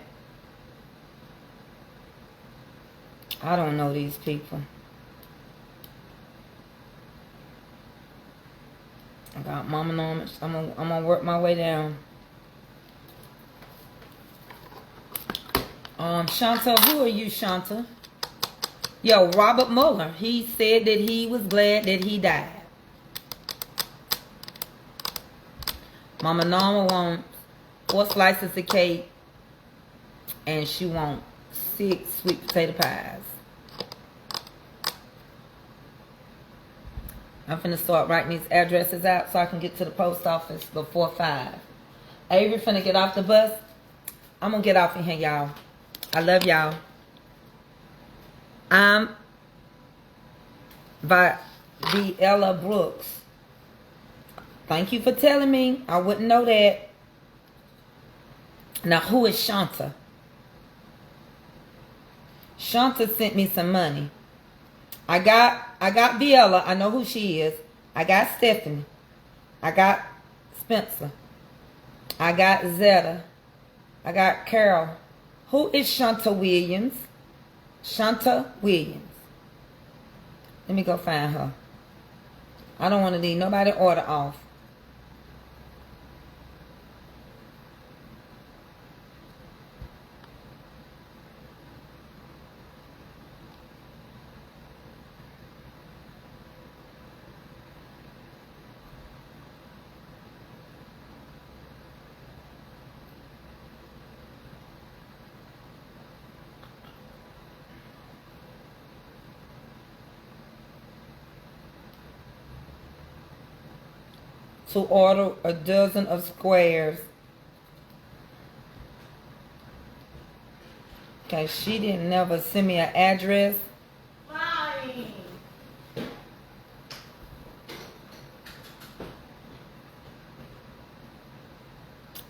I don't know these people. I got Mama Norman. I'm gonna work my way down. Shanta, who are you, Shanta? Yo, Robert Mueller. He said that he was glad that he died. Mama Norma wants 4 slices of cake, and she wants 6 sweet potato pies. I'm finna start writing these addresses out so I can get to the post office before 5. Avery finna get off the bus. I'm gonna get off in here, y'all. I love y'all. I'm Viola Brooks. Thank you for telling me. I wouldn't know that. Now, who is Shanta? Shanta sent me some money. I got Viola. I know who she is. I got Stephanie. I got Spencer. I got Zeta. I got Carol. Who is Shanta Williams? Shanta Williams. Let me go find her. I don't want to leave nobody order off. To order a dozen of squares. Okay, she didn't never send me an address. Fine.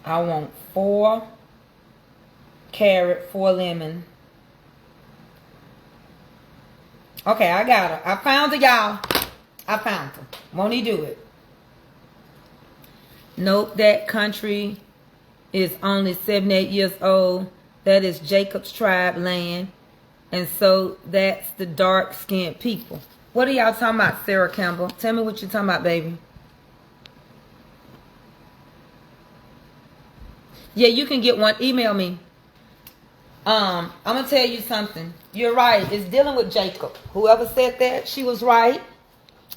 I want 4 carrot, 4 lemon. Okay, I got her. I found her, y'all. I found her. Won't he do it? Nope, that country is only 78 years old. That is Jacob's tribe land. And so that's the dark-skinned people. What are y'all talking about, Sarah Campbell? Tell me what you're talking about, baby. Yeah, you can get one. Email me. I'm going to tell you something. You're right. It's dealing with Jacob. Whoever said that, she was right.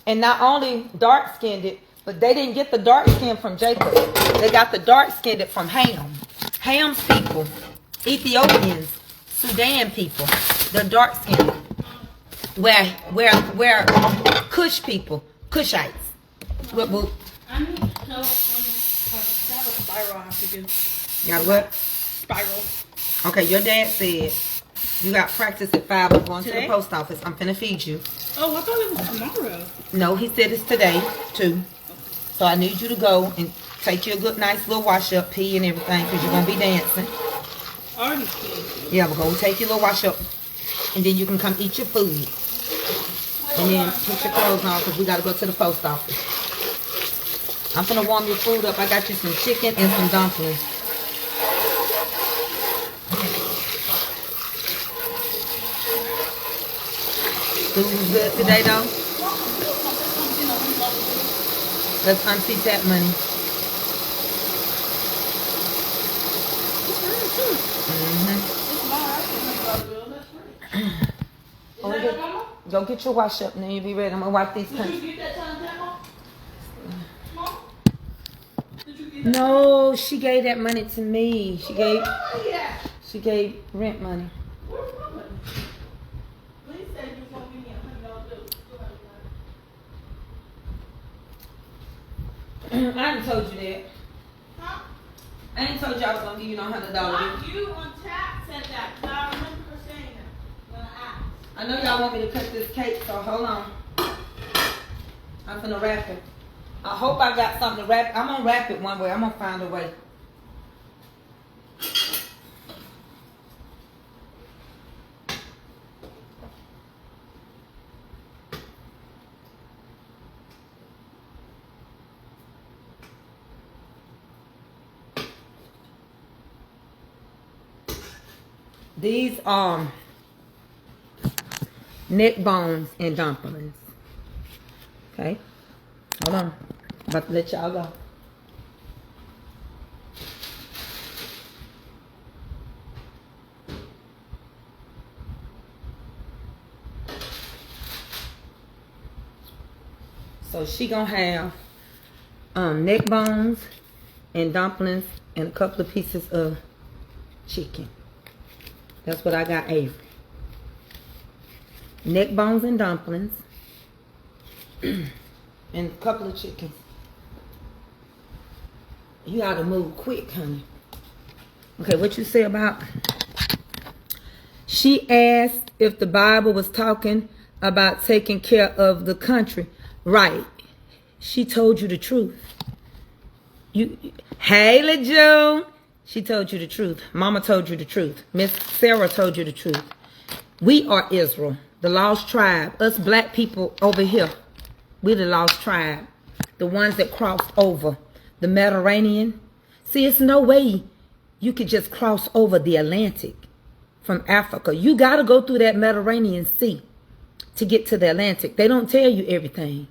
And not only dark-skinned, but they didn't get the dark skin from Jacob. They got the dark skinned from Ham. Ham's people, Ethiopians, Sudan people, they're dark skinned. Where Cush people, Cushites. What book? I need help on that a spiral I have to do. You got what? Spiral. Okay, your dad said you got practice at 5. I'm going Today? to the post office. I'm finna feed you. Oh, I thought it was tomorrow. No, he said it's today, too. So I need you to go and take you a good, nice little wash up, pee and everything, because you're going to be dancing. Already peed. Yeah, we're going to take your little wash up, and then you can come eat your food. And then put your clothes on, because we got to go to the post office. I'm going to warm your food up. I got you some chicken and some dumplings. Food was good today, though. Let's unseat that money. Go get your wash up and then you'll be ready. I'm going to wipe these pants. Did you get that time, Mom? Did you get that? No, she gave that money to me. She gave Yeah. rent money. Where's my money? Please say you was going to give me $100 bill. I ain't told you that. Huh? I ain't told you I was going to give you no $100 bill. Not you on tap said that. 'Cause I remember her saying that when I asked. I know y'all want me to cut this cake, so hold on. I'm gonna wrap it. I hope I got something to wrap. I'm gonna wrap it one way. I'm gonna find a way. These are neck bones and dumplings. Okay? Hold on. About to let y'all go. So she gonna have neck bones and dumplings and a couple of pieces of chicken. That's what I got Avery. Neck bones and dumplings. And a couple of chickens. You gotta move quick, honey. Okay, what you say about? She asked if the Bible was talking about taking care of the country. Right. She told you the truth. Haley June. She told you the truth. Mama told you the truth. Miss Sarah told you the truth. We are Israel, the lost tribe. Us black people over here. We're the lost tribe. The ones that crossed over the Mediterranean. See, it's no way you could just cross over the Atlantic from Africa. You got to go through that Mediterranean Sea to get to the Atlantic. They don't tell you everything.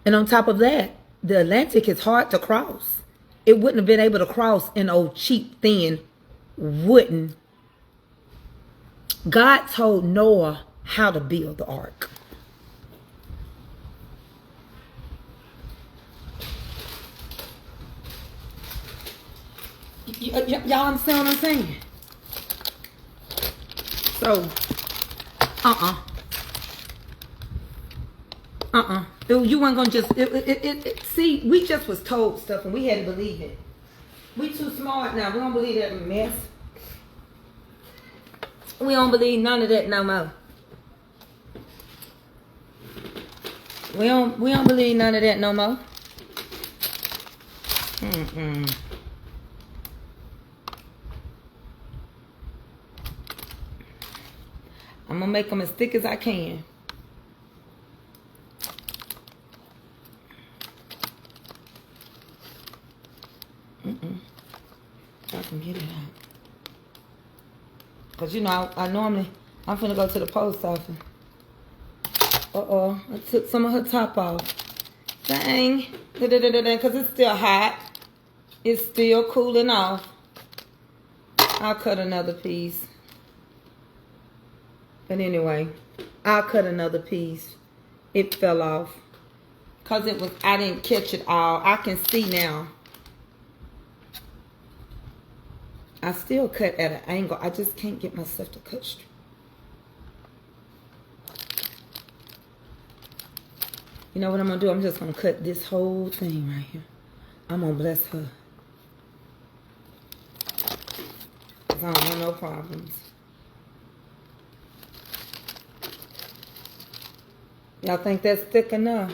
And on top of that, the Atlantic is hard to cross. It wouldn't have been able to cross in old cheap, thin, wooden. God told Noah how to build the ark. Y'all understand what I'm saying? So, you weren't gonna just see, we just was told stuff and we had to believe it. We too smart now. We don't believe that mess. We don't believe none of that no more. We don't believe none of that no more. I'm gonna make them as thick as I can. off and get it out. Because, you know, I'm finna go to the post office. Uh-oh. I took some of her top off. Dang. Because it's still hot. It's still cooling off. I'll cut another piece. But anyway, I'll cut another piece. It fell off. Because I didn't catch it all. I can see now. I still cut at an angle. I just can't get myself to cut straight. You know what I'm going to do? I'm just going to cut this whole thing right here. I'm going to bless her. Because I don't want no problems. Y'all think that's thick enough?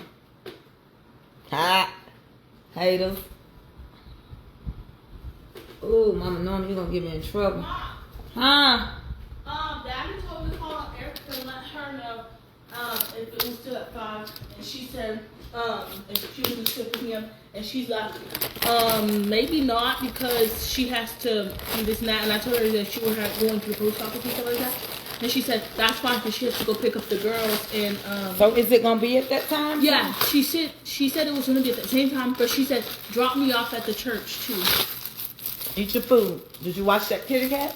Ha! Haters. Ooh, Mama Norma, you're going to get me in trouble. Mom, Daddy told me to call Erica and let her know if it was still at 5. And she said if she was going to sit with him. And she's like, maybe not because she has to do this and that. And I told her that she would have going to the post office and stuff like that. And she said, that's fine because she has to go pick up the girls. And so is it going to be at that time? Yeah, she said it was going to be at the same time. But she said, drop me off at the church too. Eat your food. Did you watch that kitty cat?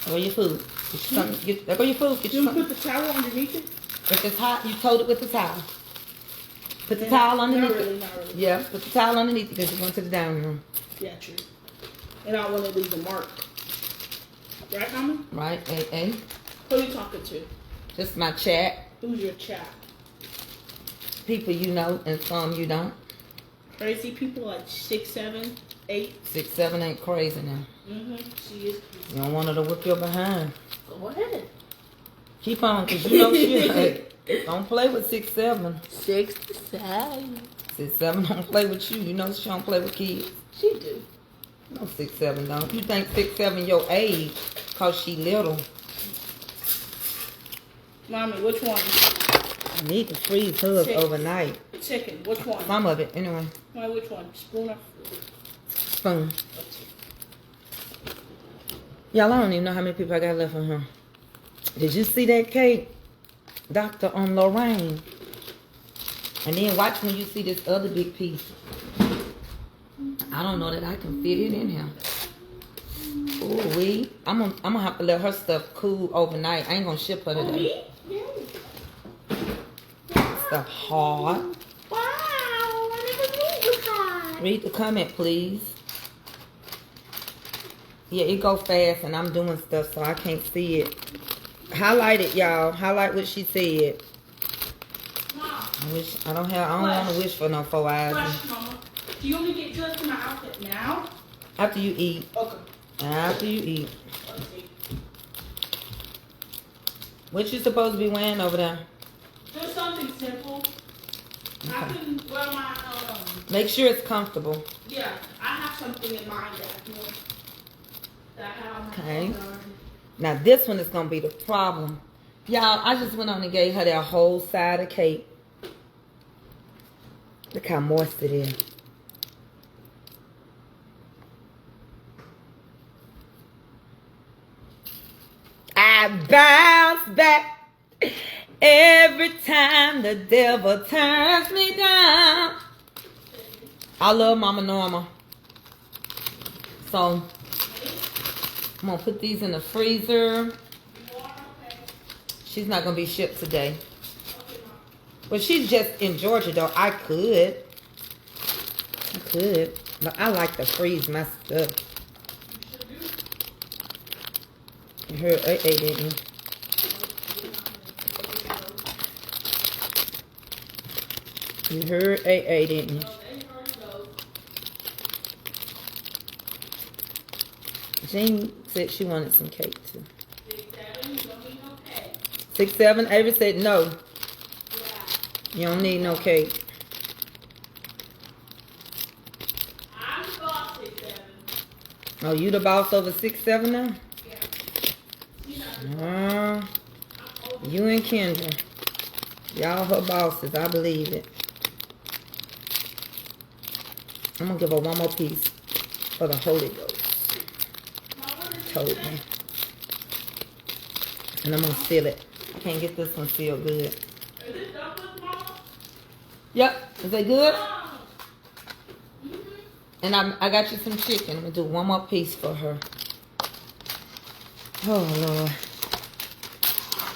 There go your food. There go your food. Get you put the towel underneath it? If it's hot, you told it with the towel. Put the towel underneath it. Not really. Yeah, put the towel underneath it because you're going to the dining room. Yeah, true. And I want to leave a mark. Right, Mama? Right, A. Who are you talking to? Just my chat. Who's your chat? People you know and some you don't. Crazy people like 6, 7, 8. 6, 7 ain't crazy now. She is crazy. You don't want her to whip your behind. Go ahead. Keep on, because you know she don't play with 6, 7. 6, 7. 6, 7 don't play with you. You know she don't play with kids. She do. No, 6, 7 don't. You think 6, 7 your age because she little. Mommy, which one? I need to freeze hers overnight. Chicken, which one? Some of it, anyway. Mommy, which one? Spoon or Spoon. Y'all, I don't even know how many people I got left on her. Did you see that cake? Dr. on Lorraine. And then watch when you see this other big piece. I don't know that I can fit it in here. Ooh, I'm gonna have to let her stuff cool overnight. I ain't gonna ship her today. Stuff hard. Wow, I never knew you hard. Read the comment, please. Yeah, it go fast and I'm doing stuff so I can't see it. Highlight it, y'all. Highlight what she said. I don't want to wish for no 4 eyes. Question, Mama. Do you want me to get dressed in my outfit now? After you eat. Okay. After you eat. Let's see. What you supposed to be wearing over there? Just something simple. Okay. I can wear my Make sure it's comfortable. Yeah, I have something in mind that I have on my Okay. Now this one is gonna be the problem. Y'all, I just went on and gave her that whole side of cake. Look how moist it is. I bounce back every time the devil turns me down. I love Mama Norma. So I'm gonna put these in the freezer. She's not gonna be shipped today. But she's just in Georgia though. I could. But I like to freeze my stuff. You heard AA, didn't you? You heard AA, didn't you? Jean said she wanted some cake too. 6, 7, Avery said no. You don't need no cake. I'm the boss, 6, 7. Oh, you the boss over 6, 7 now? You and Kendra. Y'all her bosses, I believe it. I'm gonna give her one more piece for the Holy Ghost. Told me. And I'm gonna seal it. I can't get this one sealed good. Is this dumplings, Mama? Yep. Is that good? And I got you some chicken. I'm gonna do one more piece for her. Oh Lord.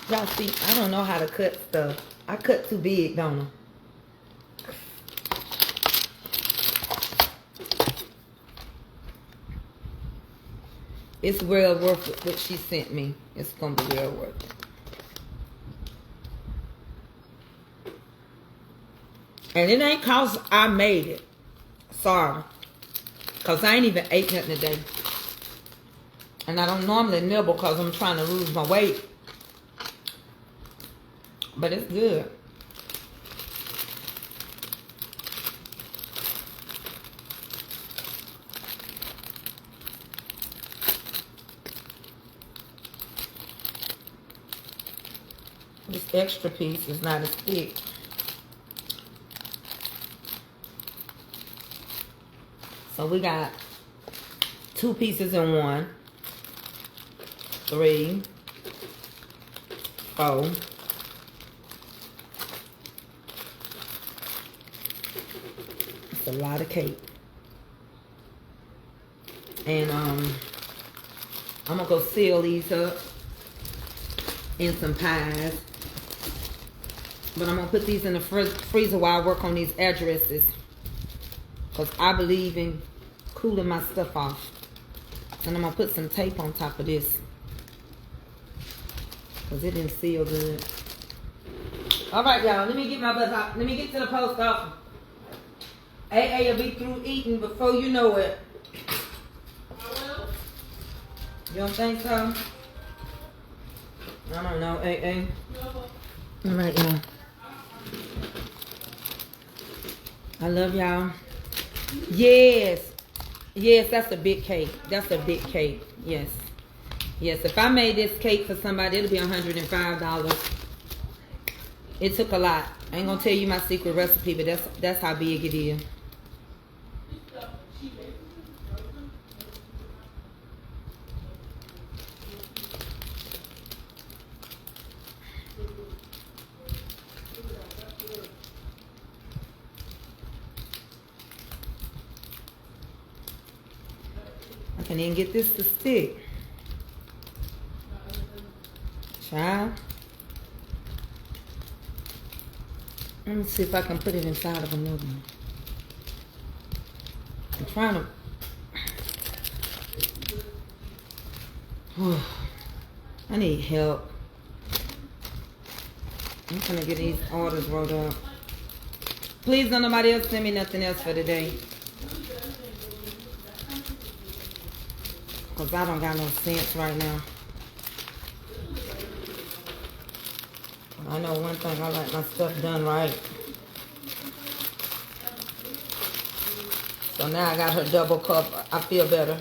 Y'all see, I don't know how to cut stuff. I cut too big, don't I? It's well worth it, what she sent me. It's gonna be well worth it. And it ain't cause I made it. Sorry. Cause I ain't even ate nothing today. And I don't normally nibble cause I'm trying to lose my weight. But it's good. This extra piece is not as thick. So we got 2 pieces in one. 3, 4. It's a lot of cake. And I'm gonna go seal these up in some pies. But I'm gonna put these in the freezer while I work on these addresses. Because I believe in cooling my stuff off. And I'm gonna put some tape on top of this. Because it didn't seal good. Alright, y'all. Let me get my buzz out. Let me get to the post office. AA will be through eating before you know it. You don't think so? I don't know, AA. Alright, y'all. I love y'all. Yes. Yes, that's a big cake. That's a big cake. Yes. Yes, if I made this cake for somebody, it'll be $105. It took a lot. I ain't gonna tell you my secret recipe, but that's how big it is. I can't even get this to stick. Child. Let me see if I can put it inside of another one. I'm trying to... I need help. I'm gonna get these orders rolled up. Please don't nobody else send me nothing else for today. Because I don't got no sense right now. I know one thing, I like my stuff done right. So now I got her double cup. I feel better.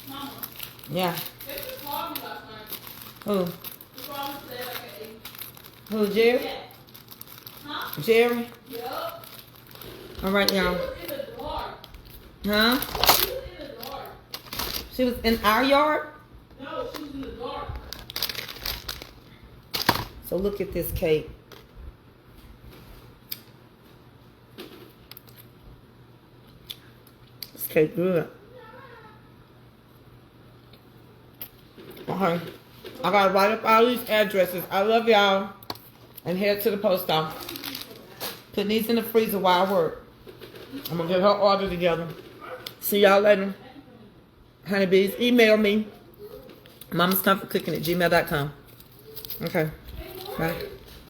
Mama. Yeah. They just called me last night. Who? They called me today like at 8. Who, Jerry? Yeah. Huh? Jerry? Yup. All right, She y'all. was in the dark. Huh? She was in the dark. She was in our yard? No, she was in the dark. So look at this cake. This cake good. Okay. I gotta write up all these addresses. I love y'all. And head to the post office. Put these in the freezer while I work. I'm gonna get her order together. See y'all later. Honeybees, email me. mamascomfortcooking@gmail.com. Okay. Bye.